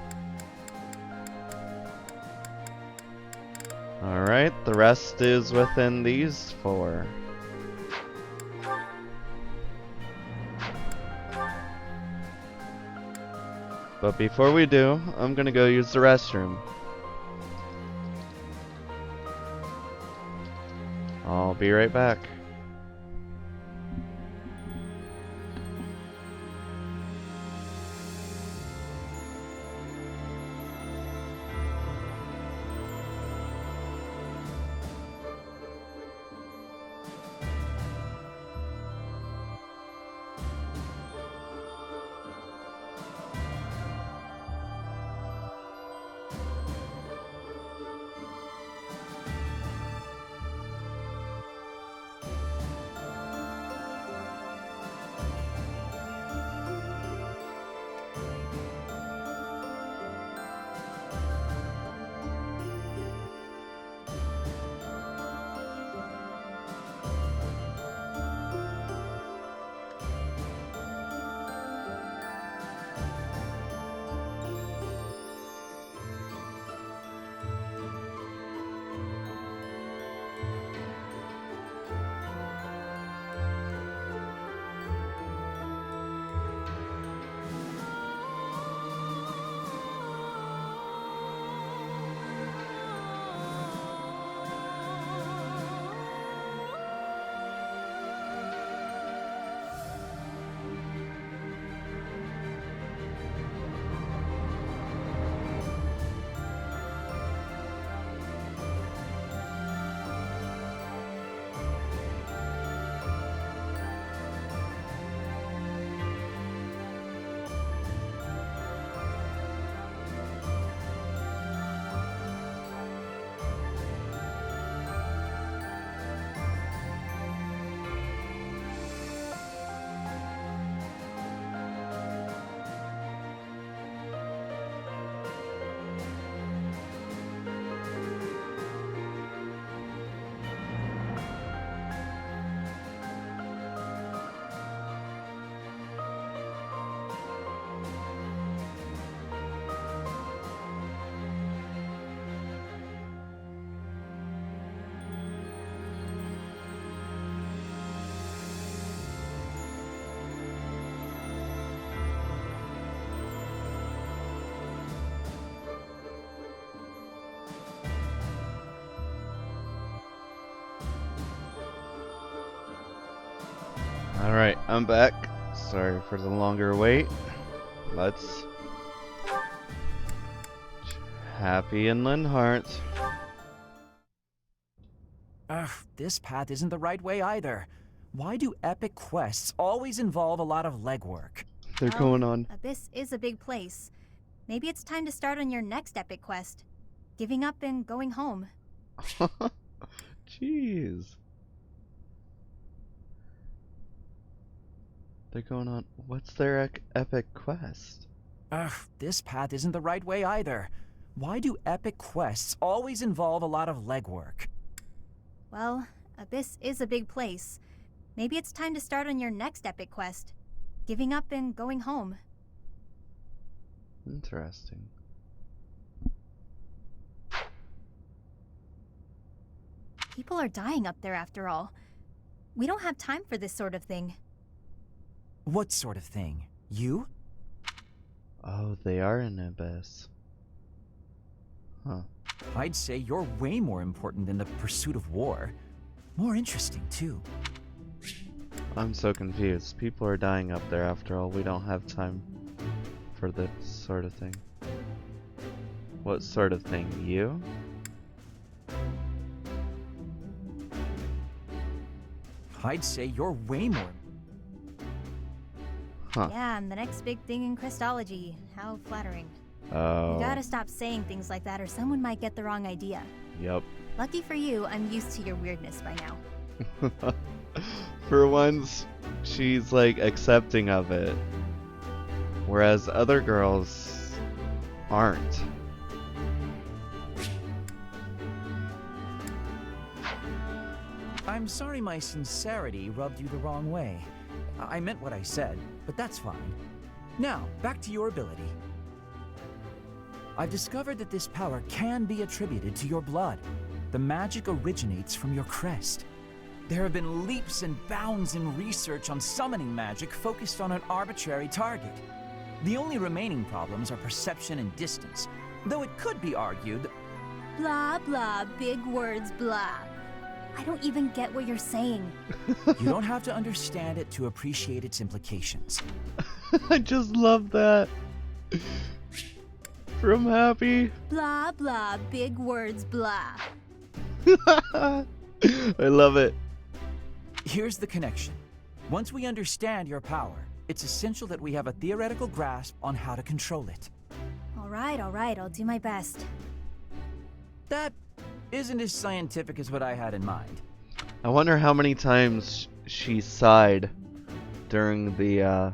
Alright, the rest is within these four. But before we do, I'm gonna go use the restroom. I'll be right back. Alright, I'm back. Sorry for the longer wait. Let's... Happy Inland Hearts. Ugh, this path isn't the right way either. Why do epic quests always involve a lot of legwork? They're going on. Abyss is a big place. Maybe it's time to start on your next epic quest. Giving up and going home. Jeez. They're going on. What's their epic quest? Ugh, this path isn't the right way either. Why do epic quests always involve a lot of legwork? Well, Abyss is a big place. Maybe it's time to start on your next epic quest. Giving up and going home. Interesting. People are dying up there after all. We don't have time for this sort of thing. What sort of thing? You? Oh, they are in Abyss. Huh. I'd say you're way more important than the pursuit of war. More interesting, too. I'm so confused. People are dying up there after all. We don't have time for this sort of thing. What sort of thing? You? I'd say you're way more... Huh. Yeah, I'm the next big thing in Christology. How flattering. Oh. You gotta stop saying things like that or someone might get the wrong idea. Yep. Lucky for you, I'm used to your weirdness by now. For once, she's like accepting of it. Whereas other girls aren't. I'm sorry my sincerity rubbed you the wrong way. I meant what I said, but that's fine. Now, back to your ability. I've discovered that this power can be attributed to your blood. The magic originates from your crest. There have been leaps and bounds in research on summoning magic focused on an arbitrary target. The only remaining problems are perception and distance, though it could be argued that... Blah, blah, big words, blah. I don't even get what you're saying. You don't have to understand it to appreciate its implications. I just love that. From Happy. Blah, blah, big words, blah. I love it. Here's the connection. Once we understand your power, it's essential that we have a theoretical grasp on how to control it. All right, I'll do my best. That isn't as scientific as what I had in mind. I wonder how many times she sighed during the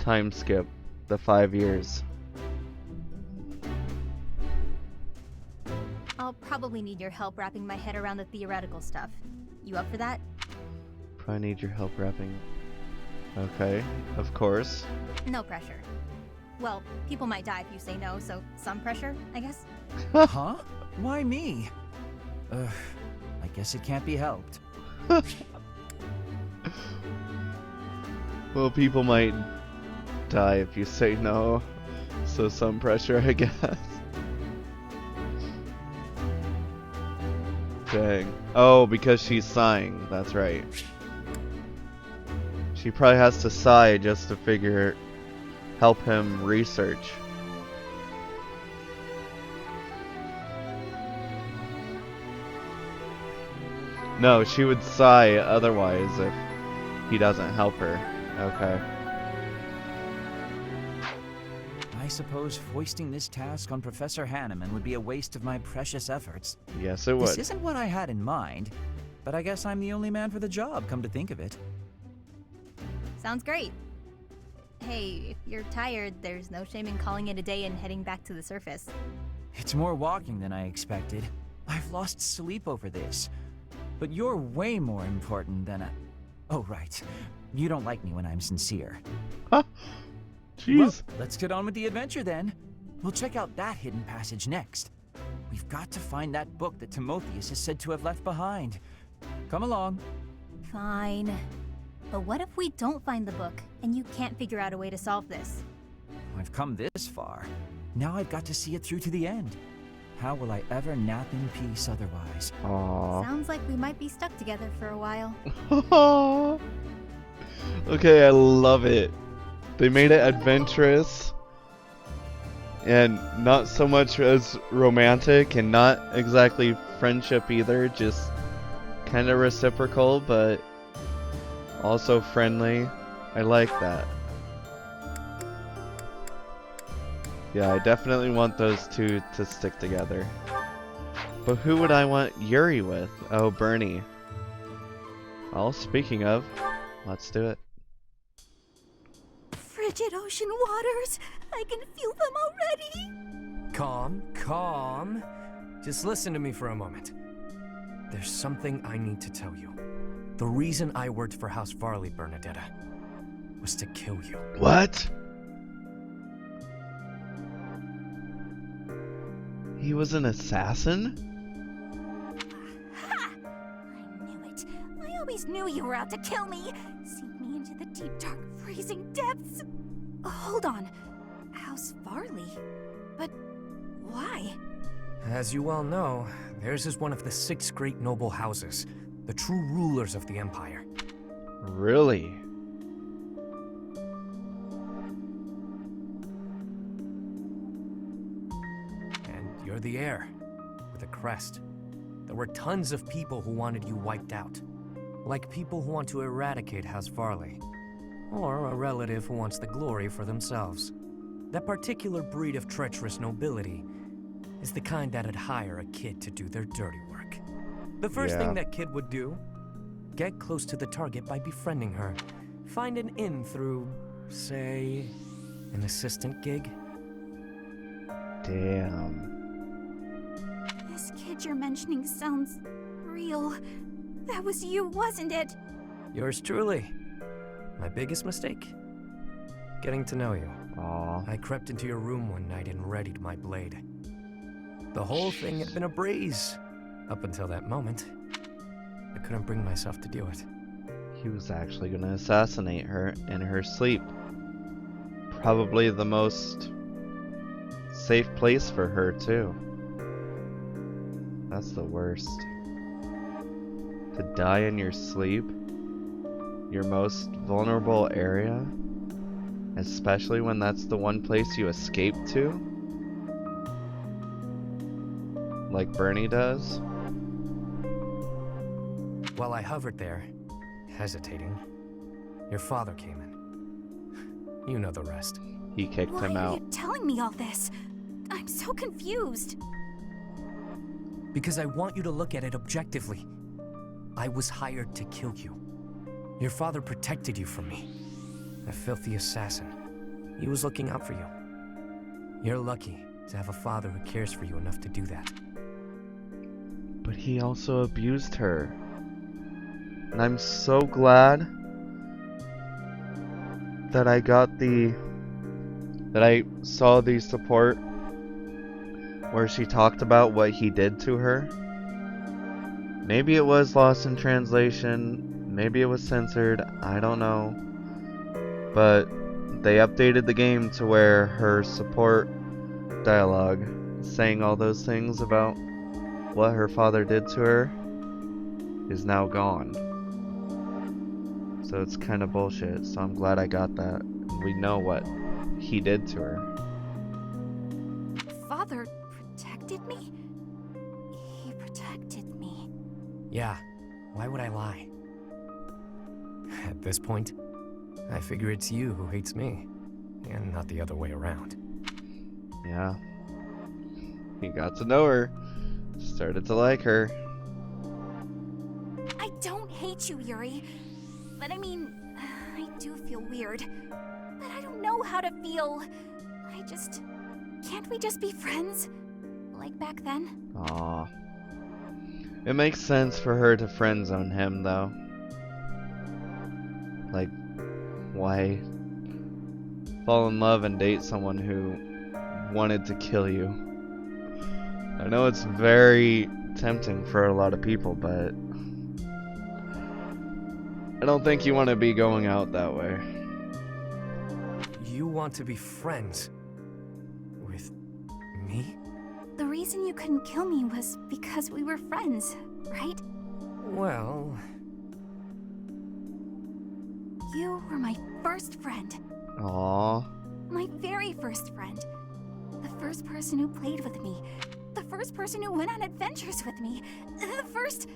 time skip, the 5 years. I'll probably need your help wrapping my head around the theoretical stuff. You up for that? Probably need your help wrapping. Okay, of course. No pressure. Well, people might die if you say no, so some pressure, I guess. Huh? Why me? I guess it can't be helped. Well, people might die if you say no, so some pressure, I guess. Dang. Oh, because she's sighing, that's right. She probably has to sigh just to help him research. No, she would sigh otherwise if he doesn't help her. Okay. I suppose foisting this task on Professor Hanneman would be a waste of my precious efforts. Yes, it would. This isn't what I had in mind, but I guess I'm the only man for the job, come to think of it. Sounds great. Hey, if you're tired, there's no shame in calling it a day and heading back to the surface. It's more walking than I expected. I've lost sleep over this. But you're way more important than a... Oh, right. You don't like me when I'm sincere. Huh? Jeez. Well, let's get on with the adventure then. We'll check out that hidden passage next. We've got to find that book that Timotheus is said to have left behind. Come along. Fine. But what if we don't find the book, and you can't figure out a way to solve this? I've come this far. Now I've got to see it through to the end. How will I ever nap in peace otherwise? Aww. Sounds like we might be stuck together for a while. Okay, I love it. They made it adventurous and not so much as romantic and not exactly friendship either, just kind of reciprocal but also friendly. I like that. Yeah, I definitely want those two to stick together. But who would I want Yuri with? Oh, Bernie. Well, speaking of, let's do it. Frigid ocean waters! I can feel them already! Calm, calm. Just listen to me for a moment. There's something I need to tell you. The reason I worked for House Varley, Bernadetta, was to kill you. What? He was an assassin? Ha! I knew it. I always knew you were out to kill me. Sink me into the deep, dark, freezing depths. Hold on. House Varley? But why? As you well know, theirs is one of the 6 great noble houses, the true rulers of the Empire. Really? And you're the heir, with a crest. There were tons of people who wanted you wiped out. Like people who want to eradicate House Varley. Or a relative who wants the glory for themselves. That particular breed of treacherous nobility is the kind that'd hire a kid to do their dirty work. The first thing that kid would do, get close to the target by befriending her. Find an in through, say, an assistant gig. Damn. This kid you're mentioning sounds real. That was you, wasn't it? Yours truly. My biggest mistake? Getting to know you. Aww. I crept into your room one night and readied my blade. The whole thing had been a breeze. Up until that moment, I couldn't bring myself to do it. He was actually gonna assassinate her in her sleep. Probably the most safe place for her, too. That's the worst. To die in your sleep? Your most vulnerable area? Especially when that's the one place you escape to? Like Bernie does? While I hovered there, hesitating, your father came in. You know the rest. He kicked him Why are out. you telling me all this? I'm so confused. Because I want you to look at it objectively. I was hired to kill you. Your father protected you from me. A filthy assassin. He was looking out for you. You're lucky to have a father who cares for you enough to do that. But he also abused her. And I'm so glad that I saw the support where she talked about what he did to her. Maybe it was lost in translation, maybe it was censored, I don't know. But they updated the game to where her support dialogue saying all those things about what her father did to her is now gone. So it's kind of bullshit, so I'm glad I got that. We know what he did to her. Father protected me? He protected me. Yeah, why would I lie? At this point, I figure it's you who hates me, and not the other way around. Yeah. He got to know her. Started to like her. I don't hate you, Yuri. But I mean, I do feel weird. But I don't know how to feel. Can't we just be friends? Like back then? Aww. It makes sense for her to friend zone him, though. Like, why fall in love and date someone who wanted to kill you? I know it's very tempting for a lot of people, but I don't think you want to be going out that way. You want to be friends with me? The reason you couldn't kill me was because we were friends, right? Well... You were my first friend. Aww. My very first friend. The first person who played with me. The first person who went on adventures with me. The first...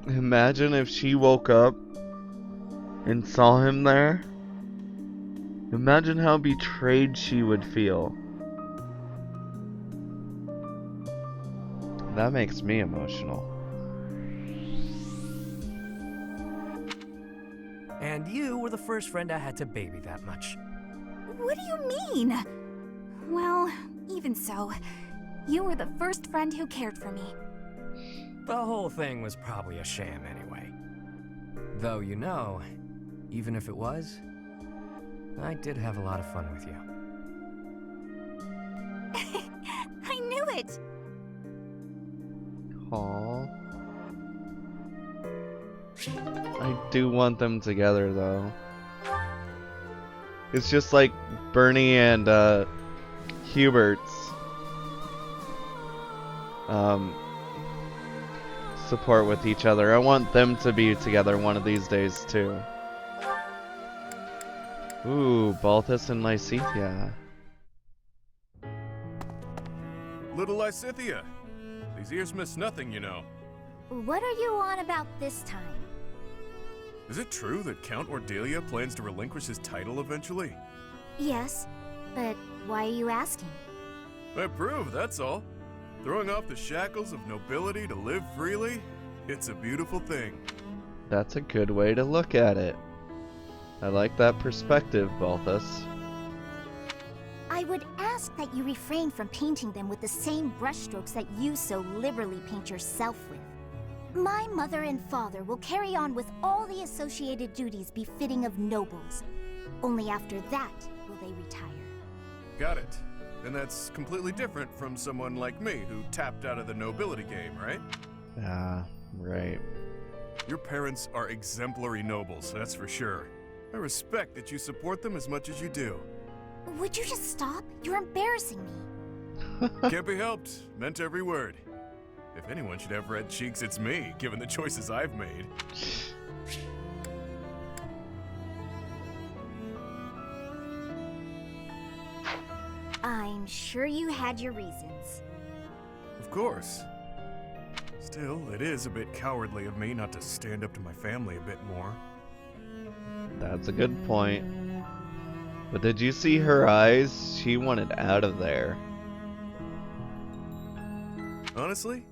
Imagine if she woke up and saw him there. Imagine how betrayed she would feel. That makes me emotional. And you were the first friend I had to baby that much. What do you mean? Well, even so, you were the first friend who cared for me. The whole thing was probably a sham anyway. Though, you know, even if it was, I did have a lot of fun with you. I knew it! Aww. I do want them together, though. It's just like Bernie and Hubert's support with each other. I want them to be together one of these days, too. Ooh, Balthus and Lysithea. Little Lysithea. These ears miss nothing, you know. What are you on about this time? Is it true that Count Ordelia plans to relinquish his title eventually? Yes, but why are you asking? I approve, that's all. Throwing off the shackles of nobility to live freely, it's a beautiful thing. That's a good way to look at it. I like that perspective, Balthus. I would ask that you refrain from painting them with the same brushstrokes that you so liberally paint yourself with. My mother and father will carry on with all the associated duties befitting of nobles. Only after that will they retire. Got it. And that's completely different from someone like me who tapped out of the nobility game, right? Ah, right. Your parents are exemplary nobles, that's for sure. I respect that you support them as much as you do. Would you just stop? You're embarrassing me. Can't be helped. Meant every word. If anyone should have red cheeks, it's me, given the choices I've made. I'm sure you had your reasons. Of course. Still, it is a bit cowardly of me not to stand up to my family a bit more. That's a good point. But did you see her eyes? She wanted out of there. Honestly,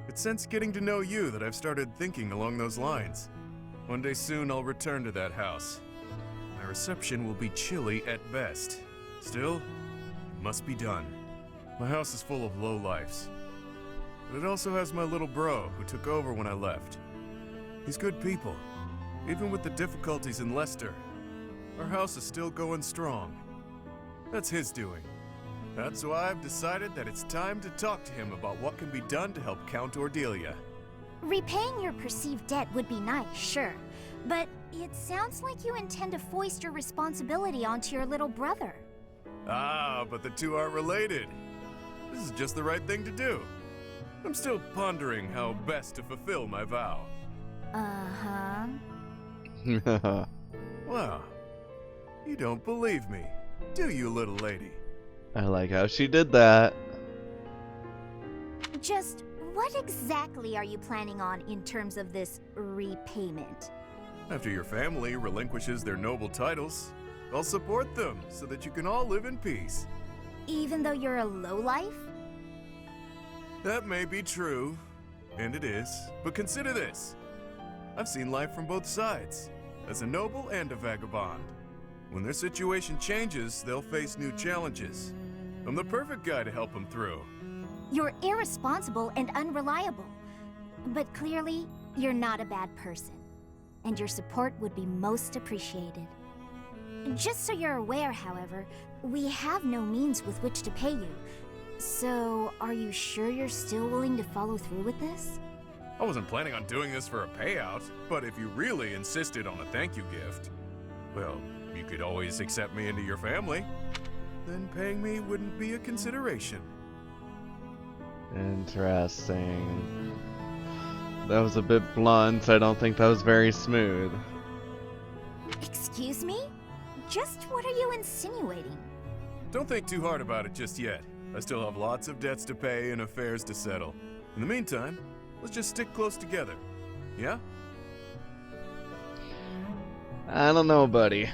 it's since getting to know you that I've started thinking along those lines. One day soon I'll return to that house. My reception will be chilly at best. Still, it must be done. My house is full of lowlifes. But it also has my little bro who took over when I left. He's good people. Even with the difficulties in Leicester, our house is still going strong. That's his doing. That's why I've decided that it's time to talk to him about what can be done to help Count Ordelia. Repaying your perceived debt would be nice, sure. But it sounds like you intend to foist your responsibility onto your little brother. Ah, but the two aren't related. This is just the right thing to do. I'm still pondering how best to fulfill my vow. Uh-huh. Wow. You don't believe me, do you, little lady? I like how she did that. Just what exactly are you planning on in terms of this repayment? After your family relinquishes their noble titles, I'll support them so that you can all live in peace. Even though you're a lowlife? That may be true, and it is, but consider this. I've seen life from both sides, as a noble and a vagabond. When their situation changes, they'll face new challenges. I'm the perfect guy to help them through. You're irresponsible and unreliable. But clearly, you're not a bad person. And your support would be most appreciated. Just so you're aware, however, we have no means with which to pay you. So, are you sure you're still willing to follow through with this? I wasn't planning on doing this for a payout, but if you really insisted on a thank you gift, well, you could always accept me into your family. Then paying me wouldn't be a consideration. Interesting. That was a bit blunt. I don't think that was very smooth. Excuse me? Just what are you insinuating? Don't think too hard about it just yet. I still have lots of debts to pay and affairs to settle. In the meantime, let's just stick close together. Yeah? I don't know, buddy.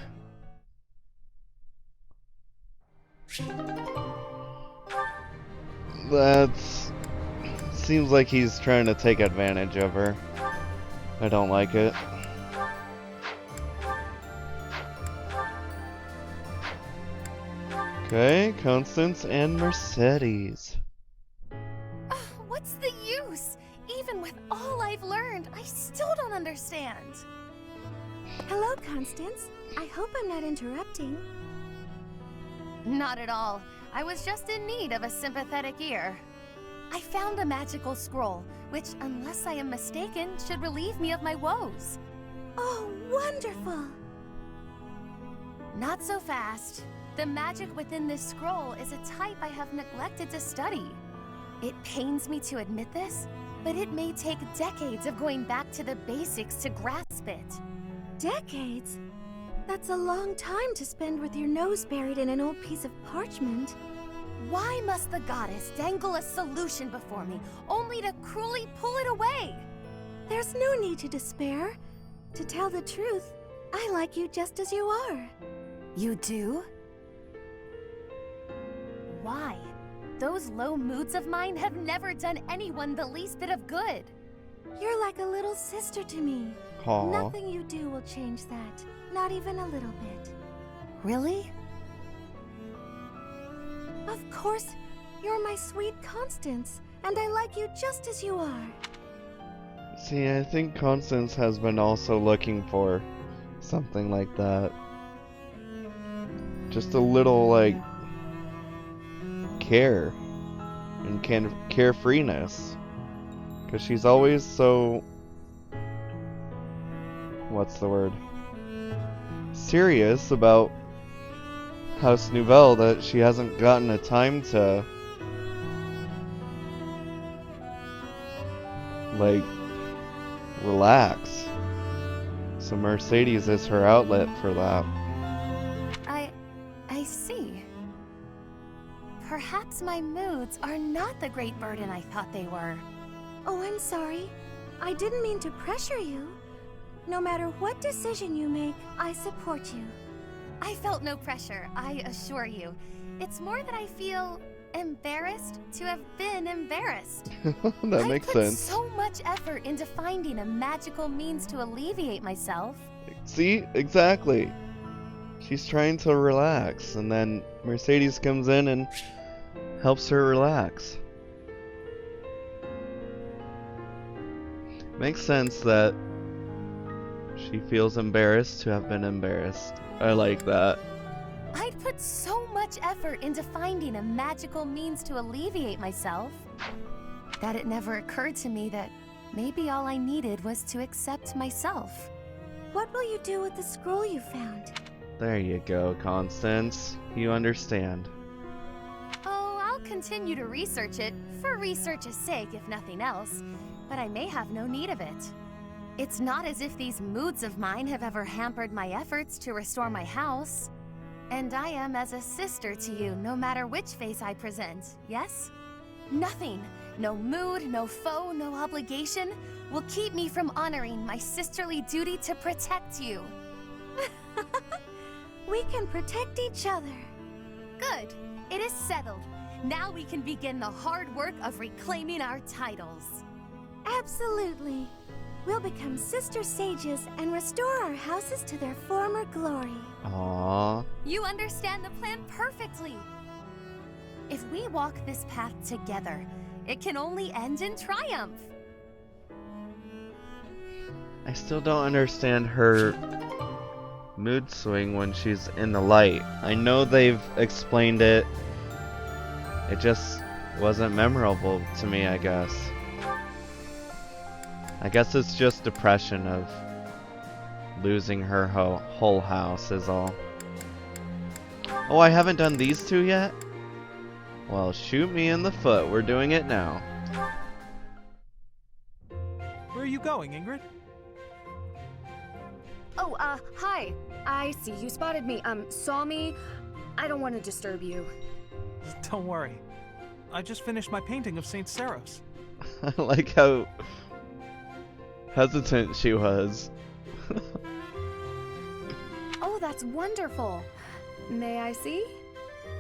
That's... seems like he's trying to take advantage of her. I don't like it. Okay, Constance and Mercedes. What's the use? Even with all I've learned, I still don't understand. Hello, Constance. I hope I'm not interrupting. Not at all. I was just in need of a sympathetic ear. I found a magical scroll, which, unless I am mistaken, should relieve me of my woes. Oh, wonderful! Not so fast. The magic within this scroll is a type I have neglected to study. It pains me to admit this, but it may take decades of going back to the basics to grasp it. Decades? That's a long time to spend with your nose buried in an old piece of parchment. Why must the goddess dangle a solution before me, only to cruelly pull it away? There's no need to despair. To tell the truth, I like you just as you are. You do? Why? Those low moods of mine have never done anyone the least bit of good. You're like a little sister to me. Aww. Nothing you do will change that. Not even a little bit. Really? Of course, you're my sweet Constance, and I like you just as you are. See, I think Constance has been also looking for something like that. Just a little, like, care and carefreeness. Because she's always so... what's the word? Serious about House Nouvelle that she hasn't gotten a time to, like, relax. So Mercedes is her outlet for that. I see. Perhaps my moods are not the great burden I thought they were. Oh, I'm sorry. I didn't mean to pressure you. No matter what decision you make, I support you. I felt no pressure, I assure you. It's more that I feel embarrassed to have been embarrassed. That makes sense. So much effort into finding a magical means to alleviate myself. See? Exactly. She's trying to relax, and then Mercedes comes in and helps her relax. Makes sense that she feels embarrassed to have been embarrassed. I like that. I'd put so much effort into finding a magical means to alleviate myself that it never occurred to me that maybe all I needed was to accept myself. What will you do with the scroll you found? There you go, Constance. You understand. Oh, I'll continue to research it, for research's sake if nothing else, but I may have no need of it. It's not as if these moods of mine have ever hampered my efforts to restore my house. And I am as a sister to you, no matter which face I present, yes? Nothing, no mood, no foe, no obligation, will keep me from honoring my sisterly duty to protect you. We can protect each other. Good, it is settled. Now we can begin the hard work of reclaiming our titles. Absolutely. We'll become sister sages and restore our houses to their former glory. Aww. You understand the plan perfectly. If we walk this path together, it can only end in triumph. I still don't understand her mood swing when she's in the light. I know they've explained it. It just wasn't memorable to me, I guess. I guess it's just depression of losing her whole house is all. Oh, I haven't done these two yet? Well, shoot me in the foot. We're doing it now. Where are you going, Ingrid? Oh, hi. I see you spotted me. Saw me. I don't want to disturb you. Don't worry. I just finished my painting of St. Saros. I like how hesitant she was. Oh, that's wonderful. May I see?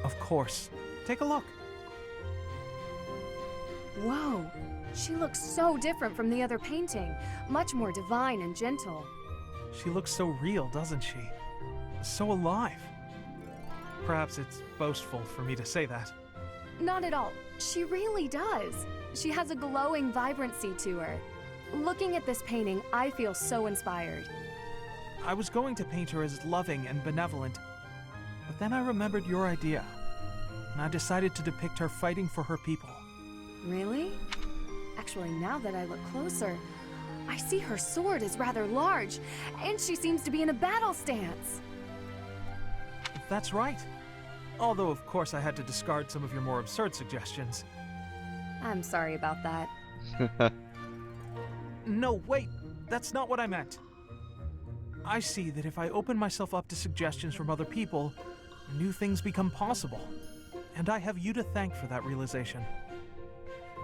Of course. Take a look. Whoa. She looks so different from the other painting. Much more divine and gentle. She looks so real, doesn't she? So alive. Perhaps it's boastful for me to say that. Not at all. She really does. She has a glowing vibrancy to her. Looking at this painting, I feel so inspired. I was going to paint her as loving and benevolent, but then I remembered your idea, and I decided to depict her fighting for her people. Really? Actually, now that I look closer, I see her sword is rather large, and she seems to be in a battle stance. That's right. Although, of course, I had to discard some of your more absurd suggestions. I'm sorry about that. No, wait! That's not what I meant. I see that if I open myself up to suggestions from other people, new things become possible. And I have you to thank for that realization.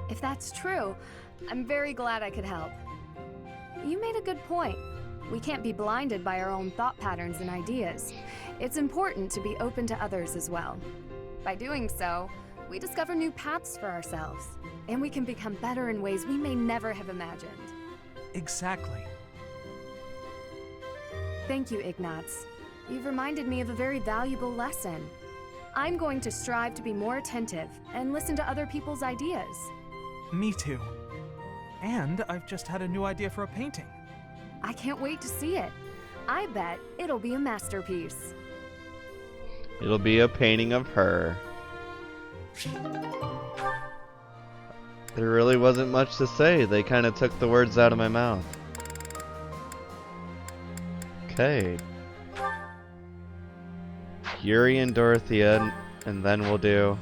If that's true, I'm very glad I could help. You made a good point. We can't be blinded by our own thought patterns and ideas. It's important to be open to others as well. By doing so, we discover new paths for ourselves, and we can become better in ways we may never have imagined. Exactly. Thank you, Ignaz. You've reminded me of a very valuable lesson. I'm going to strive to be more attentive and listen to other people's ideas. Me too. And I've just had a new idea for a painting. I can't wait to see it. I bet it'll be a masterpiece. It'll be a painting of her. There really wasn't much to say. They kind of took the words out of my mouth. Okay. Yuri and Dorothea, and then we'll do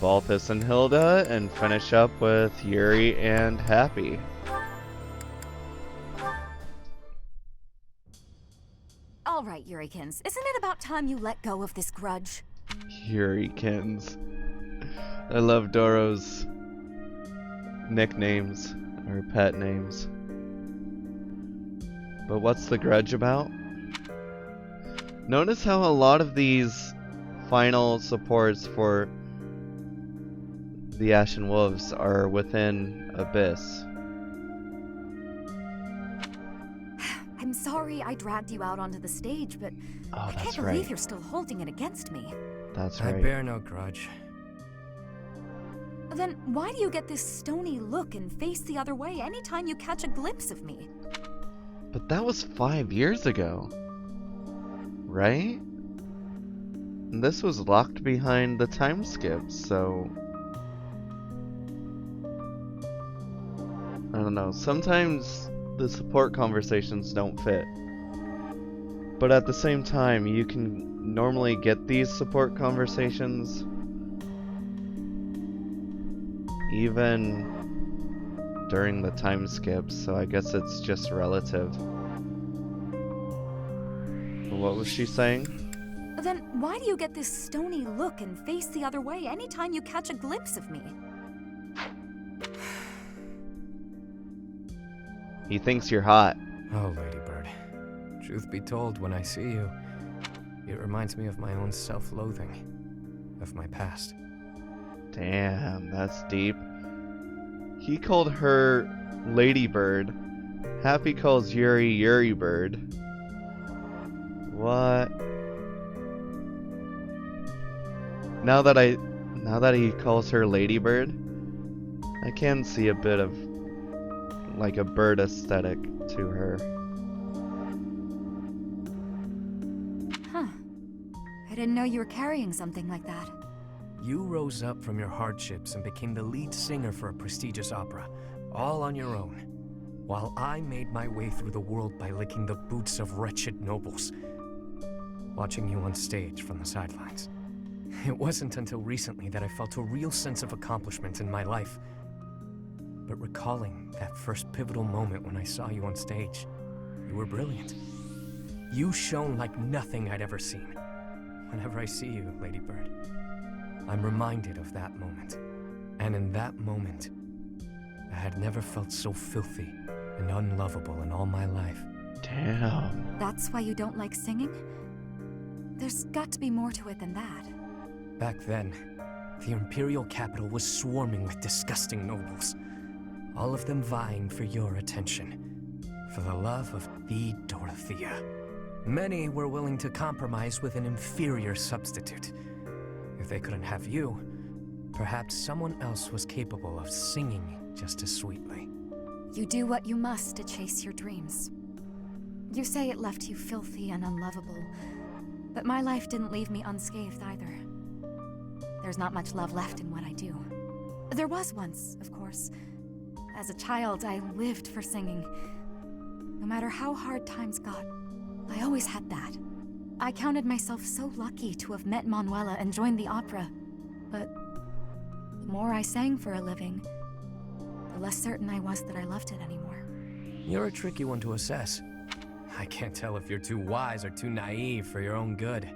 Balthus and Hilda, and finish up with Yuri and Happy. All right, Yurikins, isn't it about time you let go of this grudge? Yurikins. I love Doro's nicknames, or pet names. But what's the grudge about? Notice how a lot of these final supports for the Ashen Wolves are within Abyss. I'm sorry I dragged you out onto the stage, but I can't believe you're still holding it against me. That's right. I bear no grudge. Then why do you get this stony look and face the other way anytime you catch a glimpse of me? But that was 5 years ago. Right? And this was locked behind the time skip, so... I don't know, sometimes the support conversations don't fit. But at the same time, you can normally get these support conversations even during the time skips, so I guess it's just relative. What was she saying? Then why do you get this stony look and face the other way anytime you catch a glimpse of me? He thinks you're hot. Oh, Ladybird. Truth be told, when I see you, it reminds me of my own self-loathing, of my past. Damn, that's deep. He called her Ladybird. Happy calls Yuri Yuribird. What? Now that he calls her Ladybird, I can see a bit of like a bird aesthetic to her. Huh. I didn't know you were carrying something like that. You rose up from your hardships and became the lead singer for a prestigious opera, all on your own, while I made my way through the world by licking the boots of wretched nobles, watching you on stage from the sidelines. It wasn't until recently that I felt a real sense of accomplishment in my life. But recalling that first pivotal moment when I saw you on stage, you were brilliant. You shone like nothing I'd ever seen. Whenever I see you, Lady Bird, I'm reminded of that moment. And in that moment, I had never felt so filthy and unlovable in all my life. Damn. That's why you don't like singing? There's got to be more to it than that. Back then, the Imperial capital was swarming with disgusting nobles. All of them vying for your attention, for the love of the Dorothea. Many were willing to compromise with an inferior substitute. If they couldn't have you, perhaps someone else was capable of singing just as sweetly. You do what you must to chase your dreams. You say it left you filthy and unlovable, but my life didn't leave me unscathed either. There's not much love left in what I do. There was once, of course. As a child, I lived for singing. No matter how hard times got, I always had that. I counted myself so lucky to have met Manuela and joined the opera. But the more I sang for a living, the less certain I was that I loved it anymore. You're a tricky one to assess. I can't tell if you're too wise or too naive for your own good.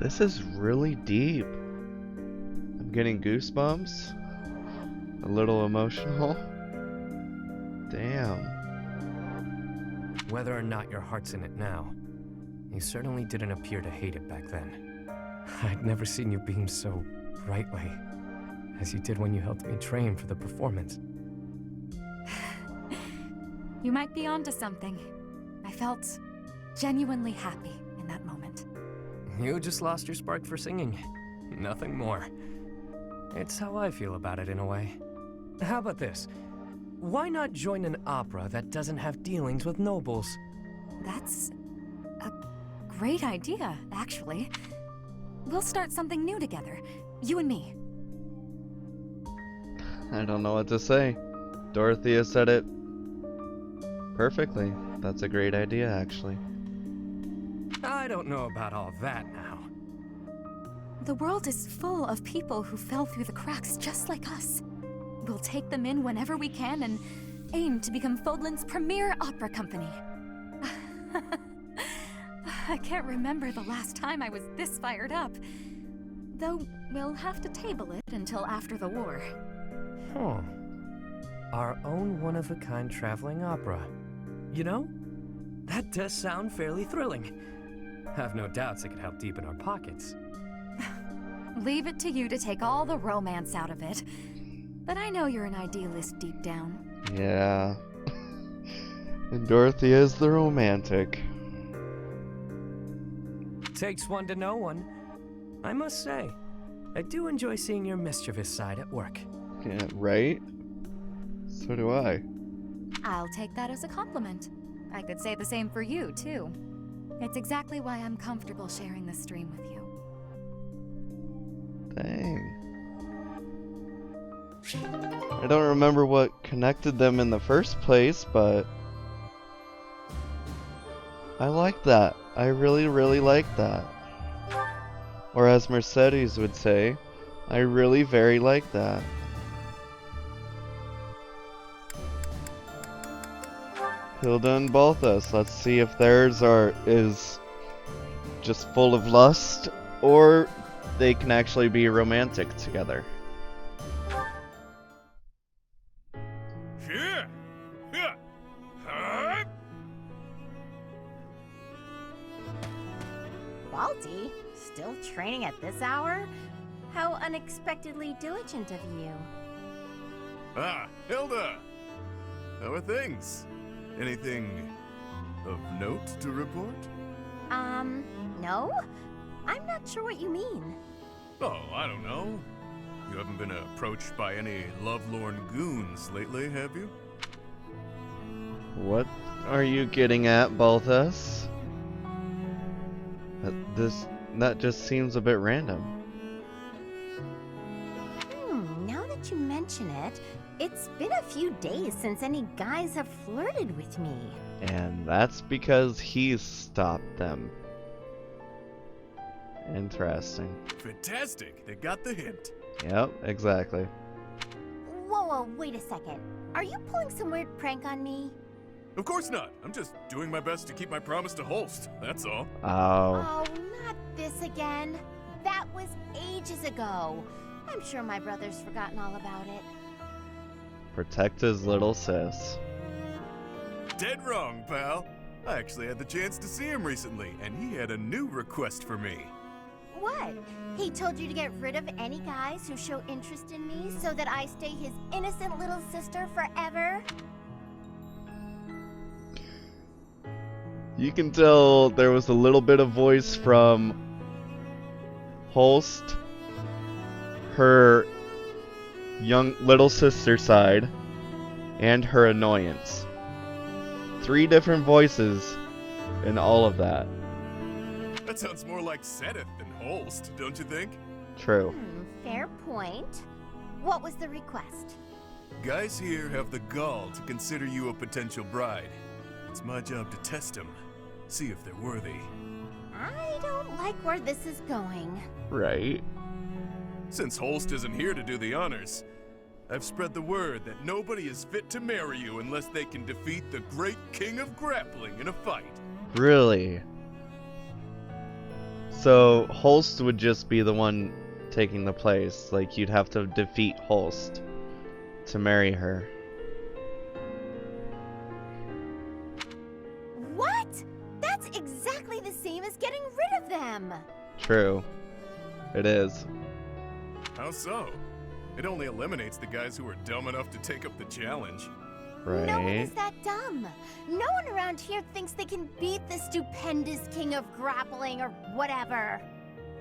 This is really deep. I'm getting goosebumps. A little emotional. Damn. Whether or not your heart's in it now, you certainly didn't appear to hate it back then. I'd never seen you beam so brightly as you did when you helped me train for the performance. You might be onto something. I felt genuinely happy in that moment. You just lost your spark for singing. Nothing more. It's how I feel about it in a way. How about this? Why not join an opera that doesn't have dealings with nobles? That's a great idea, actually. We'll start something new together. You and me. I don't know what to say. Dorothea said it perfectly. That's a great idea, actually. I don't know about all that now. The world is full of people who fell through the cracks just like us. We'll take them in whenever we can and aim to become Fodlan's premier opera company. I can't remember the last time I was this fired up. Though we'll have to table it until after the war. Huh. Our own one-of-a-kind traveling opera. You know, that does sound fairly thrilling. Have no doubts it could help deepen our pockets. Leave it to you to take all the romance out of it. But I know you're an idealist deep down. Yeah. And Dorothea is the romantic. Takes one to know one. I must say, I do enjoy seeing your mischievous side at work. Yeah, right? So do I. I'll take that as a compliment. I could say the same for you, too. It's exactly why I'm comfortable sharing this stream with you. Dang. I don't remember what connected them in the first place, but I like that. I really, really like that. Or as Mercedes would say, I really very like that. Hilda and Balthus. Let's see if theirs is just full of lust, or they can actually be romantic together. Balti? Still training at this hour? How unexpectedly diligent of you. Ah, Hilda! How are things? Anything of note to report? No? I'm not sure what you mean. Oh, I don't know. You haven't been approached by any lovelorn goons lately, have you? What are you getting at, Balthus? That just seems a bit random. Now that you mention it, it's been a few days since any guys have flirted with me. And that's because he's stopped them. Interesting. Fantastic. They got the hint. Yep, exactly. Whoa, wait a second. Are you pulling some weird prank on me? Of course not. I'm just doing my best to keep my promise to Holst. That's all. Oh. Oh, not this again. That was ages ago. I'm sure my brother's forgotten all about it. Protect his little sis. Dead wrong, pal. I actually had the chance to see him recently, and he had a new request for me. What? He told you to get rid of any guys who show interest in me so that I stay his innocent little sister forever? You can tell there was a little bit of voice from Holst, her young little sister side, and her annoyance. 3 different voices in all of that. That sounds more like Sedith than Holst, don't you think? True. Fair point. What was the request? Guys here have the gall to consider you a potential bride. It's my job to test them, see if they're worthy. I don't like where this is going. Right. Since Holst isn't here to do the honors, I've spread the word that nobody is fit to marry you unless they can defeat the great king of grappling in a fight. Really? So Holst would just be the one taking the place. Like, you'd have to defeat Holst to marry her. What? That's exactly the same as getting rid of them. True. It is. How so? It only eliminates the guys who are dumb enough to take up the challenge. Right. No one is that dumb. No one around here thinks they can beat the stupendous king of grappling or whatever.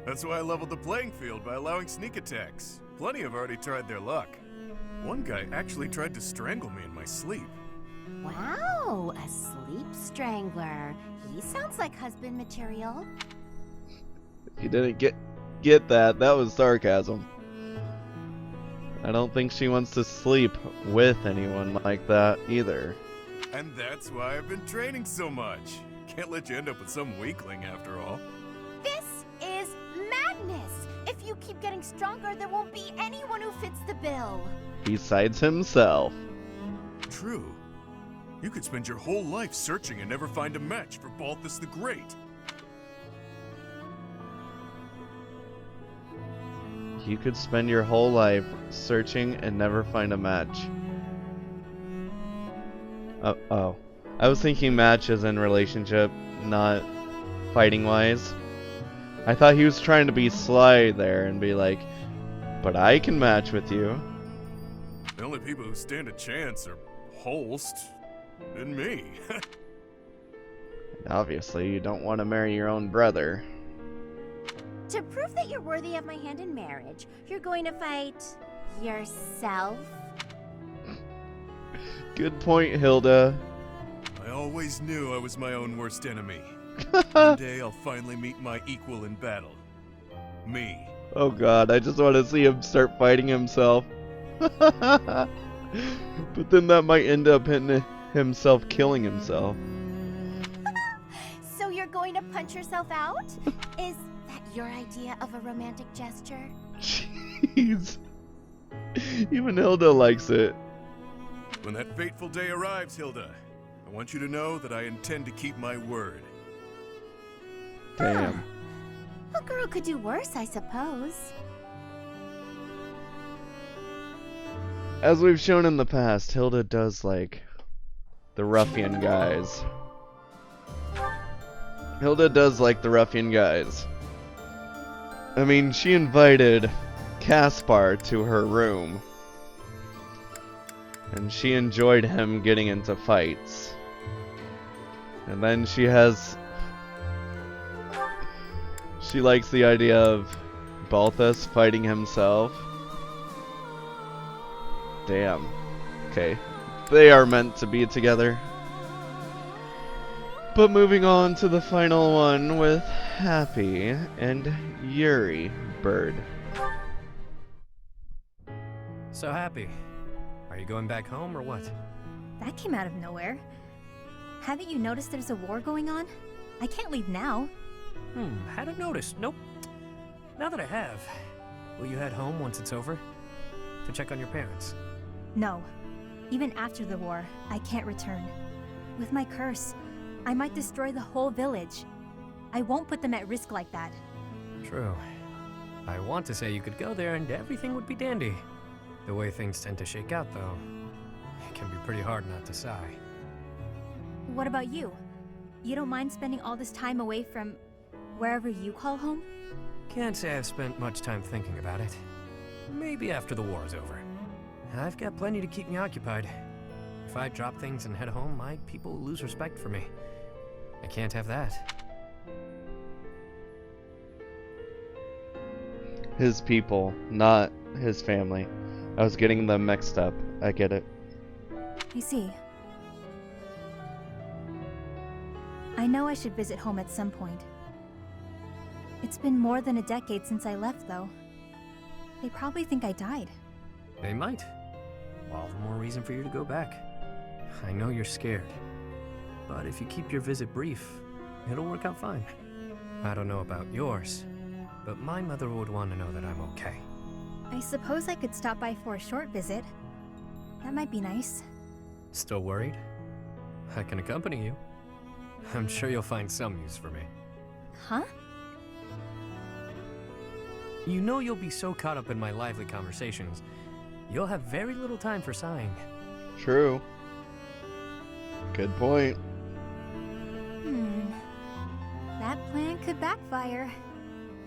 That's why I leveled the playing field by allowing sneak attacks. Plenty have already tried their luck. One guy actually tried to strangle me in my sleep. Wow, a sleep strangler. He sounds like husband material. If you didn't get that, that was sarcasm. I don't think she wants to sleep with anyone like that either. And that's why I've been training so much. Can't let you end up with some weakling after all. This is madness! If you keep getting stronger, there won't be anyone who fits the bill. Besides himself. True. You could spend your whole life searching and never find a match for Balthus the Great. You could spend your whole life searching and never find a match. Oh. I was thinking match as in relationship, not fighting-wise. I thought he was trying to be sly there and be like, but I can match with you. The only people who stand a chance are Holst and me. Obviously, you don't want to marry your own brother. To prove that you're worthy of my hand in marriage, you're going to fight yourself? Good point, Hilda. I always knew I was my own worst enemy. One day I'll finally meet my equal in battle. Me. Oh god, I just want to see him start fighting himself. But then that might end up in himself killing himself. So you're going to punch yourself out? Is that your idea of a romantic gesture? Jeez. Even Hilda likes it. When that fateful day arrives, Hilda, I want you to know that I intend to keep my word. Damn. A girl could do worse, I suppose. As we've shown in the past, Hilda does like the ruffian guys. Hilda does like the ruffian guys. I mean, she invited Caspar to her room. And she enjoyed him getting into fights. And then she likes the idea of Balthus fighting himself. Damn. Okay. They are meant to be together. But moving on to the final one with Happy and Yuri Bird. So Happy, are you going back home or what? That came out of nowhere. Haven't you noticed there's a war going on? I can't leave now. Hadn't noticed. Nope. Now that I have, will you head home once it's over? To check on your parents? No. Even after the war, I can't return. With my curse, I might destroy the whole village. I won't put them at risk like that. True. I want to say you could go there and everything would be dandy. The way things tend to shake out, though, it can be pretty hard not to sigh. What about you? You don't mind spending all this time away from wherever you call home? Can't say I've spent much time thinking about it. Maybe after the war is over. I've got plenty to keep me occupied. If I drop things and head home, my people will lose respect for me. I can't have that. His people, not his family. I was getting them mixed up. I get it. I see. I know I should visit home at some point. It's been more than a decade since I left, though. They probably think I died. They might. All the more reason for you to go back. I know you're scared. But if you keep your visit brief, it'll work out fine. I don't know about yours, but my mother would want to know that I'm okay. I suppose I could stop by for a short visit. That might be nice. Still worried? I can accompany you. I'm sure you'll find some use for me. Huh? You know you'll be so caught up in my lively conversations, you'll have very little time for sighing. True. Good point. That plan could backfire.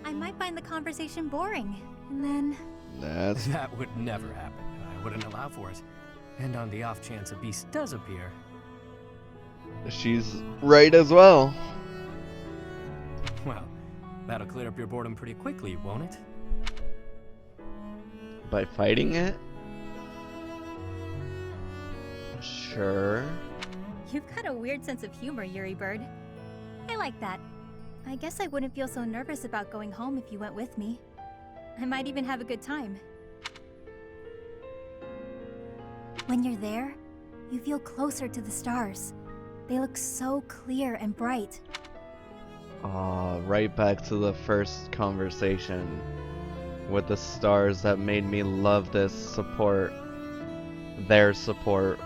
I might find the conversation boring, and then... That would never happen. I wouldn't allow for it. And on the off chance a beast does appear... She's right as well. Well, that'll clear up your boredom pretty quickly, won't it? By fighting it? Sure. You've got a weird sense of humor, Yuri Bird. I like that. I guess I wouldn't feel so nervous about going home if you went with me. I might even have a good time. When you're there, you feel closer to the stars. They look so clear and bright. Right back to the first conversation with the stars that made me love this support. Their support.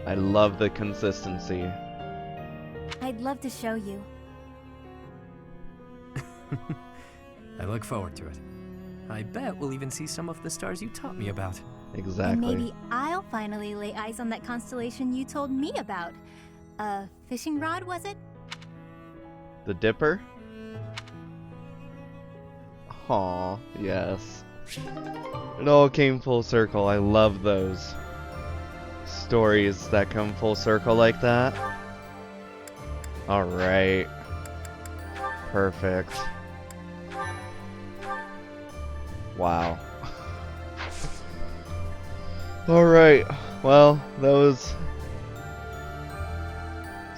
I love the consistency. I'd love to show you. I look forward to it. I bet we'll even see some of the stars you taught me about. Exactly. And maybe I'll finally lay eyes on that constellation you told me about. A fishing rod, was it? The Dipper? Aw, yes. It all came full circle. I love those stories that come full circle like that. Alright. Perfect. Wow. Alright, well, that was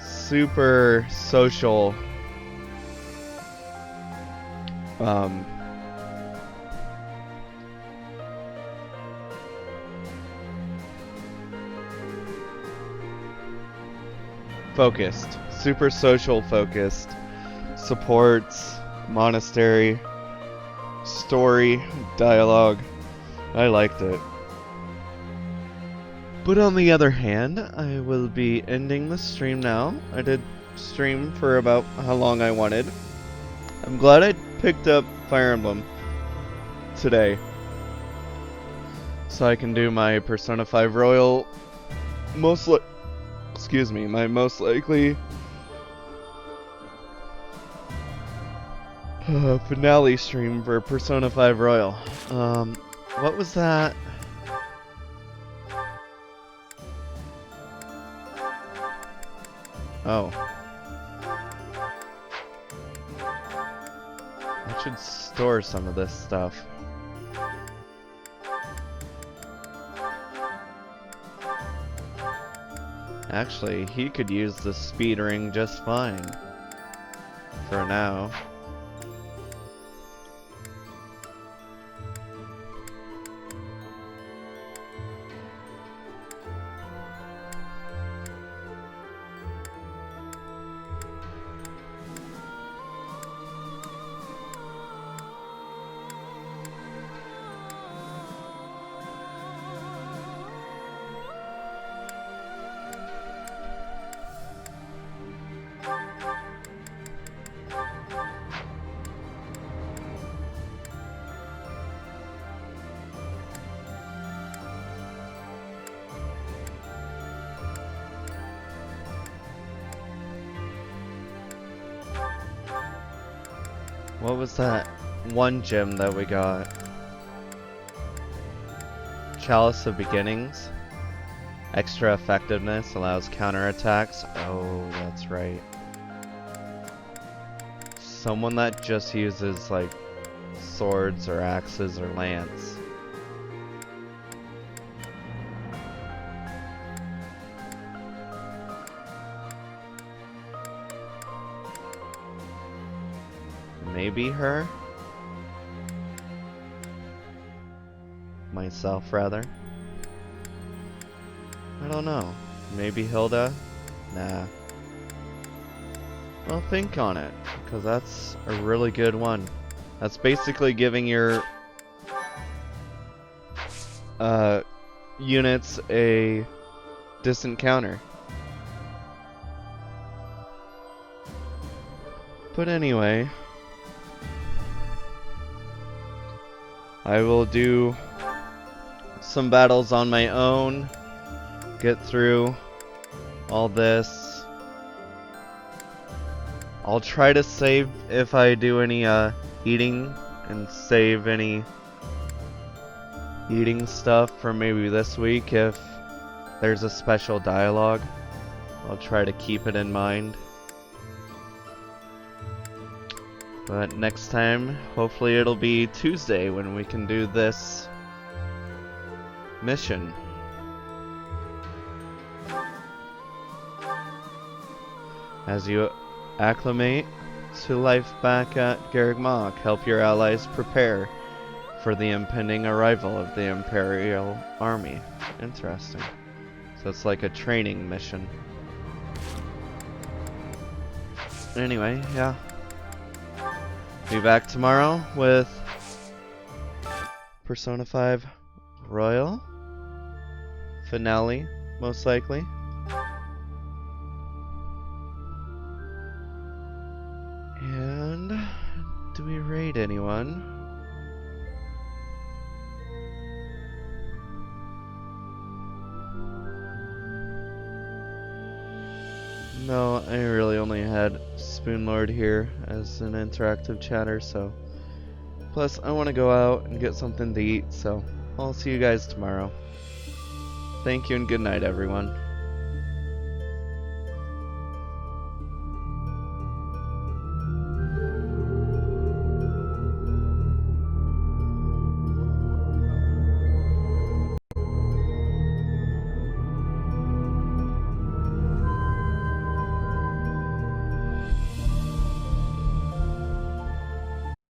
super social. Focused. Super social focused. Supports, Monastery, story, dialogue. I liked it. But on the other hand, I will be ending the stream now. I did stream for about how long I wanted. I'm glad I picked up Fire Emblem today, so I can do my Persona 5 Royal my most likely finale stream for Persona 5 Royal. What was that? Oh. I should store some of this stuff. Actually, he could use the speed ring just fine. For now. What was that one gem that we got? Chalice of Beginnings. Extra effectiveness allows counterattacks. Oh, that's right. Someone that just uses like swords or axes or lance. Maybe her? Myself, rather. I don't know. Maybe Hilda? Nah. Well, think on it, because that's a really good one. That's basically giving your units a distant counter. But anyway, I will do some battles on my own, get through all this. I'll try to save if I do any eating, and save any eating stuff for maybe this week if there's a special dialogue. I'll try to keep it in mind. But next time, hopefully it'll be Tuesday when we can do this mission. As you acclimate to life back at Garreg Mach, help your allies prepare for the impending arrival of the Imperial Army. Interesting. So it's like a training mission. Anyway, yeah. Be back tomorrow with Persona 5 Royal finale, most likely. And do we raid anyone? No, I really only had Spoonlord here as an interactive chatter, so... Plus, I want to go out and get something to eat, so I'll see you guys tomorrow. Thank you and good night, everyone.